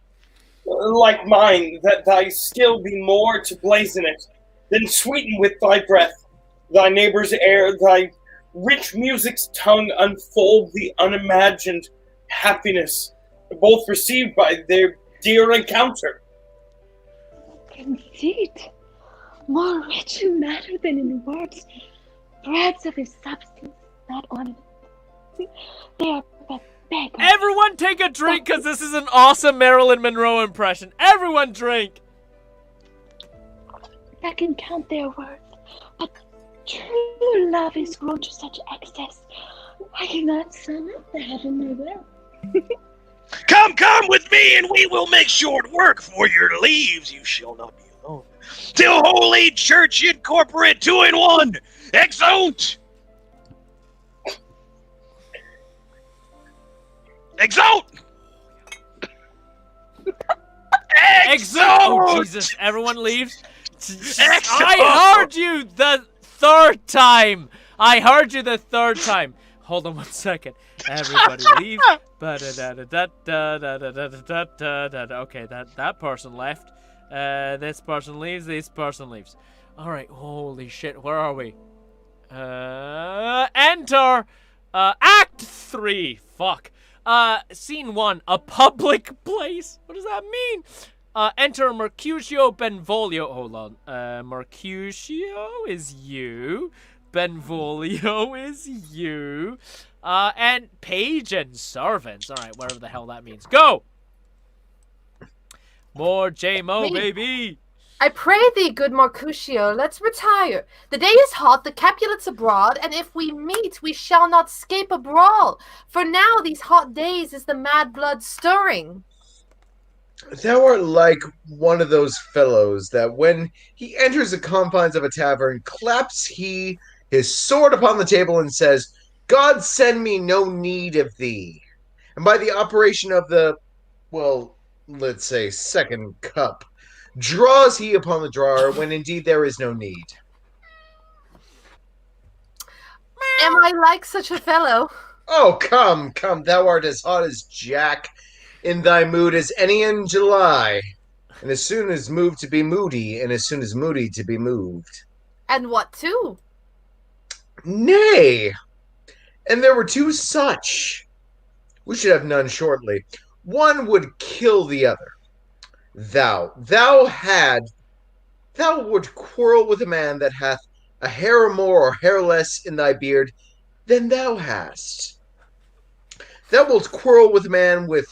like mine, that thy skill be more to blazon it, then sweeten with thy breath thy neighbor's air, thy rich music's tongue unfold the unimagined happiness, both received by their dear encounter. Conceit, more rich in matter than in words, breads of his substance, not ornament. They are but beggars. Everyone take a drink, because this is an awesome Marilyn Monroe impression. Everyone drink! I can count their worth, but true love is grown to such excess, I cannot sum up the heavenly will. Come with me, and we will make short work for your leaves. You shall not be alone. Till Holy Church incorporate 2 in 1. Exult! Exult! Exult! Oh, Jesus. Everyone leaves. I heard you the 3rd time. I heard you the third time. Hold on 1 second. Everybody leave. Okay, that person left. This person leaves. This person leaves. All right. Holy shit. Where are we? Enter. Act 3. Fuck. Scene 1. A public place. What does that mean? Enter Mercutio Benvolio. Hold on. Mercutio is you. Benvolio is you. And page and servants. Alright, whatever the hell that means. Go! More J-Mo, baby! I pray thee, good Mercutio, let's retire. The day is hot, the Capulets abroad, and if we meet, we shall not scape a brawl. For now, these hot days is the mad blood stirring. Thou art like one of those fellows that when he enters the confines of a tavern, claps he his sword upon the table and says, God send me no need of thee. And by the operation of the, well, let's say, second cup, draws he upon the drawer when indeed there is no need. Am I like such a fellow? Oh, come, thou art as hot as Jack in thy mood as any in July, and as soon as moved to be moody, and as soon as moody to be moved. And what too? Nay, and there were two such. We should have none shortly. One would kill the other. Thou would quarrel with a man that hath a hair more or hair less in thy beard than thou hast. Thou wilt quarrel with a man with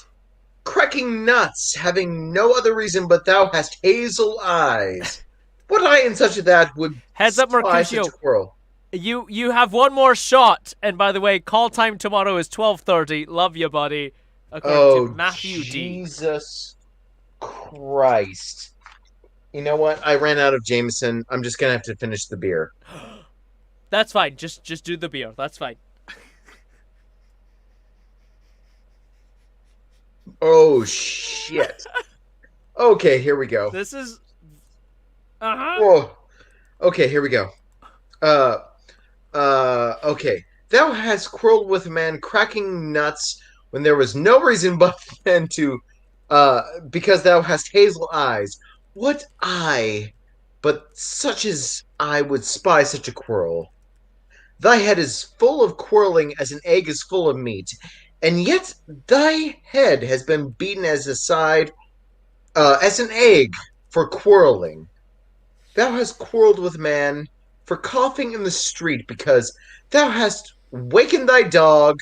cracking nuts, having no other reason but thou hast hazel eyes. What I in such a that would heads up, Mercutio. Such a quarrel. You have one more shot, and by the way, call time tomorrow is 12:30. Love you, buddy. According to Matthew Jesus Christ. You know what? I ran out of Jameson. I'm just gonna have to finish the beer. That's fine. Just do the beer. That's fine. Oh shit. Okay, here we go. This is Whoa. Okay, here we go. Okay. Thou hast quarreled with a man cracking nuts when there was no reason but then to, because thou hast hazel eyes. What eye, but such as I would spy such a quarrel? Thy head is full of quarreling as an egg is full of meat, and yet thy head has been beaten as as an egg for quarreling. Thou hast quarreled with man for coughing in the street because thou hast wakened thy dog.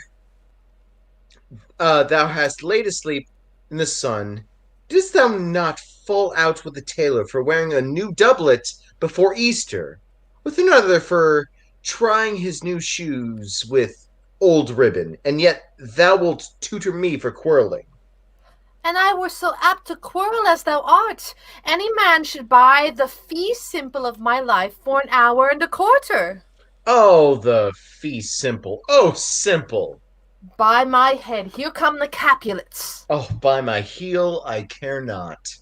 Thou hast laid asleep in the sun. Didst thou not fall out with the tailor for wearing a new doublet before Easter, with another for trying his new shoes with old ribbon, and yet thou wilt tutor me for quarreling? And I were so apt to quarrel as thou art. Any man should buy the fee simple of my life for an hour and a quarter. Oh, the fee simple. Oh, simple. By my head, here come the Capulets. Oh, by my heel, I care not.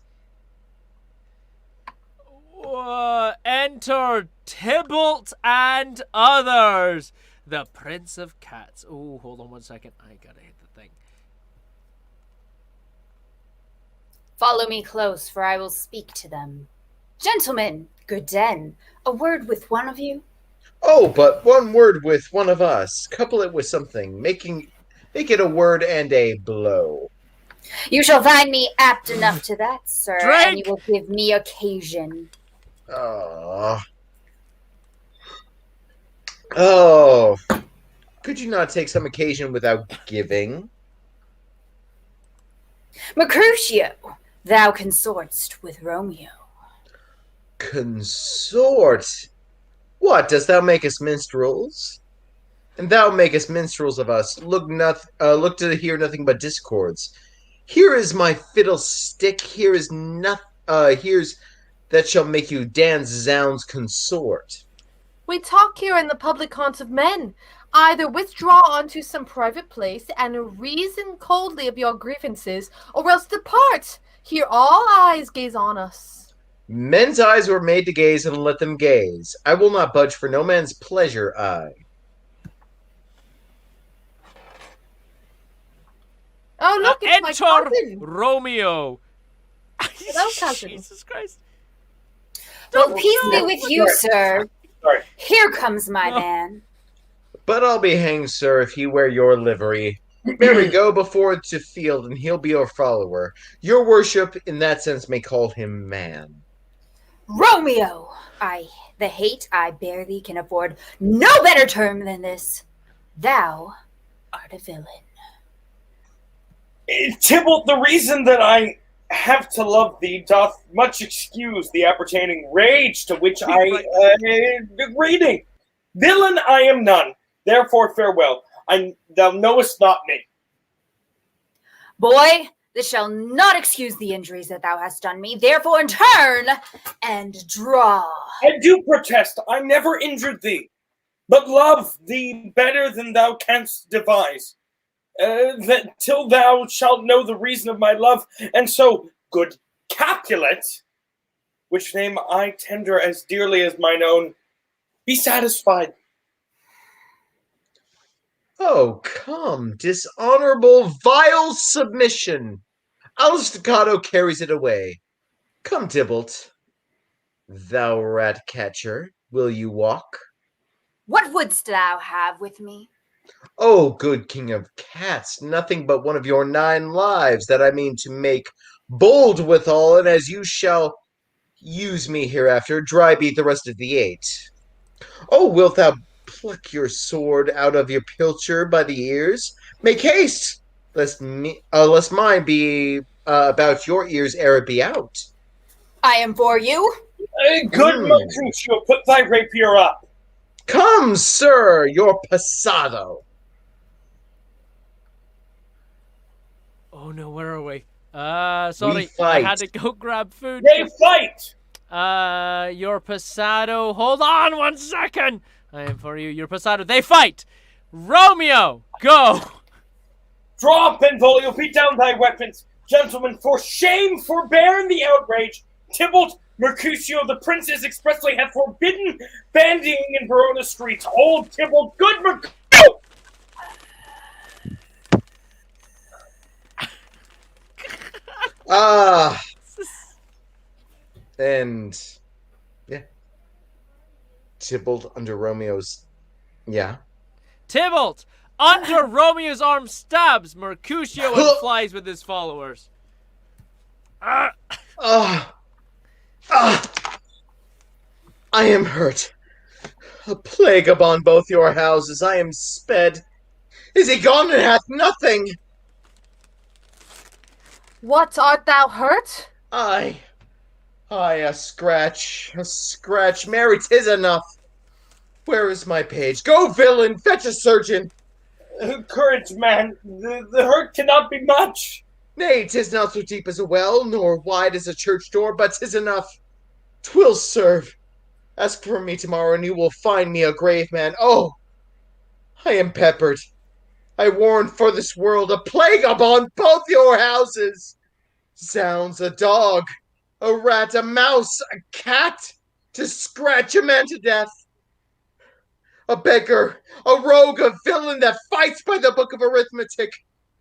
Enter Tybalt and others. The Prince of Cats. Oh, hold on 1 second. I gotta hit the thing. Follow me close, for I will speak to them. Gentlemen, good den, a word with one of you. Oh, but one word with one of us. Couple it with something, make it a word and a blow. You shall find me apt enough to that, sir, Drink! and you will give me occasion. Oh, could you not take some occasion without giving? Mercutio, thou consortst with Romeo. Consort? What, dost thou make us minstrels? And thou makest minstrels of us. Look to hear nothing but discords. Here is my fiddlestick. Here's that shall make you dance zounds consort. We talk here in the public haunt of men. Either withdraw unto some private place and reason coldly of your grievances, or else depart. Here all eyes gaze on us. Men's eyes were made to gaze, and let them gaze. I will not budge for no man's pleasure, I. Oh, look, it's my Enter cousin. Romeo. Hello, cousin. Jesus Christ. Well, peace be No. with you, sir. Sorry. Here comes my man. But I'll be hanged, sir, if he wear your livery. Mary, go before to field, and he'll be your follower. Your worship, in that sense, may call him man. Romeo! The hate I bear thee can afford no better term than this. Thou art a villain. Tybalt, the reason that I have to love thee doth much excuse the appertaining rage to which I reading. Villain I am none, therefore farewell. Thou knowest not me. Boy, this shall not excuse the injuries that thou hast done me. Therefore, in turn and draw. I do protest, I never injured thee, but love thee better than thou canst devise. That till thou shalt know the reason of my love, and so, good Capulet, which name I tender as dearly as mine own, be satisfied. Oh, come, dishonorable, vile submission. Our staccato carries it away. Come, Tybalt. Thou rat catcher, will you walk? What wouldst thou have with me? Oh, good king of cats, nothing but one of your 9 lives that I mean to make bold withal, and as you shall use me hereafter, dry beat the rest of the 8. Oh, wilt thou pluck your sword out of your pilcher by the ears? Make haste, lest mine be about your ears ere it be out. I am for you. Good Mercutio, put thy rapier up. Come, sir, your passado. Oh no, where are we? Sorry, We fight. I had to go grab food. They fight! Your passado. Hold on 1 second. I am for you, your passado. They fight! Romeo, go! Draw, Benvolio, beat down thy weapons. Gentlemen, for shame, forbear the outrage. Tybalt, Mercutio, the princes expressly have forbidden bandying in Verona streets. Old Tybalt, good Mercutio! And yeah, Tybalt under Romeo's, yeah. Tybalt, under Romeo's arm, stabs Mercutio and flies with his followers. I am hurt. A plague upon both your houses. I am sped. Is he gone and hath nothing? What, art thou hurt? Aye, a scratch. Mary, 'tis enough. Where is my page? Go, villain, fetch a surgeon. Courage, man. The hurt cannot be much. Nay, 'tis not so deep as a well, nor wide as a church door, but 'tis enough. 'Twill serve. Ask for me tomorrow, and you will find me a grave man. Oh, I am peppered. I warn for this world a plague upon both your houses. Sounds a dog, a rat, a mouse, a cat, to scratch a man to death. A beggar, a rogue, a villain that fights by the book of arithmetic.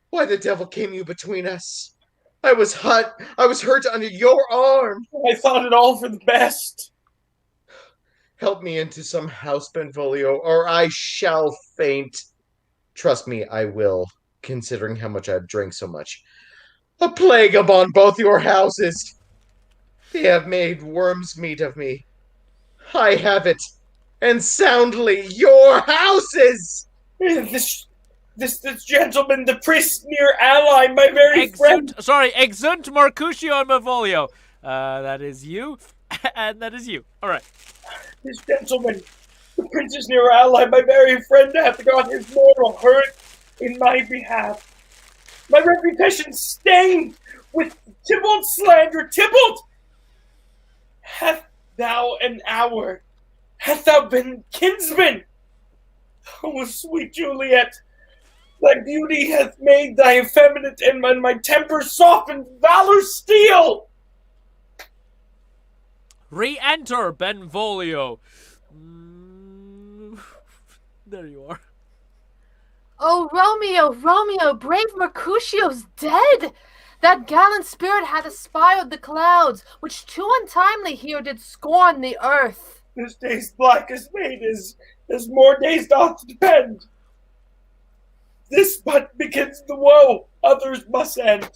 Why the devil came you between us? I was hurt under your arm. I thought it all for the best. Help me into some house, Benvolio, or I shall faint. Trust me, I will, considering how much I've drank so much. A plague upon both your houses. They have made worm's meat of me. I have it, and soundly your houses. This gentleman, the priest near ally, my very friend. Sorry, exunt Mercutio and Benvolio. That is you, and that is you. All right. This gentleman, the prince's near ally, my very friend, hath got his mortal hurt in my behalf. My reputation stained with Tybalt's slander. Tybalt, hath thou an hour? Hath thou been kinsman? Oh, sweet Juliet, thy beauty hath made thy effeminate and my temper softened, valor steel. Re-enter Benvolio. There you are. Oh, Romeo, Romeo, brave Mercutio's dead! That gallant spirit hath aspired the clouds, which too untimely here did scorn the earth. This day's blackest made is more days doth depend. This but begins the woe, others must end.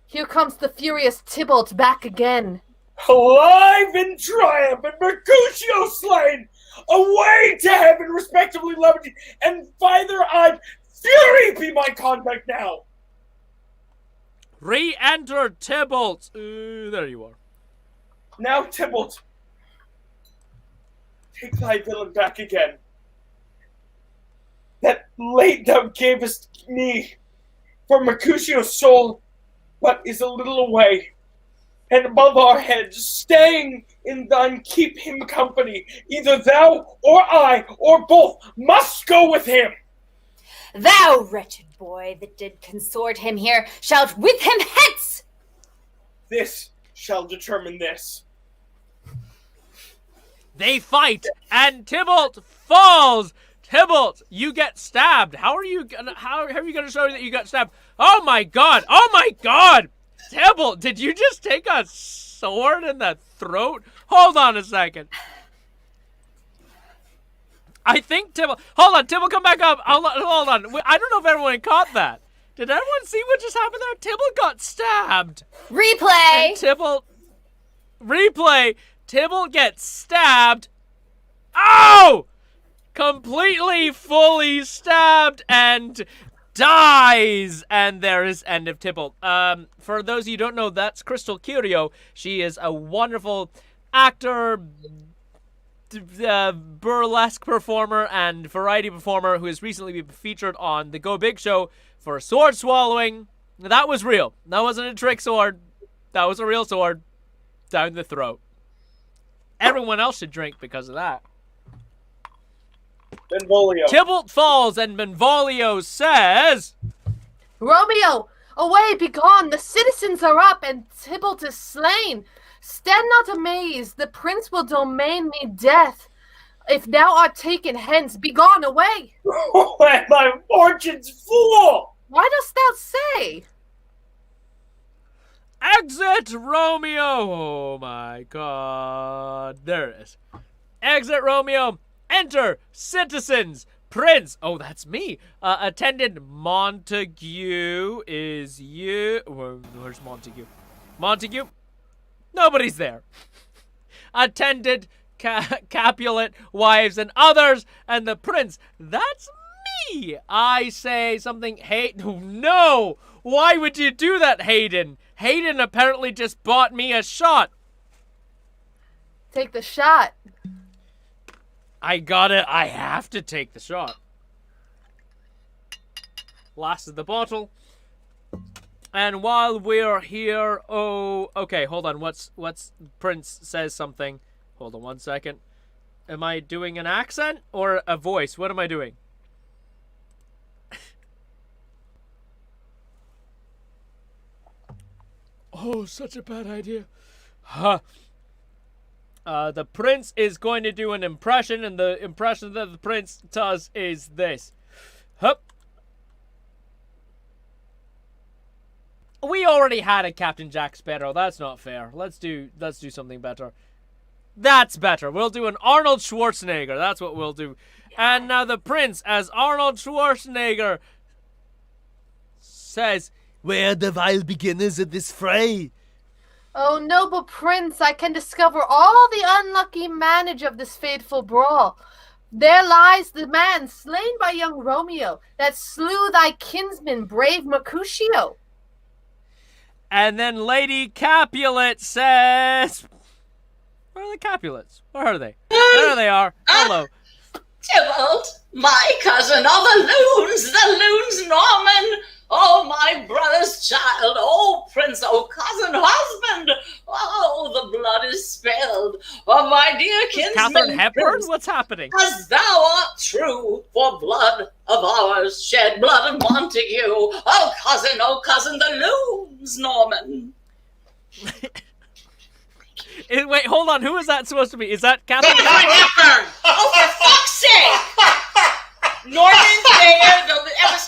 Here comes the furious Tybalt back again. Alive in triumph, and Mercutio slain! Away to heaven, respectively loved, and father-eyed fury be my conduct now! Re-enter Tybalt. There you are. Now, Tybalt, take thy villain back again. That late thou gavest me, for Mercutio's soul but is a little away, and above our heads, staying in thine keep him company. Either thou or I, or both, must go with him. Thou wretched boy that did consort him here, shalt with him hence! This shall determine this. They fight, and Tybalt falls. Tybalt, you get stabbed. How are you gonna show that you got stabbed? Oh my god! Oh my god! Tybalt, did you just take a sword in the throat? Hold on a second. I think Tybalt... Hold on, Tybalt, come back up. Hold on. I don't know if everyone caught that. Did everyone see what just happened there? Tybalt got stabbed. Replay! And Tybalt... Replay. Tybalt gets stabbed. Oh! Completely, fully stabbed and dies. And there is end of Tybalt. For those of you who don't know, that's Crystal Curio. She is a wonderful actor... burlesque performer and variety performer who has recently been featured on the Go Big Show for sword swallowing. That was real. That wasn't a trick sword. That was a real sword down the throat. Everyone else should drink because of that. Benvolio. Tybalt falls and Benvolio says, Romeo, away, begone! The citizens are up and Tybalt is slain. Stand not amazed, the prince will domain me death. If thou art taken hence, begone away. Oh, and my fortune's full. Why dost thou say? Exit Romeo! Oh my god. There it is. Exit Romeo. Enter citizens. Prince. Oh, that's me. Attendant Montague is you. Where's Montague? Montague? Nobody's there. Attendant, Capulet, wives, and others, and the prince. That's me. I say something. No. Why would you do that, Hayden? Hayden apparently just bought me a shot. Take the shot. I got it. I have to take the shot. Last of the bottle. And while we're here, okay, hold on. What's Prince says something. Hold on 1 second. Am I doing an accent or a voice? What am I doing? Oh, such a bad idea. Huh. The prince is going to do an impression, and the impression that the prince does is this. Hup. We already had a Captain Jack Sparrow. That's not fair. Let's do something better. That's better. We'll do an Arnold Schwarzenegger. That's what we'll do. And now the prince, as Arnold Schwarzenegger, says, "Where the vile beginners of this fray?" Oh, noble prince, I can discover all the unlucky manage of this fateful brawl. There lies the man slain by young Romeo, that slew thy kinsman, brave Mercutio. And then Lady Capulet says... Where are the Capulets? Where are they? There they are. Hello. Tybalt, my cousin, the loons, Norman. Oh, my brother's child. Oh, prince, oh, cousin, husband. Oh, the blood is spilled. Oh, my dear kinsman. Catherine Hepburn? Prince, What's happening? as thou art true, for blood of ours shed blood of Montague. Oh, cousin, the loons, Norman. Wait, hold on. Who is that supposed to be? Is that Catherine Hepburn? Oh, for fuck's sake! Norman there, ever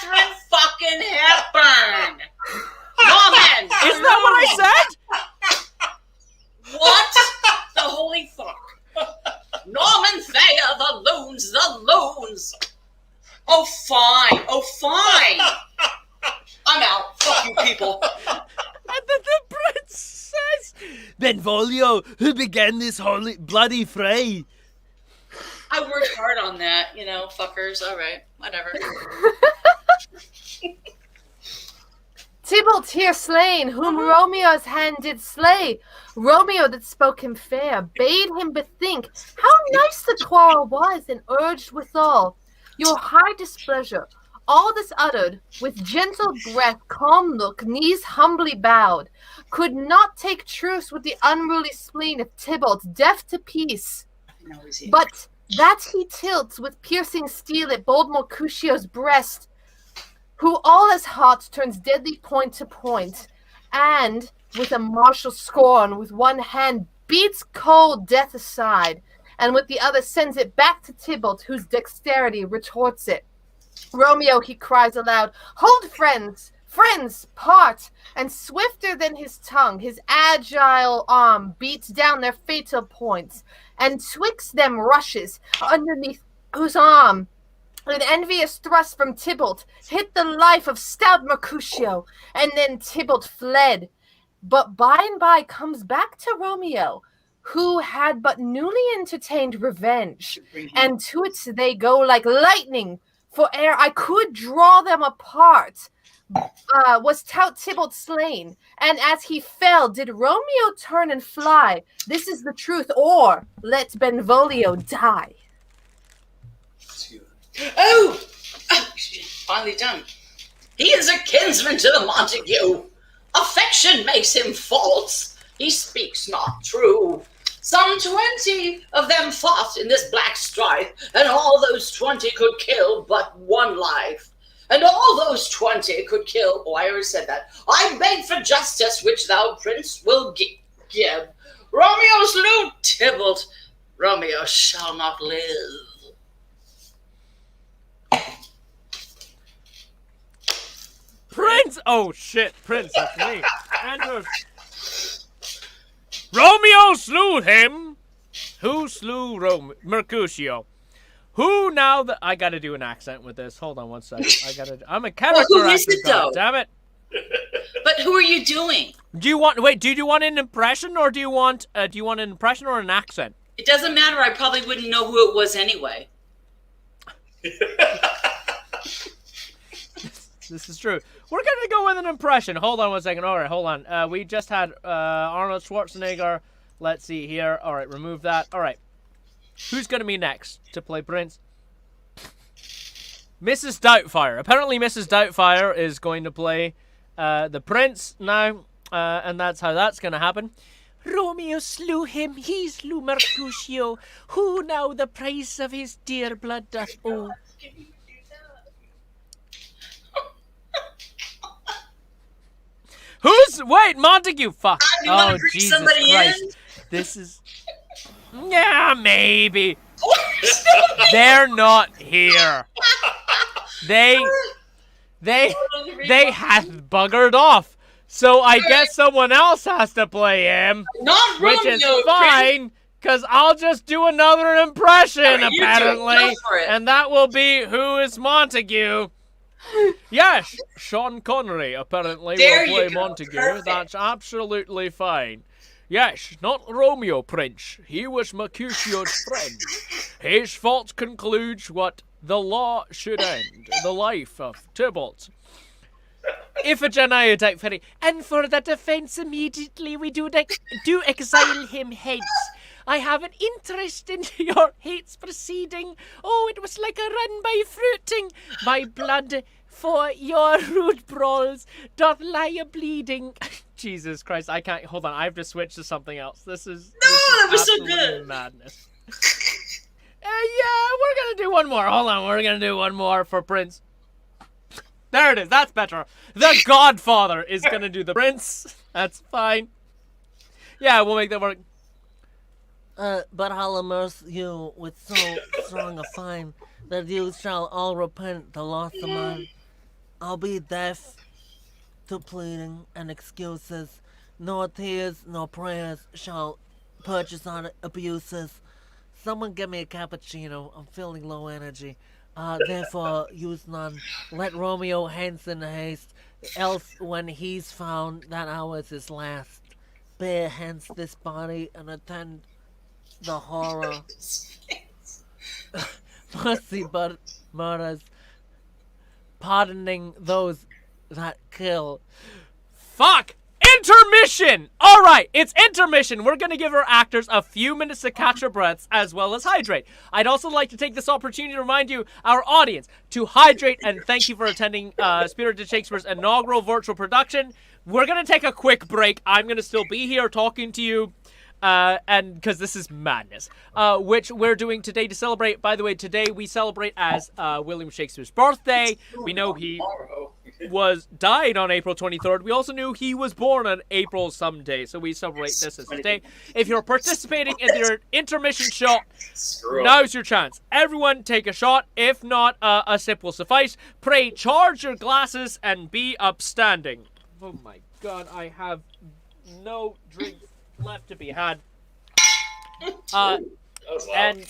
Catherine fucking Hepburn. Norman. Isn't that what I said? What? The holy fuck. Norman Thayer, the loons. Oh, fine. I'm out. Fuck you people. And then the prince says, Benvolio, who began this holy bloody fray. I worked hard on that, fuckers. All right, whatever. Tybalt here slain, whom Romeo's hand did slay. Romeo that spoke him fair, bade him bethink how nice the quarrel was, and urged withal your high displeasure. All this uttered, with gentle breath, calm look, knees humbly bowed, could not take truce with the unruly spleen of Tybalt, deaf to peace. But that he tilts with piercing steel at bold Mercutio's breast, who all his heart turns deadly point to point, and with a martial scorn, with one hand beats cold death aside, and with the other sends it back to Tybalt, whose dexterity retorts it. Romeo, he cries aloud, hold friends, part, and swifter than his tongue, his agile arm beats down their fatal points, and twixt them rushes, underneath whose arm an envious thrust from Tybalt hit the life of stout Mercutio, and then Tybalt fled. But by and by comes back to Romeo, who had but newly entertained revenge, and to it they go like lightning, for ere I could draw them apart, was tout Tybalt slain, and as he fell, did Romeo turn and fly. This is the truth, or let Benvolio die. Oh, finally done. He is a kinsman to the Montague. Affection makes him false. He speaks not true. Some 20 of them fought in this black strife, and all those 20 could kill but one life. And all those 20 could kill, I already said that. I beg for justice, which thou, prince, will give. Romeo slew Tybalt. Romeo shall not live. Prince! Oh shit, Prince, that's me. Enter. Romeo slew him. Who slew Mercutio? Who now that I gotta do an accent with this. Hold on one second. I'm a character who is actor, it, though? damn it. But who are you doing? Do you want an impression, or do you want an impression or an accent? It doesn't matter. I probably wouldn't know who it was anyway. This is true. We're gonna go with an impression. Hold on one second. All right, hold on. We just had Arnold Schwarzenegger. Let's see here. All right, remove that. All right. Who's gonna be next to play Prince? Mrs. Doubtfire. Apparently, Mrs. Doubtfire is going to play the Prince now, and that's how that's gonna happen. Romeo slew him. He slew Mercutio. Who now the price of his dear blood doth owe? Wait, Montague, fuck. Oh, Jesus Christ. This is... Yeah, maybe. They're not here. They have buggered off. So I guess someone else has to play him. Not which is Romeo, fine, because I'll just do another impression, apparently. Go for it. And that will be Who is Montague? Yes, Sean Connery apparently There will play you go. Montague. Perfect. That's absolutely fine. Yes, not Romeo, Prince. He was Mercutio's friend. His fault concludes what the law should end, the life of Tybalt. Iphigenia Dictferi, and for the defense immediately we do exile him hence. I have an interest in your hate's proceeding. Oh, it was like a run by fruiting. My blood for your rude brawls doth lie a bleeding. Jesus Christ, I can't. Hold on, I have to switch to something else. This is that was so absolute good. Madness. Yeah, we're gonna do one more. Hold on, we're gonna do one more for Prince. There it is. That's better. The Godfather is gonna do the Prince. That's fine. Yeah, we'll make that work. But I'll immerse you with so strong a fine that you shall all repent the loss of mine. I'll be deaf to pleading and excuses. Nor tears nor prayers shall purchase our abuses. Someone get me a cappuccino. I'm feeling low energy. Therefore, use none. Let Romeo hence in haste. Else, when he's found, that hour is his last. Bear hence this body and attend the horror. Mercy but murders, pardoning those that kill. Fuck! Intermission! Alright, it's intermission. We're gonna give our actors a few minutes to catch their breaths as well as hydrate. I'd also like to take this opportunity to remind you, our audience, to hydrate and thank you for attending Spirited Shakespeare's inaugural virtual production. We're gonna take a quick break. I'm gonna still be here talking to you. And because this is madness, which we're doing today to celebrate. By the way, today we celebrate as William Shakespeare's birthday. We know he died on April 23rd. We also knew he was born on April someday, so we celebrate this as today. If you're participating in your intermission shot, now's your chance. Everyone take a shot. If not, a sip will suffice. Pray charge your glasses and be upstanding. Oh my god, I have no drinks left to be had. And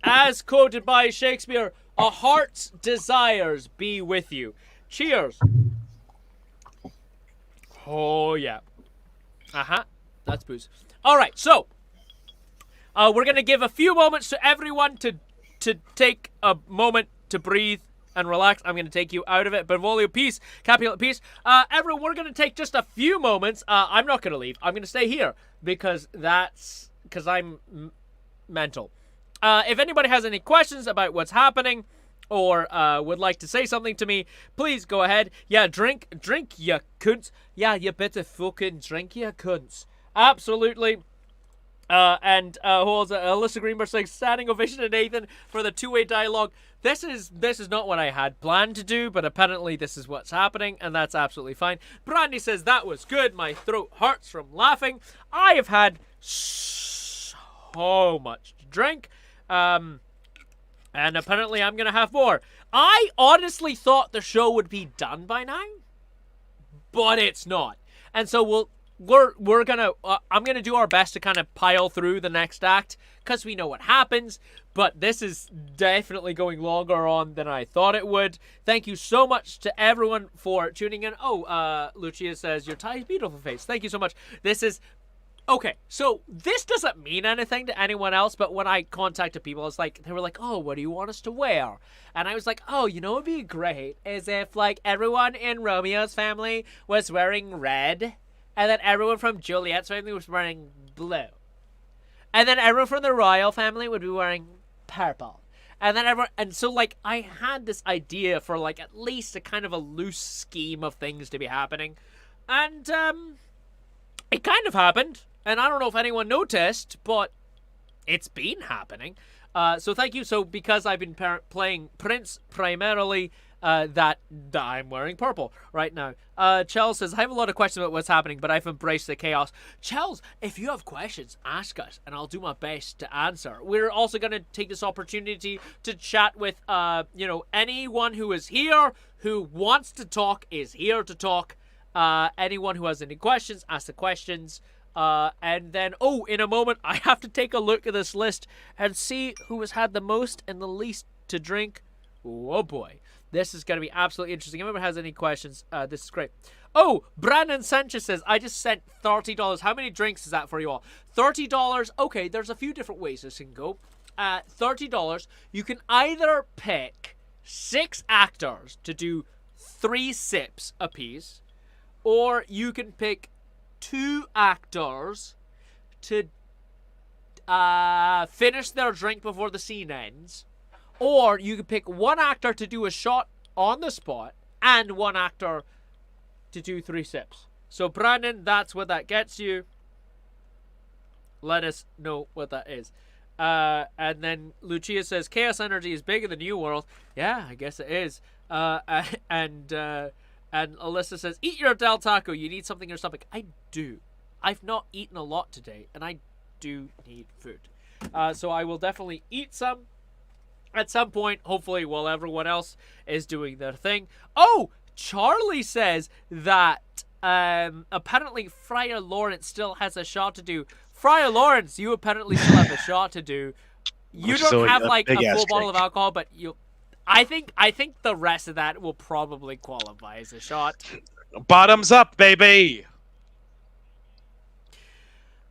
as quoted by Shakespeare, a heart's desires be with you. Cheers. Oh yeah. That's booze. All right, so we're gonna give a few moments to everyone to take a moment to breathe and relax. I'm going to take you out of it. Benvolio, peace. Capulet, peace. Everyone, we're going to take just a few moments. I'm not going to leave. I'm going to stay here because I'm mental. If anybody has any questions about what's happening or would like to say something to me, please go ahead. Yeah, drink, you cunts. Yeah, you better fucking drink, you cunts. Absolutely. And Alyssa Greenberg saying standing ovation to Nathan for the two-way dialogue. This is not what I had planned to do, but apparently this is what's happening, and that's absolutely fine. Brandy says that was good. My throat hurts from laughing. I have had so much to drink, and apparently I'm gonna have more. I honestly thought the show would be done by now, but it's not, and so we're gonna I'm gonna do our best to kind of pile through the next act because we know what happens, but this is definitely going longer on than I thought it would. Thank you so much to everyone for tuning in. Lucia says your tie is beautiful face. Thank you so much. This is okay, so this doesn't mean anything to anyone else, but when I contacted people, it's like they were like, oh, what do you want us to wear? And I was like, oh, you know what would be great is if like everyone in Romeo's family was wearing red, and then everyone from Juliet's family was wearing blue. And then everyone from the royal family would be wearing purple. And then so like I had this idea for like at least a kind of a loose scheme of things to be happening. And it kind of happened. And I don't know if anyone noticed, but it's been happening. So thank you. So because I've been playing Prince primarily, that I'm wearing purple right now. Chell says, I have a lot of questions about what's happening, but I've embraced the chaos. Chels, if you have questions, ask us, and I'll do my best to answer. We're also going to take this opportunity to chat with, anyone who is here, who wants to talk, is here to talk. Anyone who has any questions, ask the questions. And then, in a moment, I have to take a look at this list and see who has had the most and the least to drink. Oh, boy. This is going to be absolutely interesting. If anyone has any questions, this is great. Oh, Brandon Sanchez says, I just sent $30. How many drinks is that for you all? $30. Okay, there's a few different ways this can go. $30. You can either pick 6 actors to do 3 sips apiece, or you can pick 2 actors to finish their drink before the scene ends. Or you can pick 1 actor to do a shot on the spot and 1 actor to do 3 sips. So, Brandon, that's what that gets you. Let us know what that is. And then Lucia says, Chaos Energy is big in the New World. Yeah, I guess it is. And Alyssa says, eat your Del Taco. You need something in your stomach. I do. I've not eaten a lot today, and I do need food. So I will definitely eat some. at some point, hopefully while everyone else is doing their thing. Oh, Charlie says that apparently Friar Lawrence still has a shot to do. Friar Lawrence, you apparently still have a shot to do. You don't have like a full bottle of alcohol, but I think the rest of that will probably qualify as a shot. Bottoms up, baby.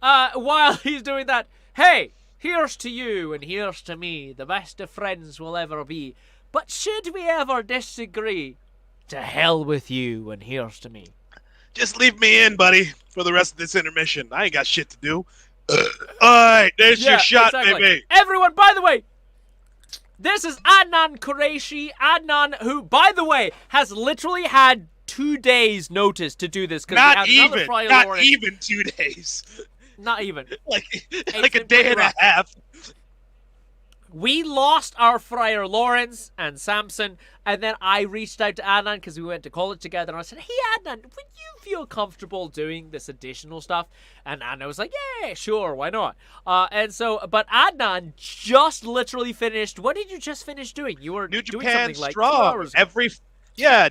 While he's doing that, hey, here's to you and here's to me, the best of friends we'll ever be. But should we ever disagree, to hell with you and here's to me. Just leave me in, buddy, for the rest of this intermission. I ain't got shit to do. Alright, there's your shot, exactly. baby. Everyone, by the way, this is Adnan Qureshi. Adnan, who, by the way, has literally had 2 days notice to do this. Not even 2 days. Not even. like a day and a half. We lost our Friar Lawrence and Samson, and then I reached out to Adnan because we went to college together, and I said, hey, Adnan, would you feel comfortable doing this additional stuff? And Adnan was like, yeah, sure, why not? But Adnan just literally finished, what did you just finish doing? You were doing something like 2 hours ago.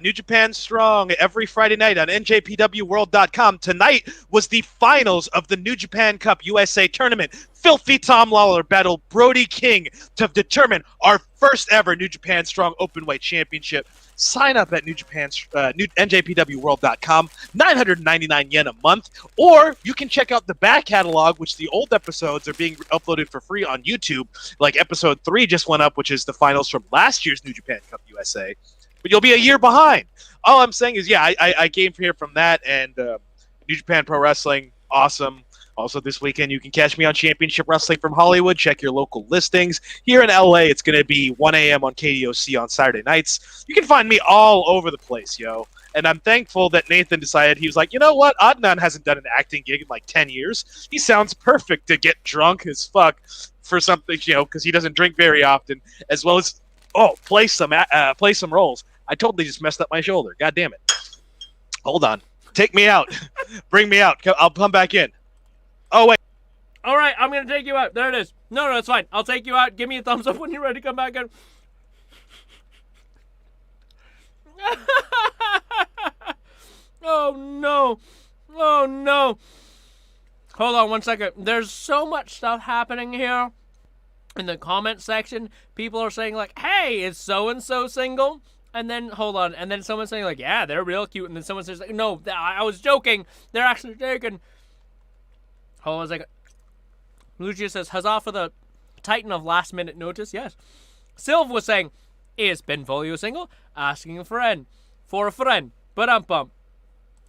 New Japan Strong every Friday night on NJPWWorld.com. Tonight was the finals of the New Japan Cup USA tournament. Filthy Tom Lawler battled Brody King to determine our first ever New Japan Strong Openweight Championship. Sign up at NJPWWorld.com, 999 yen a month, or you can check out the back catalog, which the old episodes are being uploaded for free on YouTube. Like episode 3 just went up, which is the finals from last year's New Japan Cup USA. But you'll be a year behind. All I'm saying is, yeah, I came here from that, and New Japan Pro Wrestling, awesome. Also this weekend, you can catch me on Championship Wrestling from Hollywood. Check your local listings. Here in LA, it's going to be 1 a.m. on KDOC on Saturday nights. You can find me all over the place, yo. And I'm thankful that Nathan decided, he was like, you know what? Adnan hasn't done an acting gig in like 10 years. He sounds perfect to get drunk as fuck for something, you know, because he doesn't drink very often, as well as, play some roles. I totally just messed up my shoulder. God damn it. Hold on. Take me out. Bring me out. I'll come back in. Oh, wait. All right, I'm going to take you out. There it is. No, it's fine. I'll take you out. Give me a thumbs up when you're ready to come back in. Oh, no. Oh, no. Hold on 1 second. There's so much stuff happening here. In the comment section, people are saying, like, hey, is so-and-so single? And then, hold on, and then someone's saying, like, yeah, they're real cute. And then someone says, like, no, I was joking. They're actually taken. Hold on a second. Lucia says, huzzah for the titan of last-minute notice. Yes. Sylv was saying, is Benvolio single? Asking a friend. For a friend. Ba-dum-bum.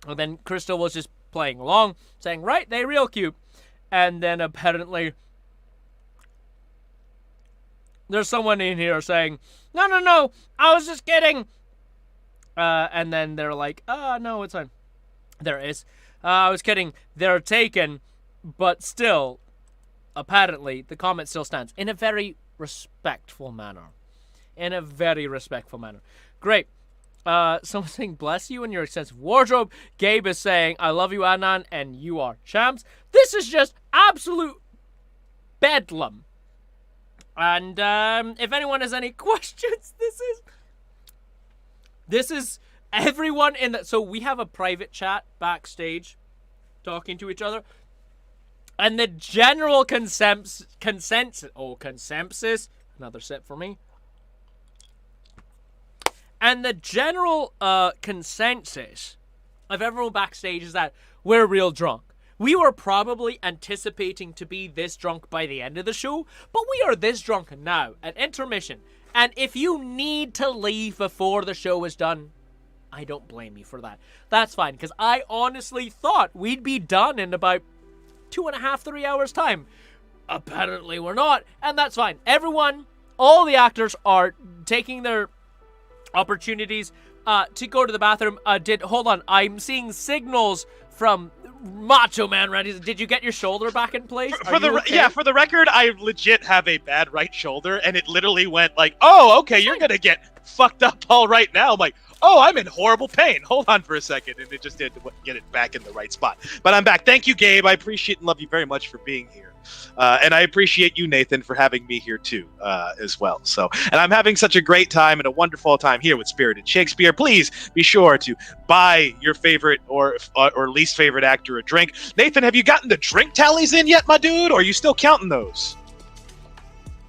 And then Crystal was just playing along, saying, right, they real cute. And then apparently there's someone in here saying, no, I was just kidding. And then they're like, no, it's fine. There it is. I was kidding. They're taken, but still, apparently, the comment still stands in a very respectful manner. Great. Someone's saying, bless you and your extensive wardrobe. Gabe is saying, I love you, Adnan, and you are champs. This is just absolute bedlam. And if anyone has any questions, this is everyone in the... So we have a private chat backstage talking to each other. And the general consensus... Another sip for me. And the general consensus of everyone backstage is that we're real drunk. We were probably anticipating to be this drunk by the end of the show, but we are this drunk now at intermission. And if you need to leave before the show is done, I don't blame you for that. That's fine, because I honestly thought we'd be done in about 2.5, 3 hours time. Apparently we're not, and that's fine. Everyone, all the actors are taking their opportunities to go to the bathroom. Hold on, I'm seeing signals from Macho Man Randy. Did you get your shoulder back in place? For the record, I legit have a bad right shoulder, and it literally went like, oh, okay, you're gonna get fucked up all right now. I'm like, Oh, I'm in horrible pain. Hold on for a second. And it just did get it back in the right spot. But I'm back. Thank you, Gabe. I appreciate and love you very much for being here. And I appreciate you, Nathan, for having me here too, as well. So, and I'm having such a great time and a wonderful time here with Spirited Shakespeare. Please be sure to buy your favorite or least favorite actor a drink. Nathan, have you gotten the drink tallies in yet, my dude? Or are you still counting those?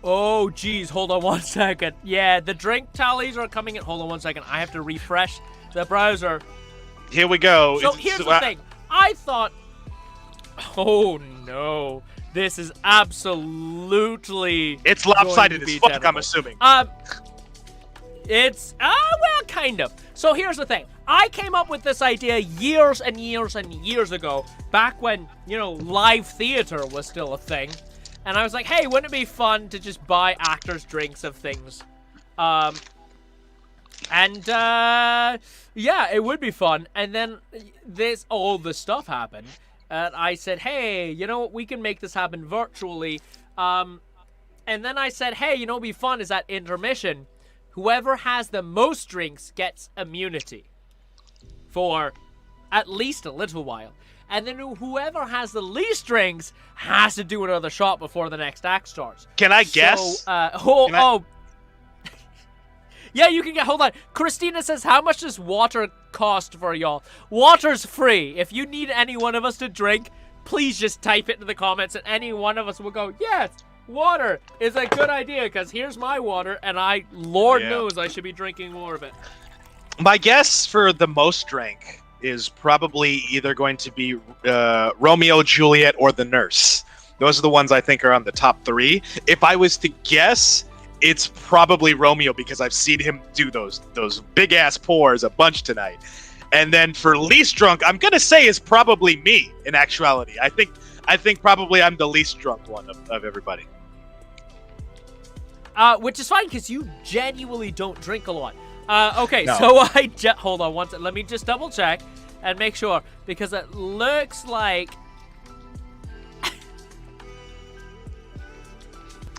Oh, geez. Hold on one second. Yeah, the drink tallies are coming in. Hold on one second. I have to refresh the browser. Here we go. So here's the thing. I thought... Oh, no. This is absolutely... It's lopsided as fuck, I'm assuming. It's... well, kind of. So here's the thing. I came up with this idea years and years and years ago, back when, you know, live theater was still a thing. And I was like, hey, wouldn't it be fun to just buy actors drinks of things? Yeah, it would be fun. And then all this stuff happened. And I said, hey, you know what? We can make this happen virtually. And then I said, hey, you know what would be fun is at intermission, whoever has the most drinks gets immunity for at least a little while. And then whoever has the least drinks has to do another shot before the next act starts. Can I guess? So, yeah, you can get... Hold on. Christina says, how much does water cost for y'all? Water's free. If you need any one of us to drink, please just type it in the comments and any one of us will go, yes, water is a good idea because here's my water and Lord knows I should be drinking more of it. My guess for the most drink is probably either going to be Romeo, Juliet, or the nurse. Those are the ones I think are on the top 3. If I was to guess, it's probably Romeo because I've seen him do those big-ass pours a bunch tonight. And then for least drunk, I'm going to say is probably me, in actuality. I think probably I'm the least drunk one of everybody. Which is fine because you genuinely don't drink a lot. Okay, No. so hold on one second. Let me just double check and make sure because it looks like...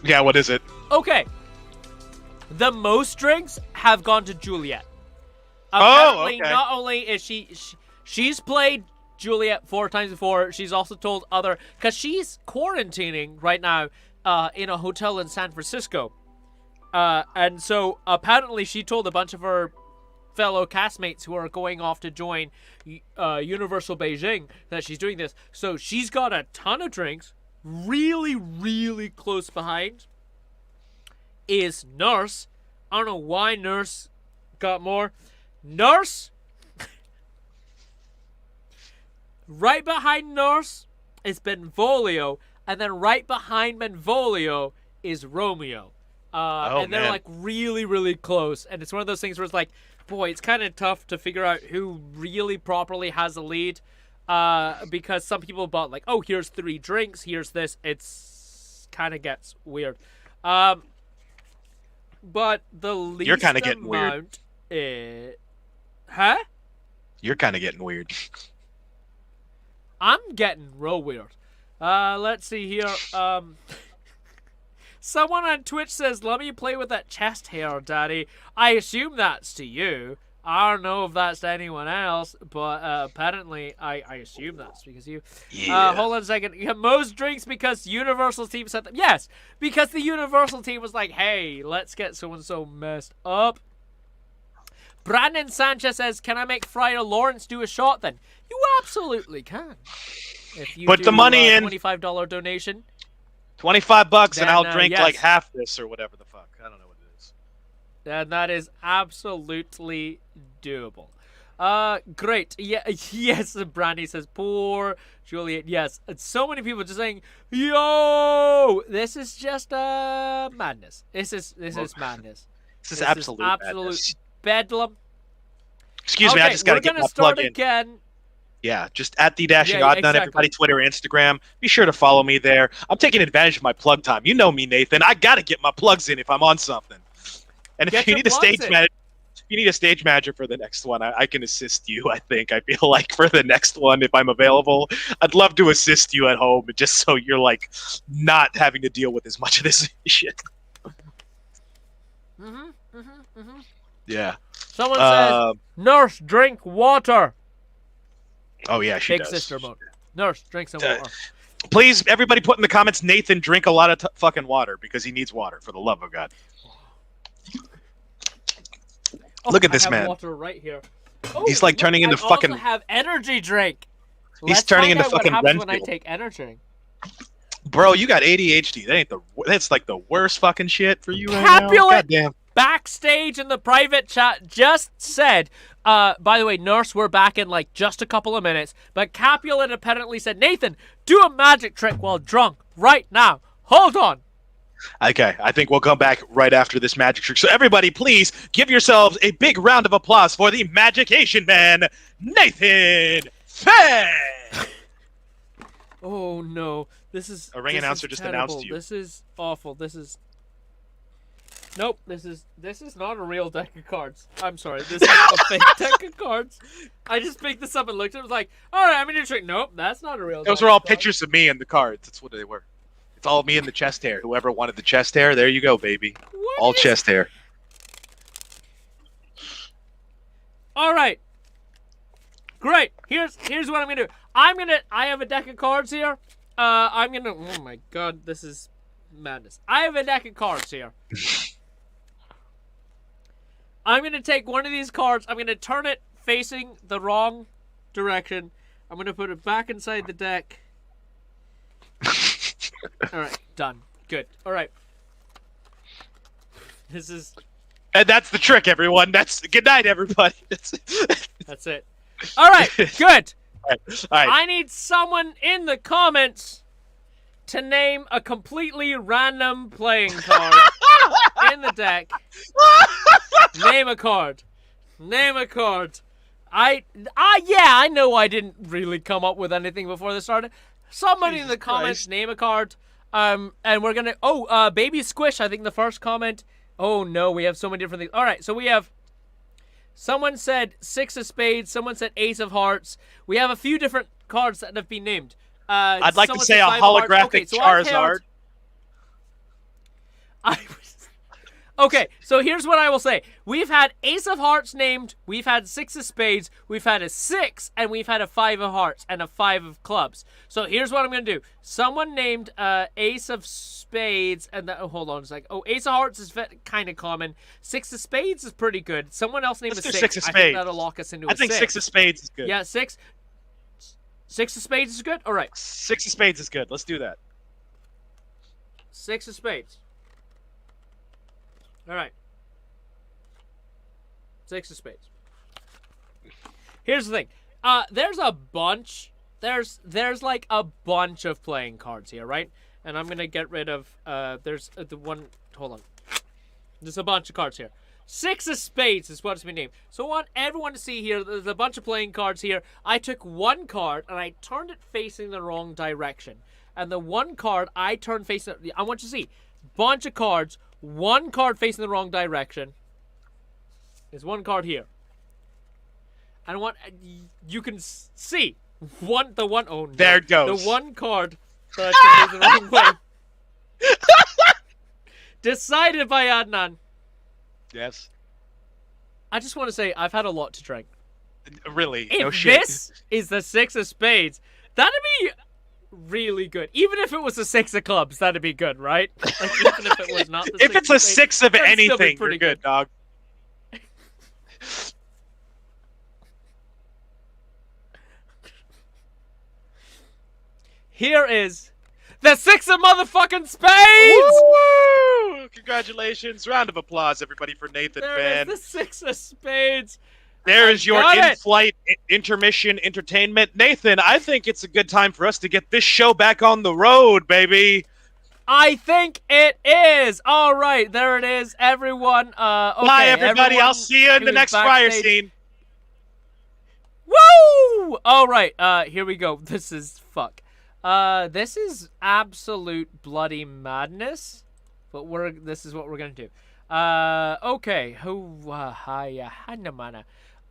Yeah, what is it? Okay. The most drinks have gone to Juliet. Apparently, okay. Not only is she's played Juliet 4 times before, she's also told other... Because she's quarantining right now in a hotel in San Francisco. And so apparently she told a bunch of her fellow castmates who are going off to join Universal Beijing that she's doing this. So she's got a ton of drinks. Really, really close behind is Nurse. I don't know why Nurse got more. Nurse. Right behind Nurse is Benvolio. And then right behind Benvolio is Romeo. And they're like really, really close. And it's one of those things where it's like, boy, it's kind of tough to figure out who really properly has a lead. Because some people bought like, oh, here's 3 drinks, here's this. It's kind of gets weird. But the least You're kind of getting weird. Huh? You're kind of getting weird. I'm getting real weird. Let's see here. Someone on Twitch says, let me play with that chest hair, Daddy. I assume that's to you. I don't know if that's to anyone else, but apparently I assume that's because you... Yeah. Hold on a second. You have most drinks because Universal team set them... Yes, because the Universal team was like, hey, let's get so-and-so messed up. Brandon Sanchez says, can I make Friar Lawrence do a shot then? You absolutely can. If you Put the money in. $25 donation. $25 and I'll Then, drink yes. like half this or whatever the fuck. I don't know what it is. And that is absolutely doable. Great. Yeah, yes, Brandy says, poor Juliet. Yes, and so many people just saying, yo, this is just madness. This is madness. This is absolute madness. bedlam. Excuse me, I just gotta get my plug in. Again. Yeah, just at the Dashing Yeah, Odd None, exactly. everybody, Twitter, Instagram. Be sure to follow me there. I'm taking advantage of my plug time. You know me, Nathan. I gotta get my plugs in if I'm on something. And if you need a stage manager, if you need a stage manager for the next one, I can assist you. I think I feel like for the next one, if I'm available, I'd love to assist you at home, just so you're like not having to deal with as much of this shit. Yeah. Someone says, Nurse, drink water. Oh, yeah, she Big does. sister mode. Nurse, drink some water. Please, everybody put in the comments, Nathan, drink a lot of fucking water because he needs water, for the love of God. Look at this I have man. water right here. He's like turning into fucking... I also have energy drink. He's turning into fucking what happens when I Renfield. take energy. Bro, you got ADHD. That's like the worst fucking shit for you right now. Capulet Goddamn. backstage in the private chat just said, by the way, Nurse, we're back in like just a couple of minutes, but Capulet apparently said, Nathan, do a magic trick while drunk right now. Hold on. Okay, I think we'll come back right after this magic trick. So everybody, please give yourselves a big round of applause for the Magication Man, Nathan Fay! Oh no, this is a ring announcer just terrible. announced you. This is awful. This is nope. This is not a real deck of cards. I'm sorry. This is a fake deck of cards. I just picked this up and looked at it. Was like, all right, I'm gonna trick. Nope, that's not a real. Those were all pictures of me in the cards. That's what they were. It's all me in the chest hair. Whoever wanted the chest hair, there you go, baby. All chest hair. All right. Great. Here's what I'm gonna do. I have a deck of cards here. Oh my god, this is madness. I have a deck of cards here. I'm gonna take one of these cards. I'm gonna turn it facing the wrong direction. I'm gonna put it back inside the deck. All right, done. Good. All right. This is. And that's the trick, everyone. Good night, everybody. That's it. All right, good. All right. I need someone in the comments to name a completely random playing card in the deck. Name a card. Name a card. Yeah, I know I didn't really come up with anything before this started. Somebody in the comments name a card. And we're gonna Baby Squish, I think the first comment. Oh no, we have so many different things. All right, so we have someone said 6 of spades, someone said ace of hearts. We have a few different cards that have been named. I'd like to say a holographic Charizard. Okay, so here's what I will say. We've had ace of hearts named, we've had 6 of spades, we've had a 6, and we've had a 5 of hearts and a 5 of clubs. So here's what I'm going to do. Someone named ace of spades, and hold on a sec. Oh, ace of hearts is kind of common. 6 of spades is pretty good. Someone else named Let's a do 6. 6 of I spades. think that'll lock us into a 6. I think 6 of spades is good. Yeah, 6. 6 of spades is good? All right. 6 of spades is good. Let's do that. 6 of spades. All right. 6 of spades. Here's the thing. There's a bunch. There's like a bunch of playing cards here, right? And I'm gonna get rid of. There's the one. Hold on. There's a bunch of cards here. 6 of spades is what's been named. So I want everyone to see here. There's a bunch of playing cards here. I took one card and I turned it facing the wrong direction. And the one card I turned facing. I want you to see. Bunch of cards. One card facing the wrong direction. There's one card here. And you can see oh no. There it goes. The one card that I took the wrong way. Decided by Adnan. Yes. I just want to say I've had a lot to drink. Really? If No shit. this is the 6 of spades, that'd be really good. Even if it was a 6 of clubs, that'd be good, right? Like, even if it was not the 6 If it's a 6 of that'd still be anything, you're pretty good, dog. Here is the 6 of motherfucking spades! Woo! Congratulations. Round of applause, everybody, for Nathan There Fan. is the 6 of spades. There is your got it. in-flight intermission entertainment. Nathan, I think it's a good time for us to get this show back on the road, baby. I think it is. All right, there it is, everyone. Okay, Bye, everybody. I'll see you in the next fire scene. Woo! All right, here we go. This is fuck. This is absolute bloody madness. But this is what we're gonna do. Okay.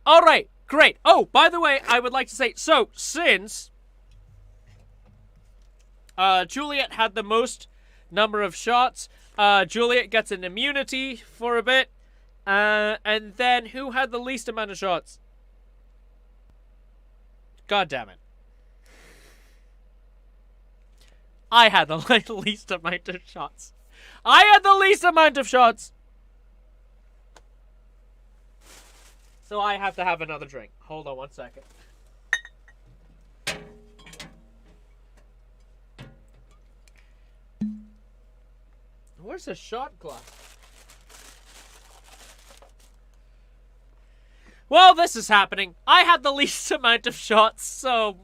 All right, great. Oh, by the way, I would like to say, so since Juliet had the most number of shots, Juliet gets an immunity for a bit. And then who had the least amount of shots? God damn it. I had the least amount of shots. I had the least amount of shots. So I have to have another drink. Hold on one second. Where's the shot glass? Well, this is happening. I had the least amount of shots, so...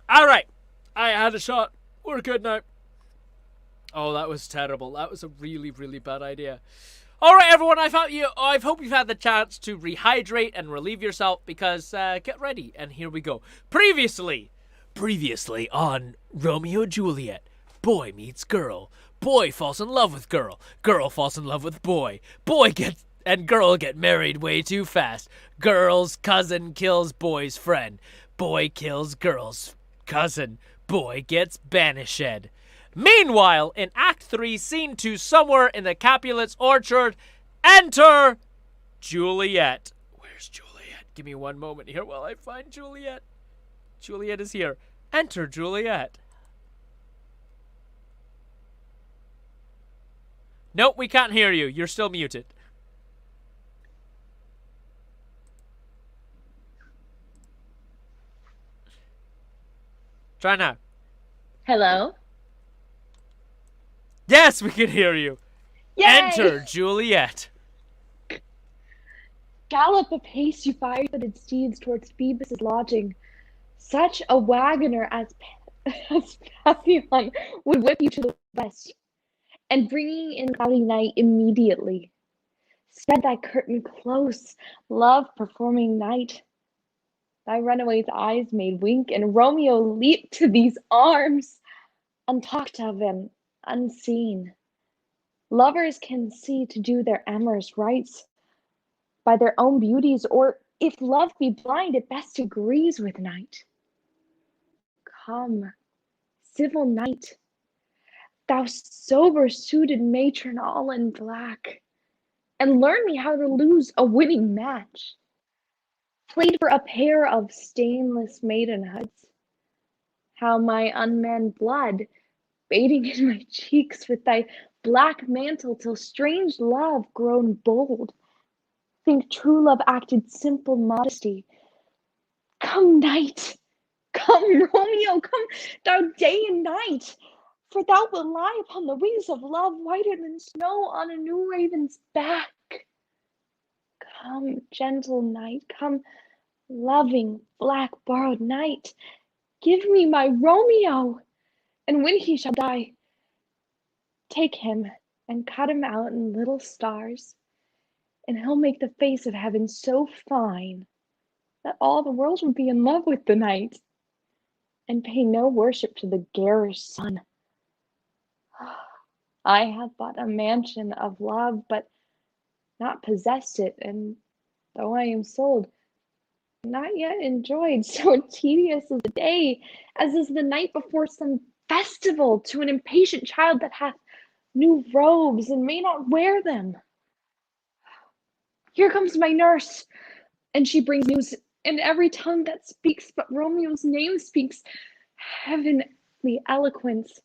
Alright. I had a shot. We're good now. Oh, that was terrible. That was a really, really bad idea. Alright, everyone, I hope you've had the chance to rehydrate and relieve yourself, because get ready, and here we go. Previously on Romeo and Juliet, boy meets girl, boy falls in love with girl, girl falls in love with boy, girl get married way too fast, girl's cousin kills boy's friend, boy kills girl's cousin, boy gets banished. Meanwhile, in Act 3, Scene 2, somewhere in the Capulet's orchard, enter Juliet. Where's Juliet? Give me one moment here while I find Juliet. Juliet is here. Enter Juliet. Nope, we can't hear you. You're still muted. Try now. Hello? Yes, we can hear you. Yay! Enter Juliet. Gallop apace, you fire-footed steeds, towards Phoebus' lodging. Such a wagoner as Papillon would whip you to the west, and bringing in cloudy night immediately. Spread thy curtain close, love performing night. Thy runaway's eyes made wink, and Romeo leaped to these arms, untalked of and unseen. Lovers can see to do their amorous rites by their own beauties, or if love be blind, it best agrees with night. Come, civil night, thou sober-suited matron all in black, and learn me how to lose a winning match. Played for a pair of stainless maidenhoods, how my unmanned blood, bathing in my cheeks with thy black mantle, till strange love grown bold, think true love acted simple modesty. Come night, come Romeo, come thou day and night, for thou wilt lie upon the wings of love, whiter than snow on a new raven's back. Come, gentle night, come, loving black borrowed night, give me my Romeo, and when he shall die, take him and cut him out in little stars, and he'll make the face of heaven so fine that all the world will be in love with the night, and pay no worship to the garish sun. I have bought a mansion of love, but not possessed it, and though I am sold, not yet enjoyed. So tedious is the day, as is the night before some festival to an impatient child that hath new robes and may not wear them. Here comes my nurse, and she brings news, and every tongue that speaks but Romeo's name speaks heavenly eloquence.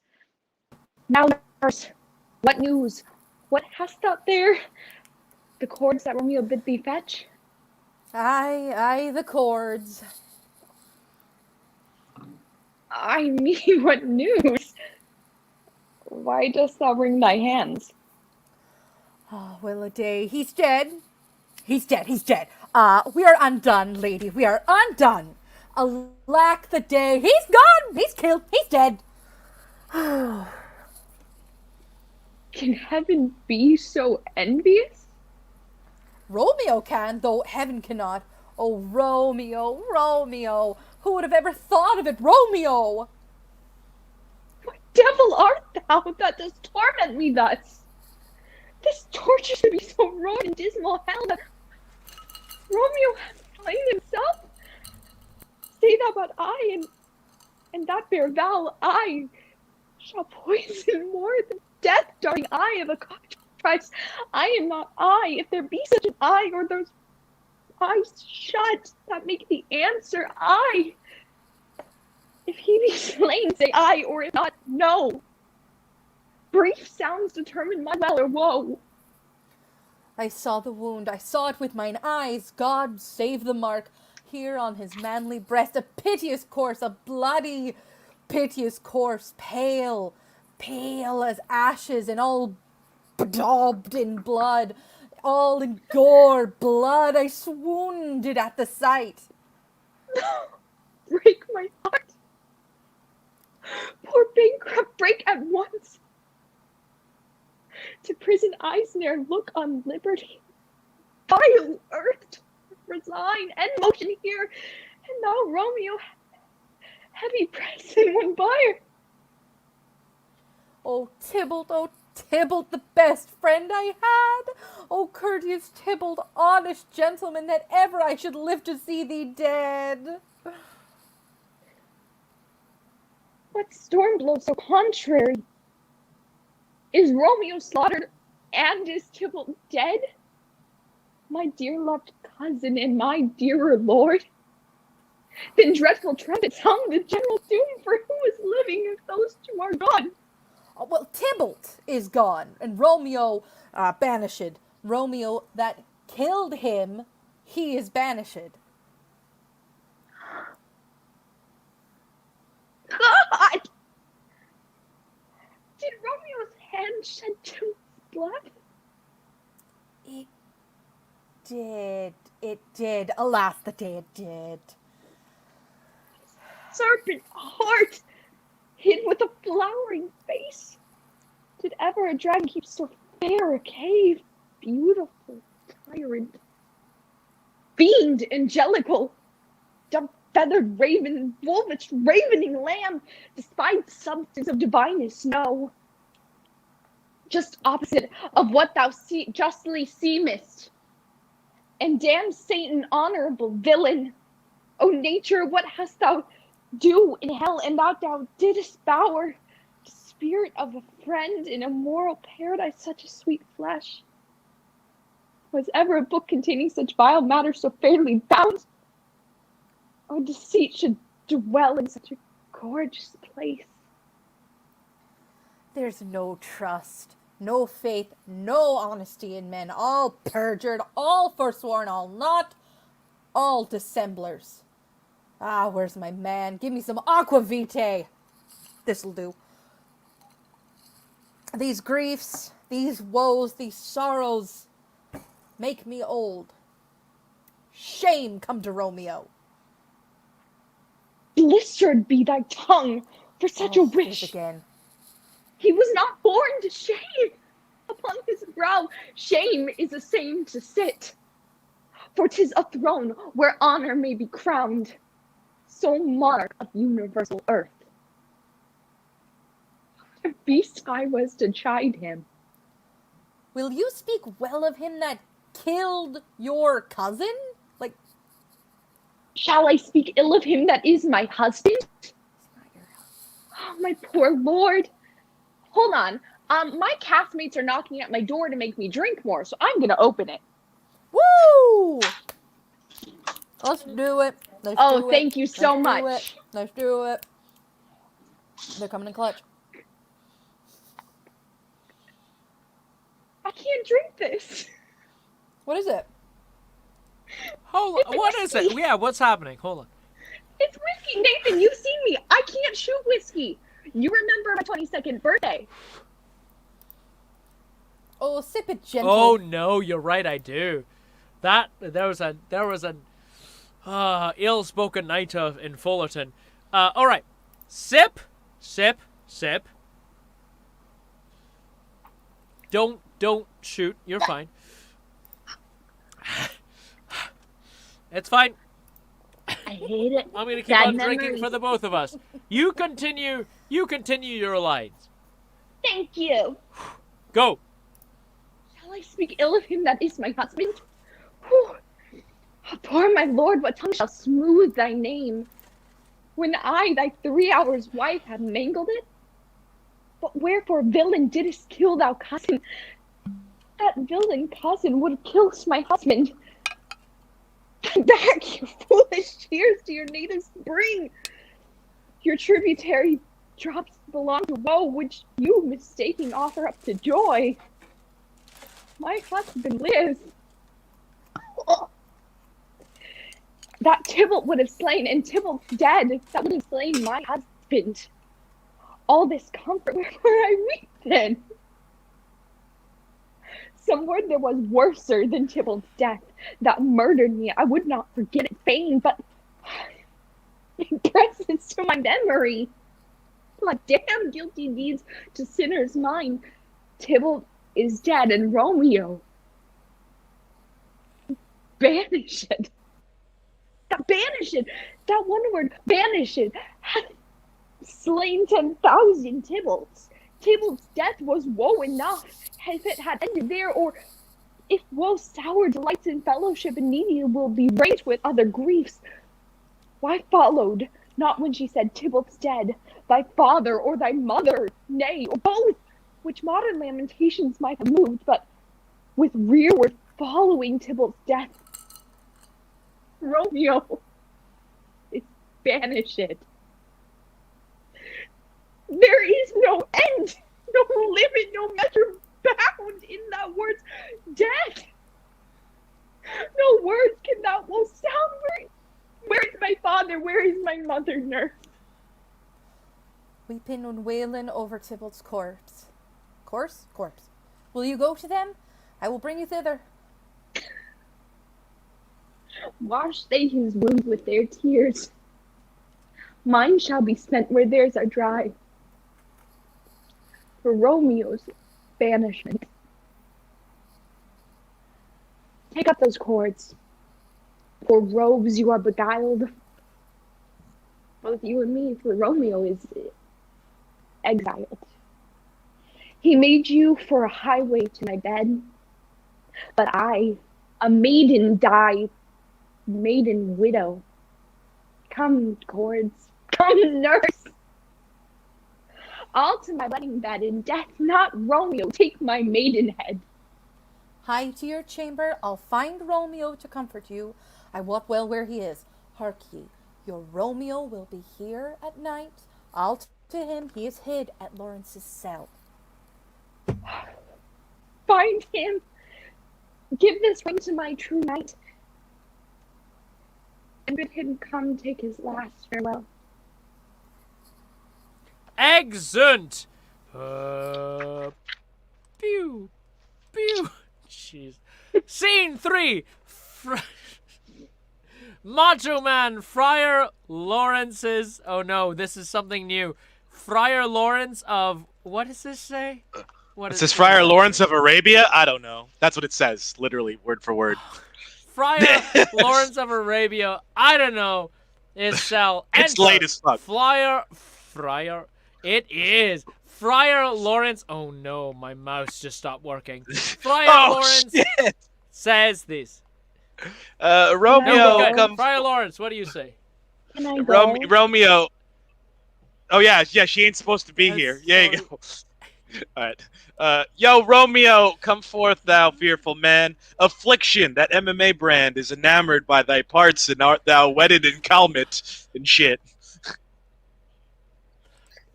Now, nurse, what news? What hast thou there? The cords that Romeo bid thee fetch? Aye, the cords. I mean, what news? Why dost thou wring thy hands? Oh, well a day. He's dead. He's dead. We are undone, lady. We are undone. Alack the day. He's gone. He's killed. He's dead. Can heaven be so envious? Romeo can, though heaven cannot. Oh, Romeo, Romeo. Who would have ever thought of it? Romeo! What devil art thou that dost torment me thus? This torture should be so rude and dismal hell that Romeo hath explain himself? Say thou but I, and that bare vow, I shall poison more than death, darting eye of a cockatrice. I am not I, if there be such an eye, or those eyes shut that make the answer I. If he be slain, say I, or if not, no. Brief sounds determine my well or woe. I saw the wound, I saw it with mine eyes. God save the mark. Here on his manly breast, a piteous corse, a bloody, piteous corse, pale, pale as ashes, and all bedaubed in blood, all in gore, blood. I swooned at the sight. Break my heart. Poor bankrupt, break at once. To prison eyes ne'er look on liberty. Vile earth, resign and motion here, and thou, Romeo, heavy press in one buyer. Oh, Tybalt, the best friend I had. Oh, courteous Tybalt, honest gentleman, that ever I should live to see thee dead. What storm blows so contrary? Is Romeo slaughtered, and is Tybalt dead? My dear loved cousin and my dearer lord? Then dreadful trumpets hung the general doom, for who is living if those two are gone? Oh, well, Tybalt is gone, and Romeo banished. Romeo that killed him, he is banished. God! Did Romeo's hand shed Tybalt's blood? It did. Alas, the day it did. Serpent heart, hid with a flowering face. Did ever a dragon keep so fair a cave? Beautiful, tyrant, fiend, angelical, dove-feathered raven, wolvish, ravening lamb, despite substance of divineness, no. Just opposite of what thou justly seemest. And damn Satan, honorable villain. O nature, what hast thou do in hell, and that thou didst bower the spirit of a friend in a moral paradise, such a sweet flesh? Was ever a book containing such vile matter so fairly bound? O deceit should dwell in such a gorgeous place. There's no trust, no faith, no honesty in men, all perjured, all forsworn, all not, all dissemblers. Ah, where's my man? Give me some aquavitae. This'll do. These griefs, these woes, these sorrows make me old. Shame come to Romeo. Blistered be thy tongue for such a wish. Again. He was not born to shame. Upon his brow shame is a shame to sit. For 'tis a throne where honor may be crowned. So monarch of universal earth. What a beast I was to chide him. Will you speak well of him that killed your cousin? Like, shall I speak ill of him that is my husband? Oh, my poor lord. Hold on. My castmates are knocking at my door to make me drink more, so I'm gonna open it. Woo! Let's do it. Thank you so much. Let's do it. They're coming in clutch. I can't drink this. What is it? Hold on. What is it? Yeah, what's happening? Hold on. It's whiskey, Nathan. You've seen me. I can't shoot whiskey. You remember my 22nd birthday. Oh, sip it gently. Oh no, you're right. I do. There was an ill-spoken night in Fullerton. All right, sip. Don't shoot. You're fine. It's fine. I hate it. I'm gonna keep on drinking for the both of us. You continue your lines. Thank you. Go. Shall I speak ill of him that is my husband? Whew. Poor my lord, what tongue shall smooth thy name, when I, thy 3 hours wife, have mangled it? But wherefore, villain, didst kill thou cousin? That villain cousin would kill my husband. Back, you foolish tears, to your native spring. Your tributary drops belong to woe, which you, mistaking, offer up to joy. My husband lives. That Tybalt would have slain, and Tybalt's dead. That would have slain my husband. All this comfort, wherefore I weep then. Some word there was worser than Tybalt's death, that murdered me. I would not forget it fain, but it presses to my memory. Like damn guilty deeds to sinners' mind. Tybalt is dead, and Romeo banished. Banished. That one word, banished, hath slain 10,000 Tybalts. Tybalt's death was woe enough, if it had ended there, or if woe sour delights in fellowship and needy will be ranked with other griefs. Why followed not when she said Tybalt's dead, thy father or thy mother, nay, or both, which modern lamentations might have moved, but with rearward following Tybalt's death, Romeo is banished. There is no end, no limit, no measure bound in that word's death. No words can that will sound. Where is my father? Where is my mother, nurse? Weeping and wailing over Tybalt's corpse. Corpse? Corpse. Will you go to them? I will bring you thither. Wash they his wounds with their tears. Mine shall be spent where theirs are dry. For Romeo's banishment. Take up those cords. For rogues you are beguiled. Both you and me, for Romeo is exiled. He made you for a highway to my bed. But I, a maiden, die, maiden widow. Come, cords, come, nurse. All to my wedding bed in death, not Romeo, take my maidenhead. Hie to your chamber, I'll find Romeo to comfort you. I wot well where he is. Hark ye, your Romeo will be here at night. I'll to him, he is hid at Lawrence's cell. Find him. Give this ring to my true knight. And bid him come take his last farewell. Excellent! Pew! Pew! Jeez. Scene 3! Macho Man, Friar Lawrence's... Oh no, this is something new. Friar Lawrence of... What does this say? It says Friar Lawrence of Arabia? I don't know. That's what it says, literally, word for word. Friar Lawrence of Arabia, I don't know. Is shall It's late as fuck. Friar. It is. Friar Lawrence. Oh no, my mouse just stopped working. Friar Lawrence says this. Romeo comes. Friar Lawrence, what do you say? Can I go? Romeo. Oh yeah, she ain't supposed to be here. Yeah, you go. All right. Yo, Romeo, come forth, thou fearful man. Affliction, that MMA brand, is enamored by thy parts, and art thou wedded in calmet and shit.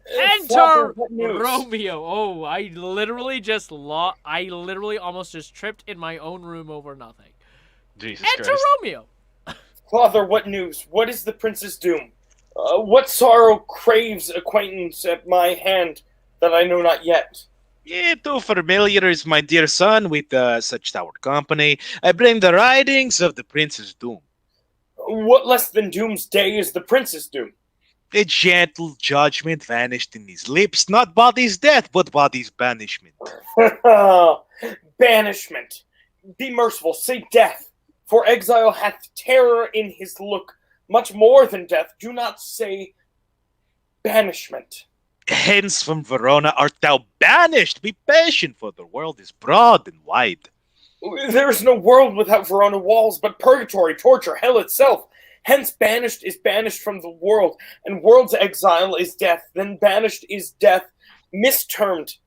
Enter Romeo. Oh, I literally almost just tripped in my own room over nothing. Jesus Enter Christ. Romeo. Father, what news? What is the prince's doom? What sorrow craves acquaintance at my hand that I know not yet? Yeah, too familiar is my dear son with such our company. I bring the tidings of the prince's doom. What less than doomsday is the prince's doom? A gentle judgment vanished in his lips, not body's death, but body's banishment. Banishment. Be merciful, say death, for exile hath terror in his look, much more than death. Do not say banishment. Hence from Verona art thou banished. Be patient, for the world is broad and wide. There is no world without Verona walls, but purgatory, torture, hell itself. Hence banished is banished from the world, and world's exile is death. Then banished is death, mistermed,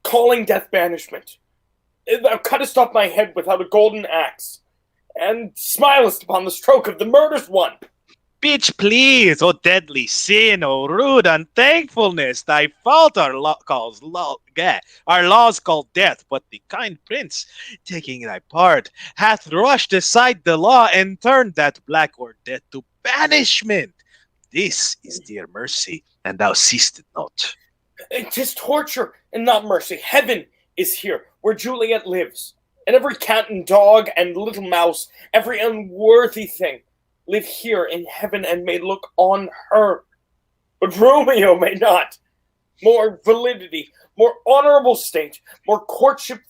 calling death banishment. Thou cuttest off my head without a golden axe, and smilest upon the stroke of the murder's one. Bitch, please, O deadly sin, O rude unthankfulness, thy fault our laws call death, but the kind prince, taking thy part, hath rushed aside the law and turned that black or death to banishment. This is dear mercy, and thou seest it not. 'Tis torture and not mercy. Heaven is here, where Juliet lives, and every cat and dog and little mouse, every unworthy thing, live here in heaven and may look on her. But Romeo may not. More validity, more honorable state, more courtship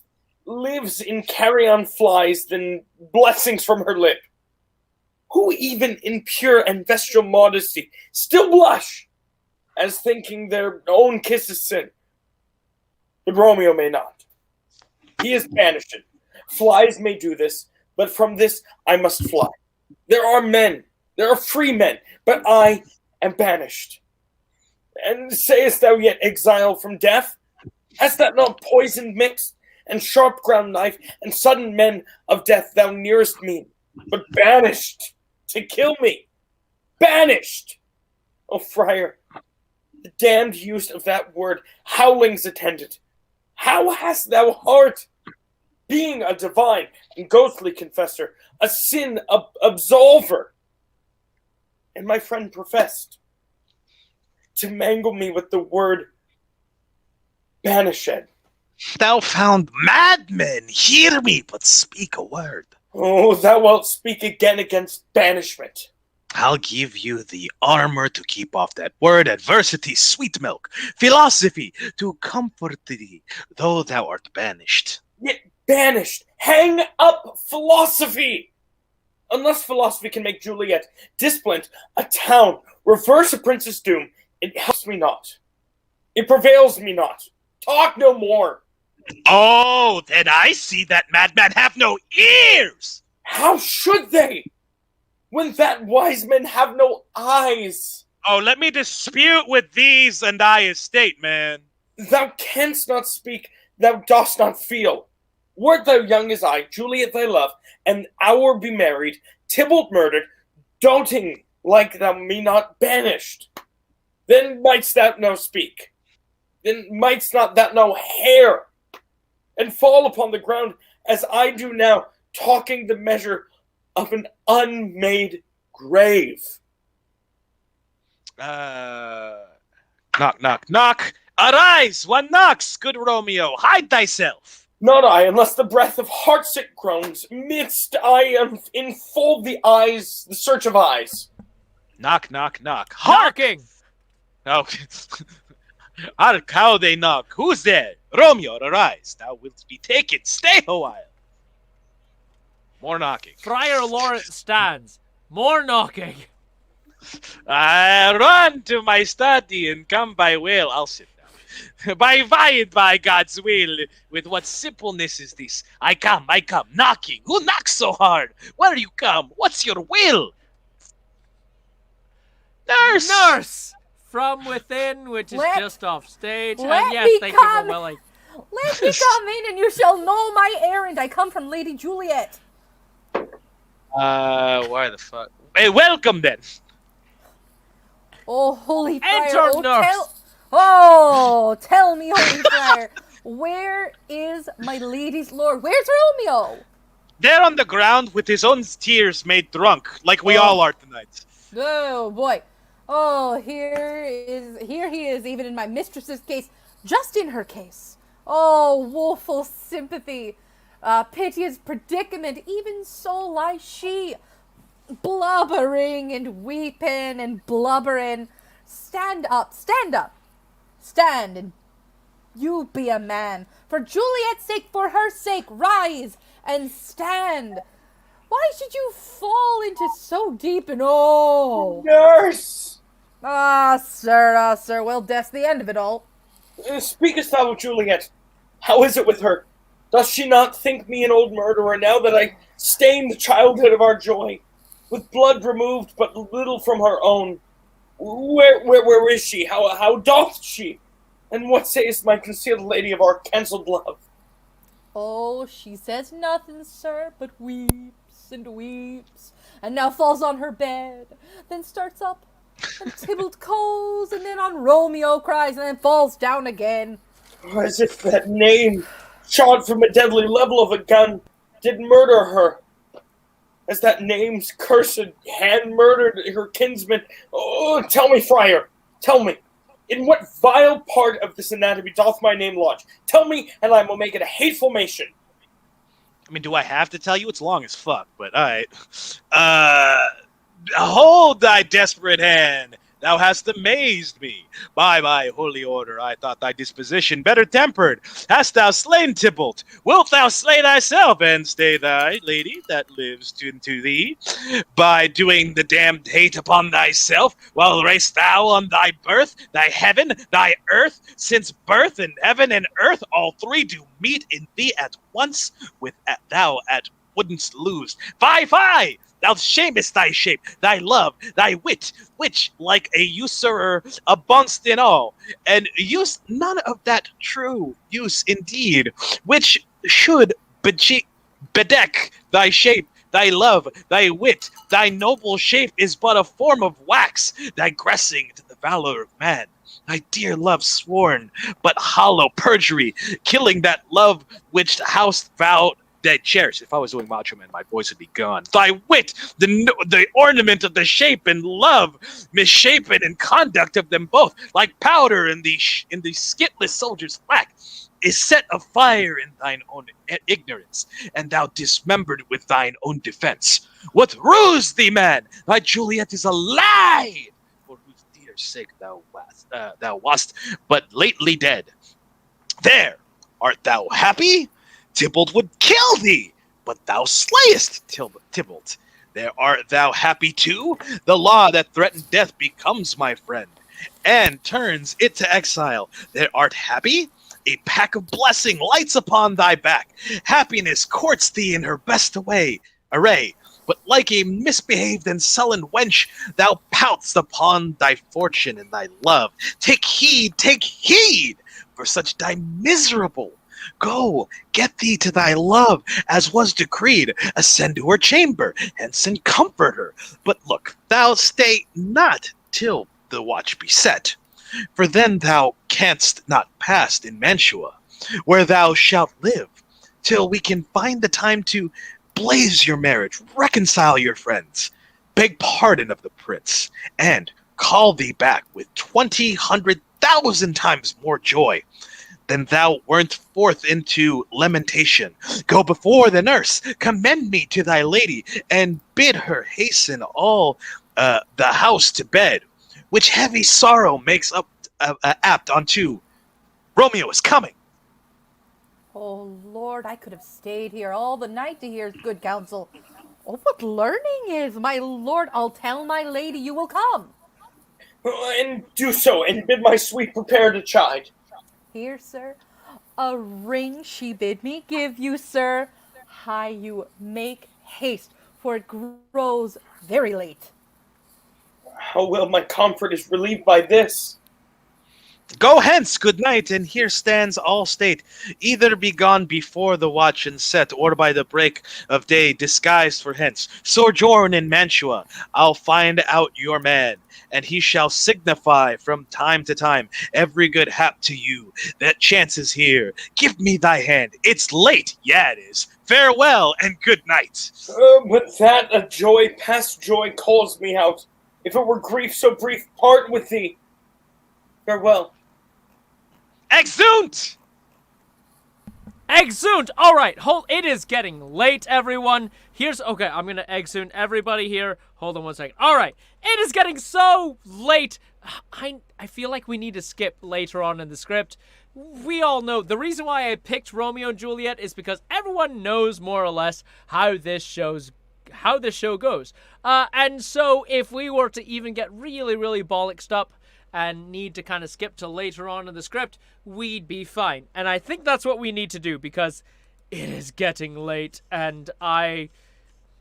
lives in carrion flies than blessings from her lip. Who even in pure and bestial modesty still blush, as thinking their own kiss is sin? But Romeo may not. He is banished. Flies may do this, but from this I must fly. There are men, there are free men, but I am banished. And sayest thou yet exile from death? Hast thou not poisoned mixed, and sharp ground knife, and sudden men of death thou nearest me, but banished to kill me? Banished! O friar, the damned use of that word howlings attendant. How hast thou heart? Being a divine and ghostly confessor, a sin absolver, and my friend professed to mangle me with the word banished. Thou found madmen, hear me, but speak a word. Oh, thou wilt speak again against banishment. I'll give you the armor to keep off that word, adversity, sweet milk, philosophy to comfort thee, though thou art banished. Yet banished, hang up philosophy! Unless philosophy can make Juliet disciplined, a town, reverse a prince's doom, it helps me not. It prevails me not. Talk no more. Oh, then I see that madmen have no ears! How should they, when that wise men have no eyes? Oh, let me dispute with these and thy estate, man. Thou canst not speak, thou dost not feel. Wert thou young as I, Juliet thy love, and our be married, Tybalt murdered, doting like thou me not banished, then mightst thou now speak. Then mightst not thou know hair, and fall upon the ground as I do now, talking the measure of an unmade grave. Knock, knock, knock. Arise, one knocks, good Romeo, hide thyself. Not I, unless the breath of heartsick groans, midst I enfold the eyes, the search of eyes. Knock, knock, knock. Harking! Oh, hark how they knock. Who's there? Romeo, arise. Thou wilt be taken. Stay a while. More knocking. Friar Lawrence stands. More knocking. I run to my study and come by will. I'll sit down. By God's will, with what simpleness is this? I come, knocking. Who knocks so hard? Where you come? What's your will? Nurse! Nurse! From within, which is just off stage. And yes, thank you for willing. Let me come in and you shall know my errand. I come from Lady Juliet. Why the fuck? Hey, welcome then. Oh, holy friar. Enter, nurse. Tell me, holy friar, where is my lady's lord? Where's Romeo? There on the ground with his own tears made drunk, like we all are tonight. Oh boy. Oh, here he is, even in my mistress's case, just in her case. Oh, woeful sympathy, piteous predicament, even so lies she, blubbering and weeping and blubbering. Stand up, stand, and you be a man. For Juliet's sake, for her sake, rise and stand. Why should you fall into so deep and Nurse! Sir, well, that's the end of it all. Speakest thou of Juliet? How is it with her? Does she not think me an old murderer now that I stain the childhood of our joy, with blood removed but little from her own? Where is she? How doth she? And what says my concealed lady of our cancelled love? Oh, she says nothing, sir, but weeps and weeps, and now falls on her bed, then starts up, and Tybalt calls, and then on Romeo cries, and then falls down again. As if that name, shot from a deadly level of a gun, did murder her. As that name's cursed hand murdered her kinsman. Oh, tell me, friar, tell me, in what vile part of this anatomy doth my name lodge? Tell me, and I will make it a hateful mention. I mean, do I have to tell you? It's long as fuck, but alright. Hold thy desperate hand. Thou hast amazed me. By my holy order, I thought thy disposition better tempered. Hast thou slain Tybalt? Wilt thou slay thyself, and stay thy lady that lives to thee? By doing the damned hate upon thyself, while racest thou on thy birth, thy heaven, thy earth, since birth and heaven and earth, all three do meet in thee at once, with thou at wouldn't lose. Fie! Thou shamest thy shape, thy love, thy wit, which, like a usurer, aboundst in all, and use none of that true use indeed, which should bedeck thy shape, thy love, thy wit, thy noble shape is but a form of wax, digressing to the valor of man. Thy dear love sworn, but hollow perjury, killing that love which house vowed dead cherish. If I was doing Macho Man, my voice would be gone. Thy wit, the ornament of the shape, and love, misshapen in conduct of them both, like powder in the skitless soldier's flack, is set afire in thine own ignorance, and thou dismembered with thine own defense. What ruse thee, man? Thy Juliet is alive, for whose dear sake thou wast but lately dead. There, art thou happy? Tybalt would kill thee, but thou slayest Tybalt. There art thou happy too? The law that threatened death becomes my friend, and turns it to exile. There art happy? A pack of blessing lights upon thy back. Happiness courts thee in her best array, but like a misbehaved and sullen wench, thou pouts upon thy fortune and thy love. Take heed, for such die miserable. Go, get thee to thy love, as was decreed. Ascend to her chamber, hence and comfort her. But look, thou stay not till the watch be set, for then thou canst not pass in Mantua, where thou shalt live, till we can find the time to blaze your marriage, reconcile your friends, beg pardon of the prince, and call thee back with 200,000 times more joy than thou wert forth into lamentation. Go before the nurse, commend me to thy lady, and bid her hasten all the house to bed, which heavy sorrow makes up apt unto. Romeo is coming. Oh, Lord, I could have stayed here all the night to hear good counsel. Oh, what learning is, my lord! I'll tell my lady you will come. And do so, and bid my sweet prepare to chide. Here, sir, a ring she bid me give you, sir. Hie you make haste, for it grows very late. How well my comfort is relieved by this. Go hence, good night, and here stands all state. Either be gone before the watch and set, or by the break of day disguised for hence. Sojourn in Mantua, I'll find out your man, and he shall signify from time to time every good hap to you that chances here. Give me thy hand. It's late, yeah it is. Farewell and good night. But that a joy past joy calls me out. If it were grief so brief, part with thee. Farewell. Exeunt! Exeunt! Alright, it is getting late, everyone. Okay, I'm gonna exeunt everybody here. Hold on one second. Alright, it is getting so late. I feel like we need to skip later on in the script. We all know, the reason why I picked Romeo and Juliet is because everyone knows more or less how this show goes. And so if we were to even get really, really bollocksed up and need to kind of skip to later on in the script, we'd be fine. And I think that's what we need to do, because it is getting late, and I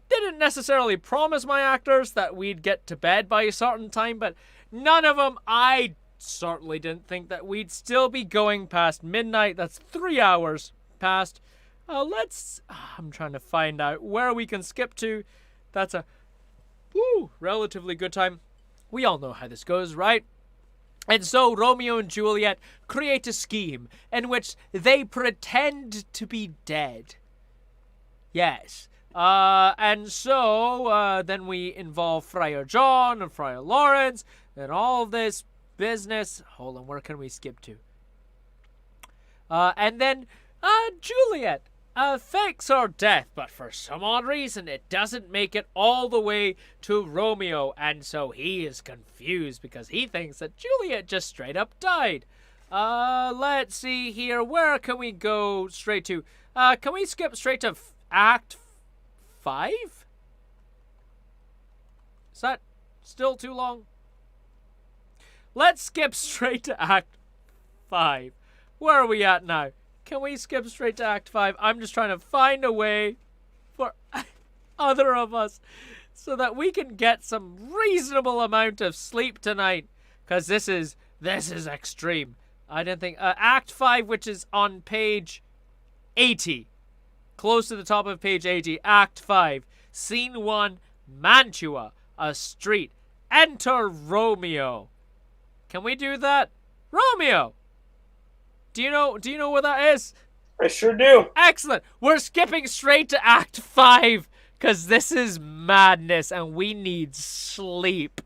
didn't necessarily promise my actors that we'd get to bed by a certain time, but none of them, I certainly didn't think that we'd still be going past midnight. That's 3 hours past. I'm trying to find out where we can skip to. That's a relatively good time. We all know how this goes, right? And so Romeo and Juliet create a scheme in which they pretend to be dead. Yes. And so then we involve Friar John and Friar Lawrence and all of this business. Hold on, where can we skip to? And then Juliet fakes her death, but for some odd reason it doesn't make it all the way to Romeo, and so he is confused because he thinks that Juliet just straight up died. Let's see here. Where can we go straight to? Can we skip straight to Act 5? Is that still too long? Let's skip straight to Act 5. Where are we at now? Can we skip straight to Act 5? I'm just trying to find a way for other of us so that we can get some reasonable amount of sleep tonight. Because this is extreme. I didn't think... Act 5, which is on page 80. Close to the top of page 80. Act 5. Scene 1. Mantua. A street. Enter Romeo. Can we do that? Romeo! Do you know where that is? I sure do. Excellent. We're skipping straight to Act 5 because this is madness and we need sleep.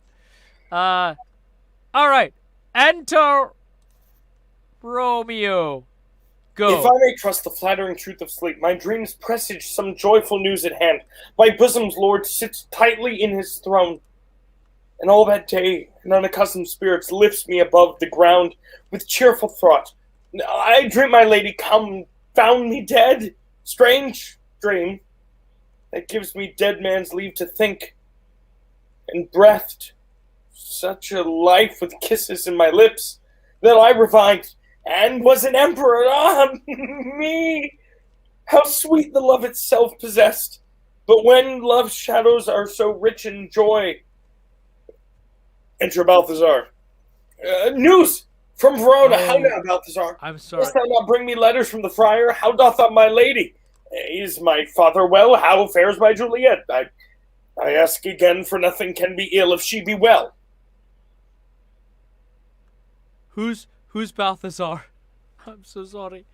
All right. Enter Romeo. Go. If I may trust the flattering truth of sleep, my dreams presage some joyful news at hand. My bosom's lord sits tightly in his throne, and all that day an unaccustomed spirits lifts me above the ground with cheerful thought. I dream my lady come, found me dead. Strange dream that gives me dead man's leave to think, and breathed such a life with kisses in my lips that I revived and was an emperor. Ah, me! How sweet the love itself possessed! But when love's shadows are so rich in joy, enter Balthazar. News! From Verona, how now, Balthazar? I'm sorry. Dost thou not bring me letters from the friar? How doth my lady? Is my father well? How fares my Juliet? I ask again, for nothing can be ill if she be well. Who's Balthazar? I'm so sorry.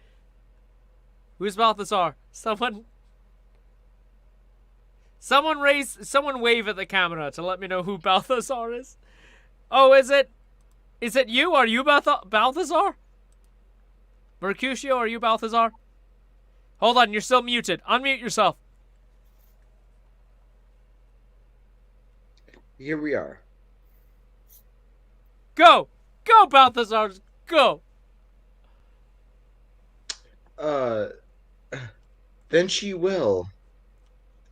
Who's Balthazar? Someone wave at the camera to let me know who Balthazar is. Oh, is it you? Are you Balthazar? Mercutio, are you Balthazar? Hold on, you're still muted. Unmute yourself. Here we are. Go! Go, Balthazar! Go! Then she will,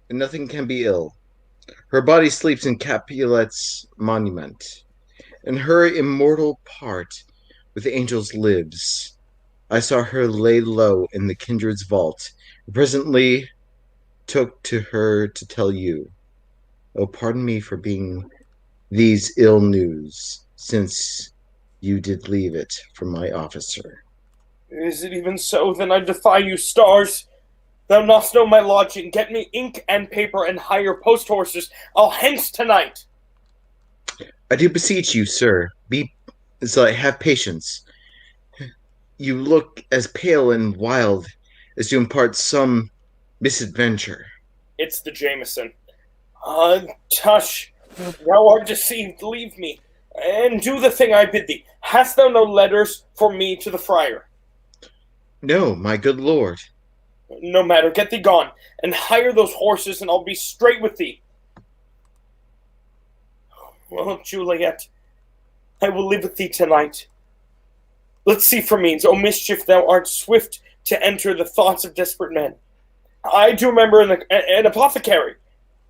and nothing can be ill. Her body sleeps in Capulet's monument, and her immortal part with angels lives. I saw her lay low in the kindred's vault, and presently took to her to tell you. Oh, pardon me for being these ill news, since you did leave it for my officer. Is it even so? Then I defy you, stars. Thou dost know my lodging. Get me ink and paper and hire post horses. I'll hence tonight. I do beseech you, sir, have patience. You look as pale and wild as to impart some misadventure. It's the Jameson. Tush, thou art deceived. Leave me, and do the thing I bid thee. Hast thou no letters for me to the friar? No, my good lord. No matter, get thee gone, and hire those horses, and I'll be straight with thee. Well, Juliet, I will live with thee tonight. Let's see for means. O mischief, thou art swift to enter the thoughts of desperate men. I do remember an apothecary,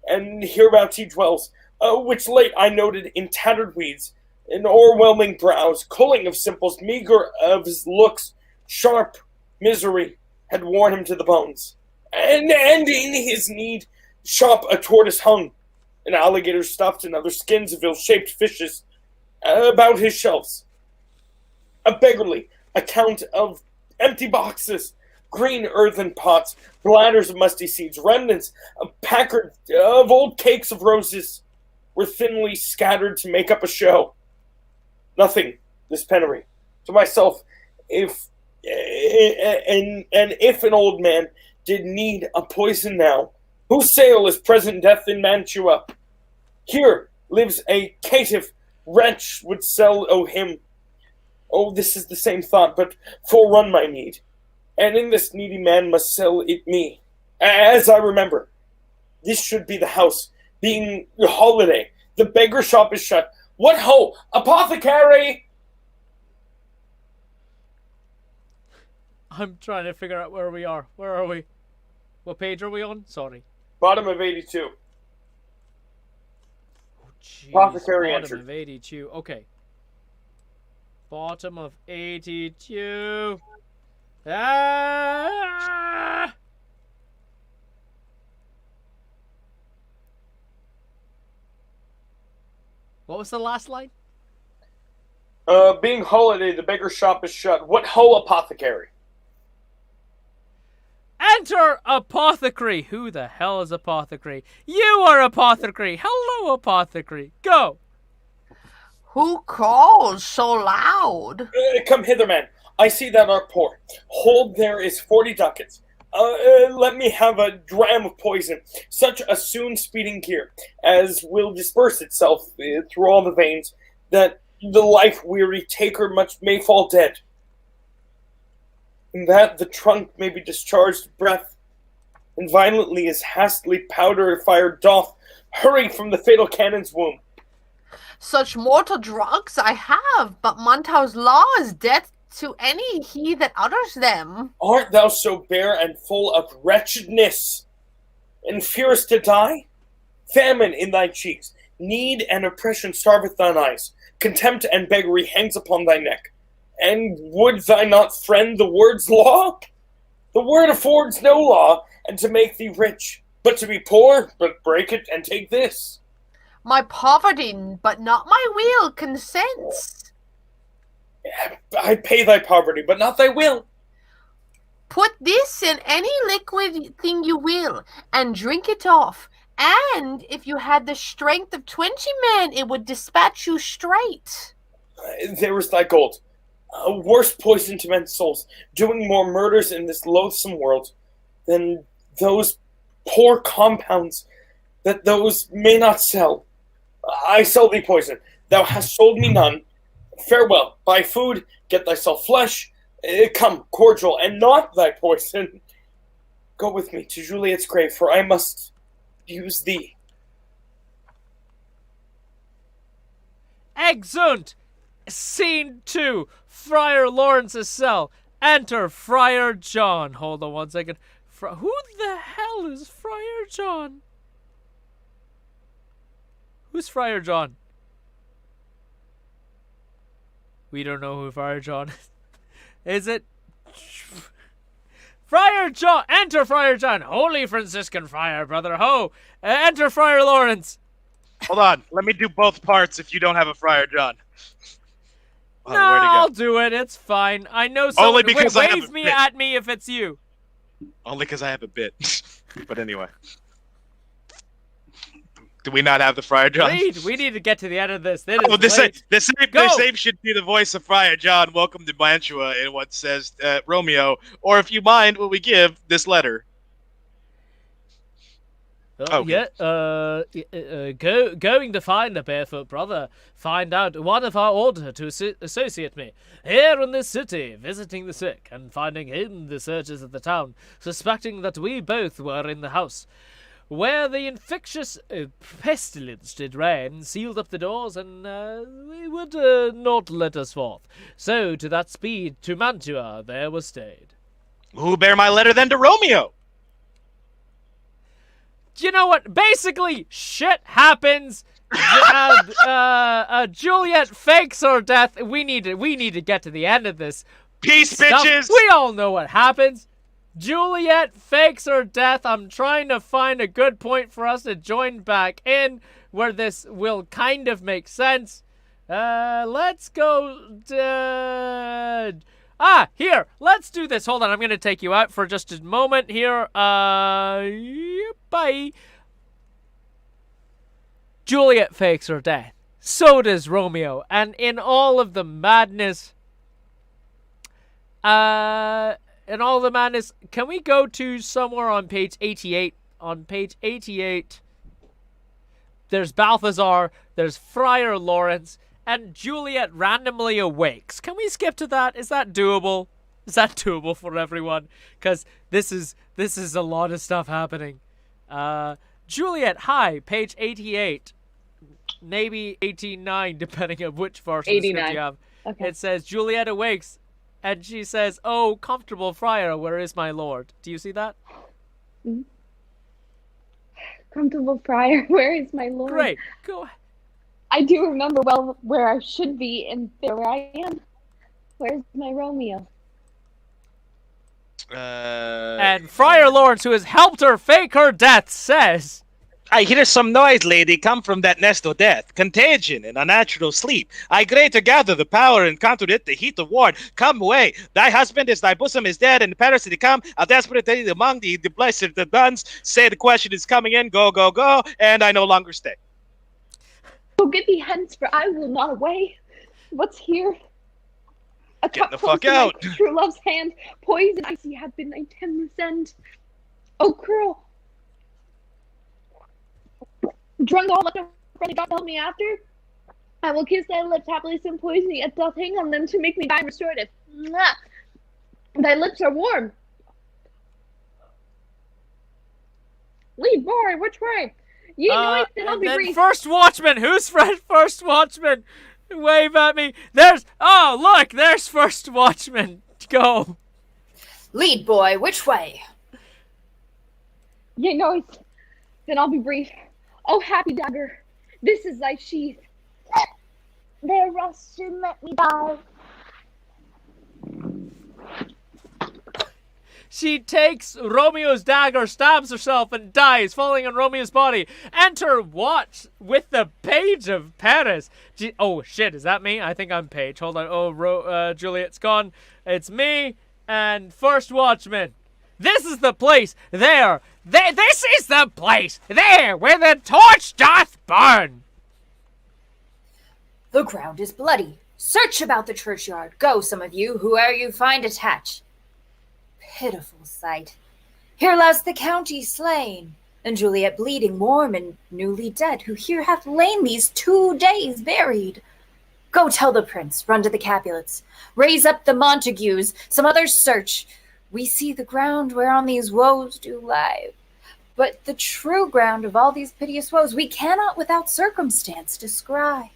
and hereabouts he dwells, which late I noted in tattered weeds, in o'erwhelming brows, culling of simples, meager of his looks, sharp misery, had worn him to the bones, and in his need shop a tortoise hung, an alligator stuffed, and other skins of ill-shaped fishes about his shelves. A beggarly account of empty boxes, green earthen pots, bladders of musty seeds, remnants of packard of old cakes of roses were thinly scattered to make up a show. Nothing, this penury. To myself, if an old man did need a poison now, whose sale is present death in Mantua, here lives a caitiff wretch would sell him. Oh, this is the same thought, but forerun my need. And in this needy man must sell it me. As I remember, this should be the house, being a holiday. The beggar shop is shut. What ho! Apothecary! I'm trying to figure out where we are. Where are we? What page are we on? Sorry. Bottom of 82. Jeez, Apothecary bottom entered. of 82. Okay. Bottom of 82. Ah! What was the last line? Being holiday, the beggar shop is shut. What ho, apothecary? Enter apothecary. Who the hell is apothecary? You are apothecary. Hello, apothecary. Go. Who calls so loud? Come hither, man. I see that art poor. Hold, there is 40 ducats. Let me have a dram of poison, such a soon speeding cure, as will disperse itself through all the veins, that the life-weary taker much may fall dead, and that the trunk may be discharged of breath, and violently as hastily powder fire doth hurry from the fatal cannon's womb. Such mortal drugs I have, but Montau's law is death to any he that utters them. Art thou so bare and full of wretchedness, and fearest to die? Famine in thy cheeks, need and oppression starveth thine eyes, contempt and beggary hangs upon thy neck. And would thy not friend the word's law? The word affords no law, and to make thee rich, but to be poor, but break it and take this. My poverty, but not my will, consents. I pay thy poverty, but not thy will. Put this in any liquid thing you will, and drink it off. And if you had the strength of 20 men, it would dispatch you straight. There is thy gold. A worse poison to men's souls, doing more murders in this loathsome world than those poor compounds that those may not sell. I sell thee poison. Thou hast sold me none. Farewell. Buy food, get thyself flesh. Come, cordial, and not thy poison. Go with me to Juliet's grave, for I must use thee. Exeunt. Scene 2. Friar Lawrence's cell. Enter Friar John. Hold on one second. Who the hell is Friar John? Who's Friar John? We don't know who Friar John is. Is it? Friar John! Enter Friar John! Holy Franciscan friar, brother. Ho! Enter Friar Lawrence! Hold on. Let me do both parts if you don't have a Friar John. Oh, No, where'd he go? I'll do it. It's fine. I know someone. Only because I have wave a me bit. at me if it's you. Only because I have a bit. But anyway. Do we not have the Friar John? We need to get to the end of this. The Go. same should be the voice of Friar John. Welcome to Mantua in what says Romeo. Or if you mind, will we give this letter? Yeah, going to find a barefoot brother. Find out one of our order to associate me. Here in this city, visiting the sick, and finding in the searches of the town, suspecting that we both were in the house, where the infectious pestilence did reign, sealed up the doors, and we would not let us forth. So to that speed to Mantua there was stayed. Who bear my letter then to Romeo? Do you know what? Basically, shit happens. Juliet fakes her death. We need to get to the end of this. Peace, stuff. bitches. We all know what happens. Juliet fakes her death. I'm trying to find a good point for us to join back in where this will kind of make sense. Let's go. Here. Let's do this. Hold on. I'm going to take you out for just a moment here. Bye. Juliet fakes her death. So does Romeo. And in all of the madness... can we go to somewhere on page 88? On page 88, there's Balthazar, there's Friar Lawrence, and Juliet randomly awakes. Can we skip to that? Is that doable? Is that doable for everyone? Because this is a lot of stuff happening. Juliet, hi, page 88. Maybe 89, depending on which version of the script you have. Okay. It says, Juliet awakes. And she says, "Oh, comfortable friar, where is my lord?" Do you see that? Comfortable friar, where is my lord? Great. Go ahead. I do remember well where I should be, and there I am. Where's my Romeo? And Friar Lawrence, who has helped her fake her death, says... I hear some noise, lady, come from that nest of death. Contagion and unnatural sleep. I greater gather the power and counter it, the heat of war. Come away. Thy husband is thy bosom is dead, and the Paris to come. A desperate day among the blessed the nuns. Say the question is coming in. Go, go, go. And I no longer stay. Go get thee hence, for I will not away. What's here? A Get cup the close fuck to my out. true love's hand. Poison icy hath been thy tender end. Oh, cruel. Drunk all left friendly God help me after. I will kiss thy lips happily, some poison yet doth hang on them to make me thine restorative. Mwah! Thy lips are warm. Lead boy, which way? Ye know it, then I'll be brief. First watchman. Who's first watchman? Wave at me. Oh, look, there's first watchman. Go. Lead boy, which way? Ye know it, then I'll be brief. Oh, happy dagger, this is thy sheath. There rust and let me die. She takes Romeo's dagger, stabs herself, and dies, falling on Romeo's body. Enter Watch with the Page of Paris. Oh, shit, is that me? I think I'm Page. Hold on. Oh, Juliet's gone. It's me and First Watchman. This is the place. This is the place. There, where the torch doth burn. The ground is bloody. Search about the churchyard. Go, some of you, whoe'er you find attach. Pitiful sight. Here lies the county slain, and Juliet bleeding warm and newly dead, who here hath lain these 2 days buried. Go tell the prince, run to the Capulets, raise up the Montagues, some others search. We see the ground whereon these woes do lie. But the true ground of all these piteous woes we cannot without circumstance descry.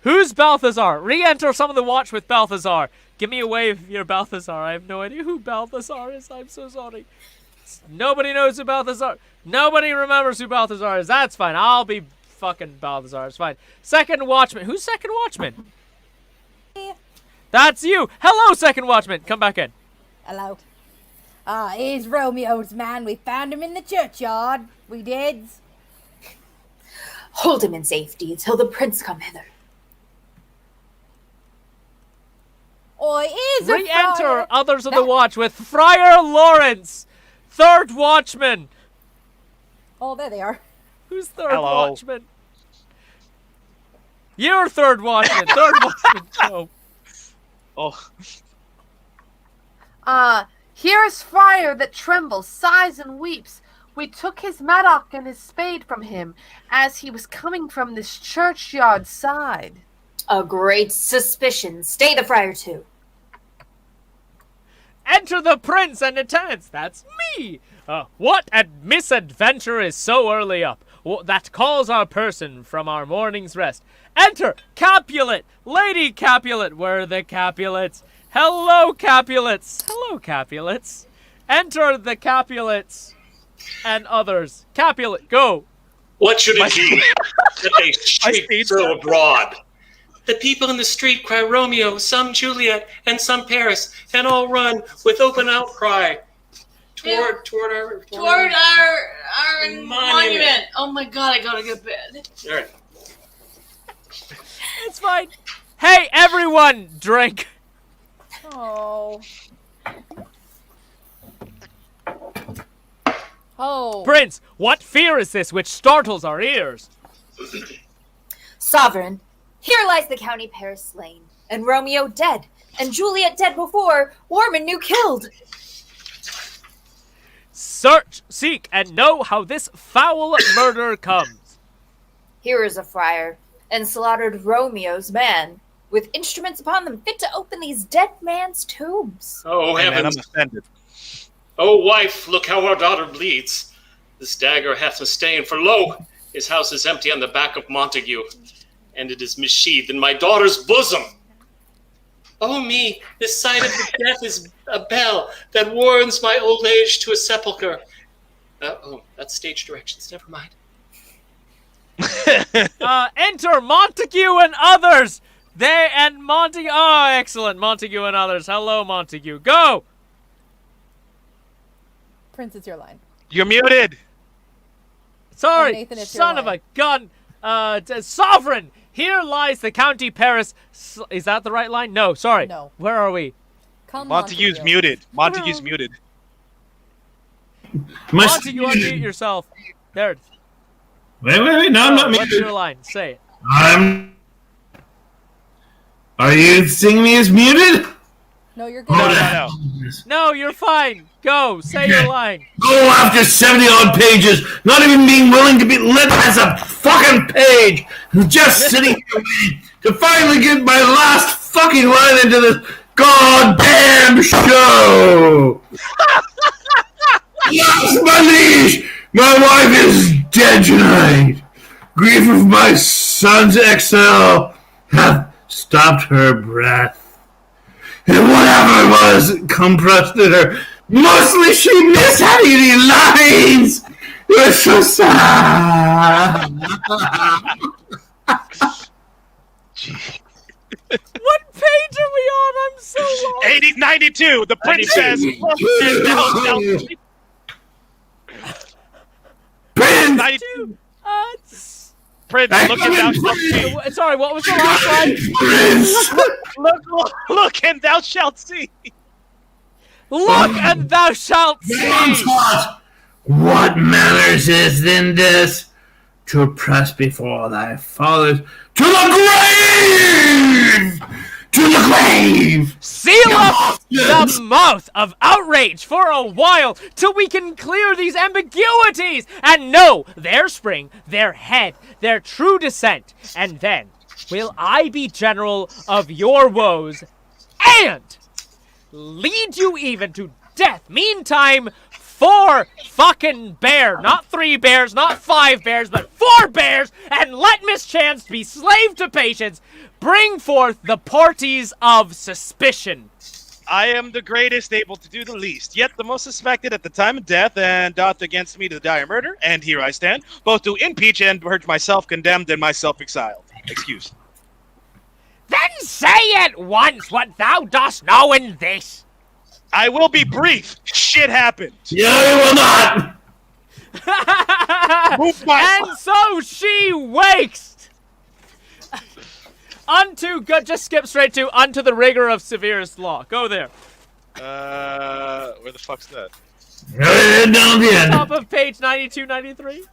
Who's Balthazar? Re-enter some of the watch with Balthazar. Give me a wave, you're Balthazar. I have no idea who Balthazar is. I'm so sorry. Nobody knows who Balthazar. Nobody remembers who Balthazar is. That's fine. I'll be fucking Balthazar. It's fine. Second watchman. Who's second watchman? That's you. Hello, second watchman. Come back in. Hello. Here's Romeo's man. We found him in the churchyard. We did. Hold him in safety till the prince come hither. Is Re-enter others of the watch with Friar Lawrence, third watchman. Oh, there they are. Who's third watchman? You're third watchman. Third watchman. Go. Here's friar that trembles, sighs, and weeps. We took his mattock and his spade from him as he was coming from this churchyard side. A great suspicion. Stay the friar too. Enter the prince and attendants. That's me. What misadventure is so early up that calls our person from our morning's rest? Enter Capulet, Lady Capulet. Where are the Capulets? Hello, Capulets. Hello, Capulets. Enter the Capulets and others. Capulet, go. What should it be that they shriek so abroad? The people in the street cry Romeo, some Juliet, and some Paris, and all run with open outcry toward our monument. Oh my god, I gotta get bed. All right. It's fine. Hey, everyone, drink. Oh. Oh. Prince, what fear is this which startles our ears? Sovereign, here lies the county Paris slain, and Romeo dead, and Juliet dead before, Warman new killed. Search, seek, and know how this foul murder comes. Here is a friar, and slaughtered Romeo's man, with instruments upon them fit to open these dead man's tombs. Oh, Hey, man, heavens. I'm offended. Oh, wife, look how our daughter bleeds. This dagger hath a stain, for lo, his house is empty on the back of Montague, and it is missheathed in my daughter's bosom. Oh me, this sign of the death is a bell that warns my old age to a sepulchre. That's stage directions, never mind. Enter Montague and others! They and Montague. Oh, excellent. Montague and others. Hello, Montague. Go! Prince, it's your line. You're muted. Sorry, Nathan, it's your son of a gun. Sovereign, here lies the county Paris. Is that the right line? No, sorry. No. Where are we? Come, Montague's muted. Montague's muted. Montague, unmute yourself. There. it is. Wait. No, I'm not What's muted. your line? Say it. Are you seeing me as muted? No, you're good. No, you're fine. Go, say your line. Go after 70-odd pages, not even being willing to be lit as a fucking page, just sitting here waiting to finally get my last fucking line into this goddamn show. Yes, my liege, my wife is dead tonight. Grief of my son's exile hath stopped her breath. And whatever it was compressed in her, mostly she missed having any lines. It was so sad. What page are we on? I'm so lost. 92. The princess. Prince. 92. Prince, look and thou shalt see. Sorry, what was the last line? Look and thou shalt see. Look and thou shalt see. What manners is then this to press before thy fathers to the grave? To the grave! Seal up the mouth of outrage for a while till we can clear these ambiguities and know their spring, their head, their true descent, and then will I be general of your woes and lead you even to death. Meantime, 4 fucking bears, not 3 bears, not 5 bears, but 4 bears, and let mischance be slave to patience. Bring forth the parties of suspicion. I am the greatest, able to do the least, yet the most suspected at the time of death, and doth against me to the dire murder, and here I stand, both to impeach and purge myself condemned and myself exiled. Excused. Then say at once what thou dost know in this. I will be brief. Shit happened. Yeah, you will not. And so she wakes. Just skip straight to unto the rigor of severest law. Go there. Where the fuck's that? Down the end. Top of page 92, 93.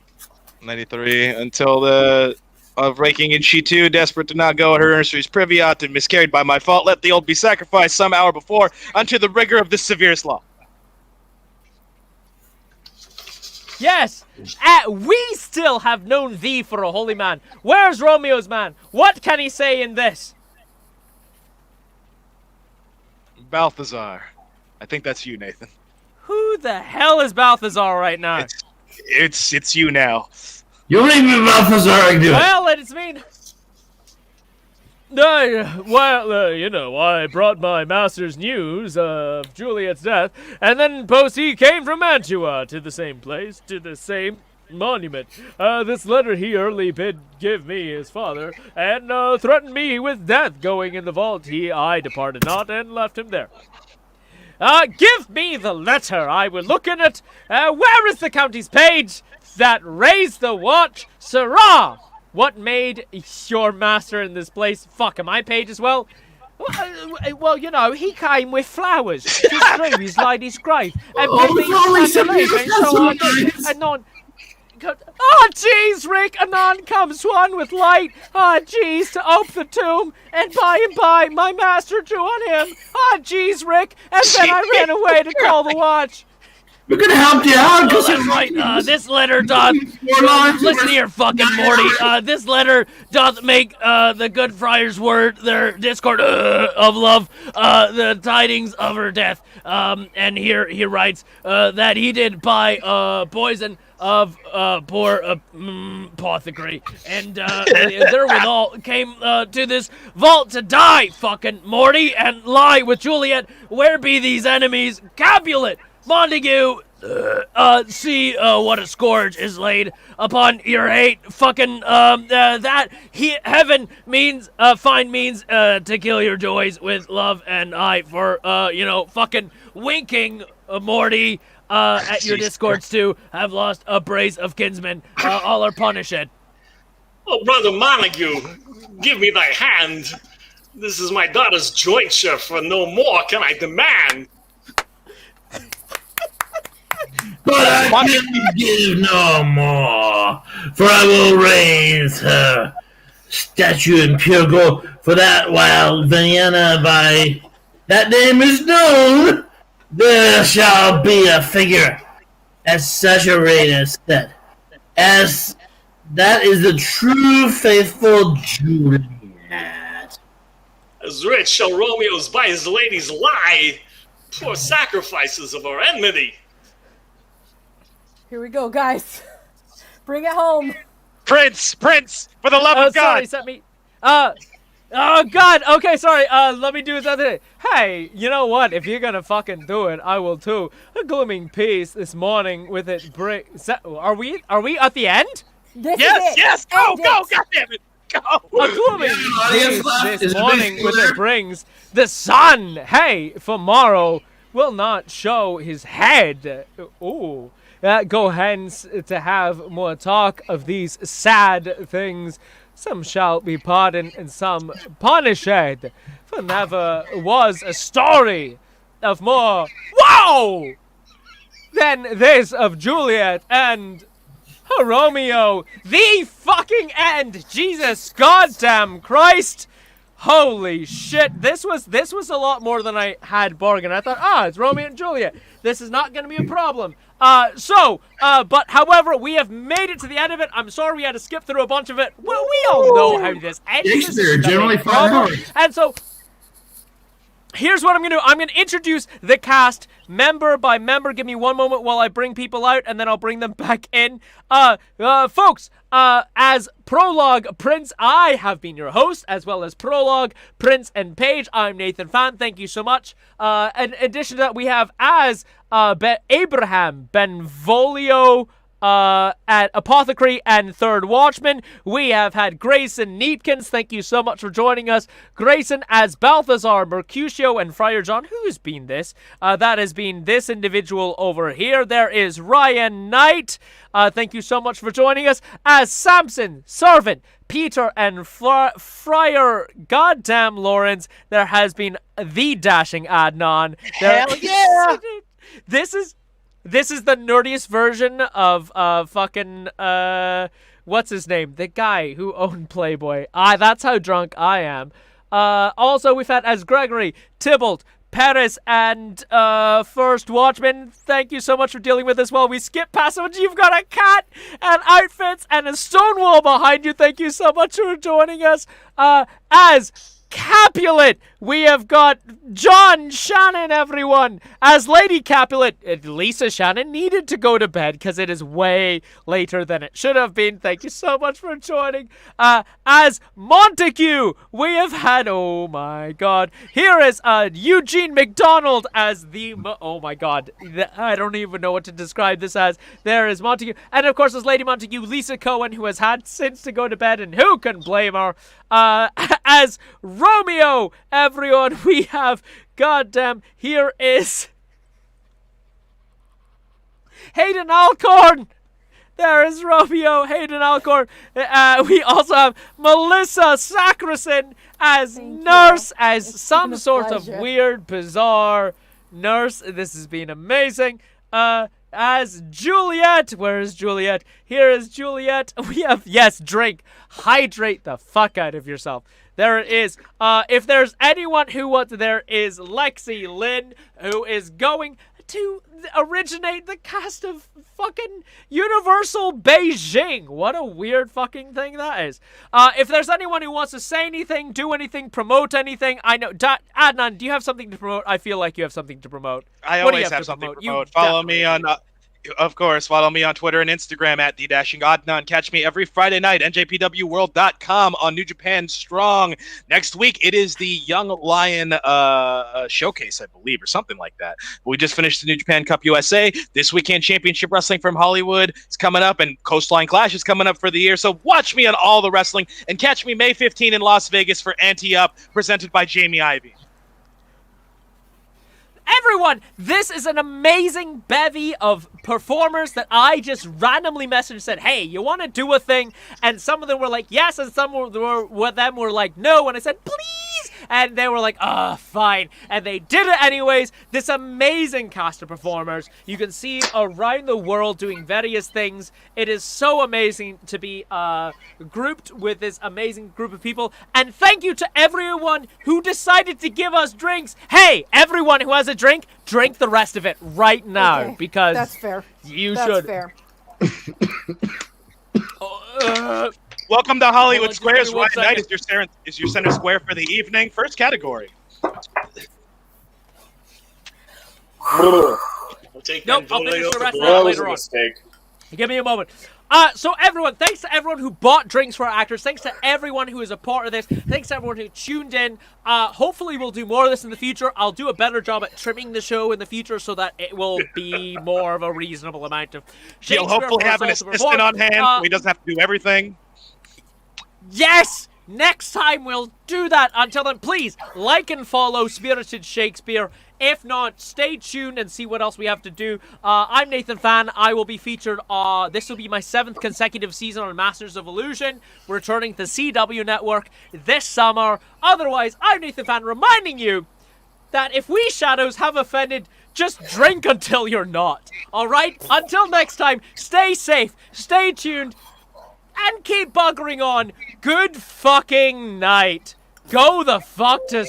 93. Until the of raking in she too, desperate to not go at her nursery's privy, ought and miscarried by my fault, let the old be sacrificed some hour before unto the rigor of this severest law. Yes, we still have known thee for a holy man. Where's Romeo's man? What can he say in this? Balthazar. I think that's you, Nathan. Who the hell is Balthazar right now? It's you now. You leave me, Balthazar, I do it. Well, it's me. I brought my master's news of Juliet's death, and then post he came from Mantua to the same place, to the same monument. This letter he early bid give me his father, and threatened me with death going in the vault. I departed not, and left him there. Give me the letter, I will look in it. Where is the county's page that raised the watch? Sirrah! What made your master in this place? Fuck, am I page as well? Well, you know, he came with flowers to strew his lady's grave, and oh, jeez, Rick, anon comes one with light. Ah, jeez, to ope the tomb, and by my master drew on him. Ah, jeez, Rick, and then I ran away to call the watch. We're gonna help you out. Well, that's right. This letter doth. Listen here, fucking Morty. This letter doth make the good friar's word their discord of love, the tidings of her death. And here he writes that he did buy poison of poor apothecary, and therewithal came to this vault to die, fucking Morty, and lie with Juliet. Where be these enemies? Capulet! Montague, see what a scourge is laid upon your hate. Fucking, that heaven means, find means, to kill your joys with love, and I for, fucking winking, Morty, at your discords too, have lost a brace of kinsmen. All are punished. Oh, Brother Montague, give me thy hand. This is my daughter's jointure, for no more can I demand. But I can give no more, for I will raise her statue in pure gold, for that while Vienna by that name is known, there shall be a figure at such a rate as said, as that is the true faithful Juliet. As rich shall Romeo's by his ladies lie, poor sacrifices of our enmity. Here we go, guys. Bring it home. Prince, for the love of God. Sorry, set me. Oh God. Okay, sorry. Let me do this other thing. Hey, you know what? If you're gonna fucking do it, I will too. A glooming peace this morning with it. Are we at the end? Yes. Go. God damn it. Go. A glooming peace this morning with it brings the sun. Hey, for morrow will not show his head. Ooh. Go hence to have more talk of these sad things. Some shall be pardoned and some punished. For never was a story of more than this of Juliet and Romeo. The fucking end. Jesus goddamn Christ. Holy shit. This was a lot more than I had bargained. I thought, it's Romeo and Juliet. This is not going to be a problem. But however, we have made it to the end of it. I'm sorry we had to skip through a bunch of it. Well, we all know how this ends. Shakespeare, generally 5 hours. And so, here's what I'm going to do. I'm going to introduce the cast member by member. Give me one moment while I bring people out, and then I'll bring them back in. Folks, as Prologue Prince, I have been your host, as well as Prologue Prince and Paige. I'm Nathan Fan. Thank you so much. In addition to that, we have as Abraham Benvolio at Apothecary and Third Watchman. We have had Grayson Neatkins. Thank you so much for joining us. Grayson as Balthazar Mercutio and Friar John. Who's been this? That has been this individual over here. There is Ryan Knight. Thank you so much for joining us. As Samson, Servant, Peter, and Friar Goddamn Lawrence, there has been the dashing Adnan. Hell yeah! This is the nerdiest version of fucking what's his name? The guy who owned Playboy. That's how drunk I am. Also we've had as Gregory, Tybalt, Perez, and First Watchman. Thank you so much for dealing with this while we skip past it. You've got a cat and outfits and a stone wall behind you. Thank you so much for joining us. As Capulet, we have got John Shannon, everyone, as Lady Capulet. Lisa Shannon needed to go to bed because it is way later than it should have been. Thank you so much for joining. As Montague, we have had, oh my god, here is Eugene McDonald as the, oh my god, I don't even know what to describe this as. There is Montague, and of course as Lady Montague, Lisa Cohen, who has had since to go to bed, and who can blame her? As Romeo, everyone, we have, goddamn, here is Hayden Alcorn. There is Romeo, Hayden Alcorn. We also have Melissa Sackerson as Nurse, as some sort of weird, bizarre nurse. This has been amazing. As Juliet. Where is Juliet? Here is Juliet. We have, yes, drink. Hydrate the fuck out of yourself. There it is. If there's anyone who wants, there is Lexi Lynn, who is going to originate the cast of fucking Universal Beijing. What a weird fucking thing that is. If there's anyone who wants to say anything, do anything, promote anything, I know. Adnan, do you have something to promote? I feel like you have something to promote. I always have something to promote. Follow me on... Of course, follow me on Twitter and Instagram at @D-Adnan. Catch me every Friday night, njpwworld.com on New Japan Strong. Next week, it is the Young Lion showcase, I believe, or something like that. We just finished the New Japan Cup USA. This weekend, Championship Wrestling from Hollywood is coming up, and Coastline Clash is coming up for the year. So watch me on all the wrestling, and catch me May 15 in Las Vegas for Anti-Up, presented by Jamie Ivey. Everyone, this is an amazing bevy of performers that I just randomly messaged and said, hey, you want to do a thing? And some of them were like, yes, and some of them were like, no. And I said, please. And they were like, fine. And they did it anyways. This amazing cast of performers. You can see around the world doing various things. It is so amazing to be grouped with this amazing group of people. And thank you to everyone who decided to give us drinks. Hey, everyone who has a drink, drink the rest of it right now. Okay, because that's fair. You That's should. fair. Welcome to Hollywood Squares. Ryan Knight is your center square for the evening. First category. We'll take Nope, I'll finish the rest of that That was later a on. mistake. Give me a moment. So everyone, thanks to everyone who bought drinks for our actors. Thanks to everyone who is a part of this. Thanks to everyone who tuned in. Hopefully we'll do more of this in the future. I'll do a better job at trimming the show in the future so that it will be more of a reasonable amount of He'll hopefully have an assistant on hand so he doesn't have to do everything. Yes! Next time we'll do that. Until then, please like and follow Spirited Shakespeare. If not, stay tuned and see what else we have to do. I'm Nathan Fan. I will be featured. This will be my 7th consecutive season on Masters of Illusion, returning to CW Network this summer. Otherwise, I'm Nathan Fan, reminding you that if we shadows have offended, just drink until you're not. Alright? Until next time, stay safe, stay tuned, and keep buggering on. Good fucking night. Go the fuck to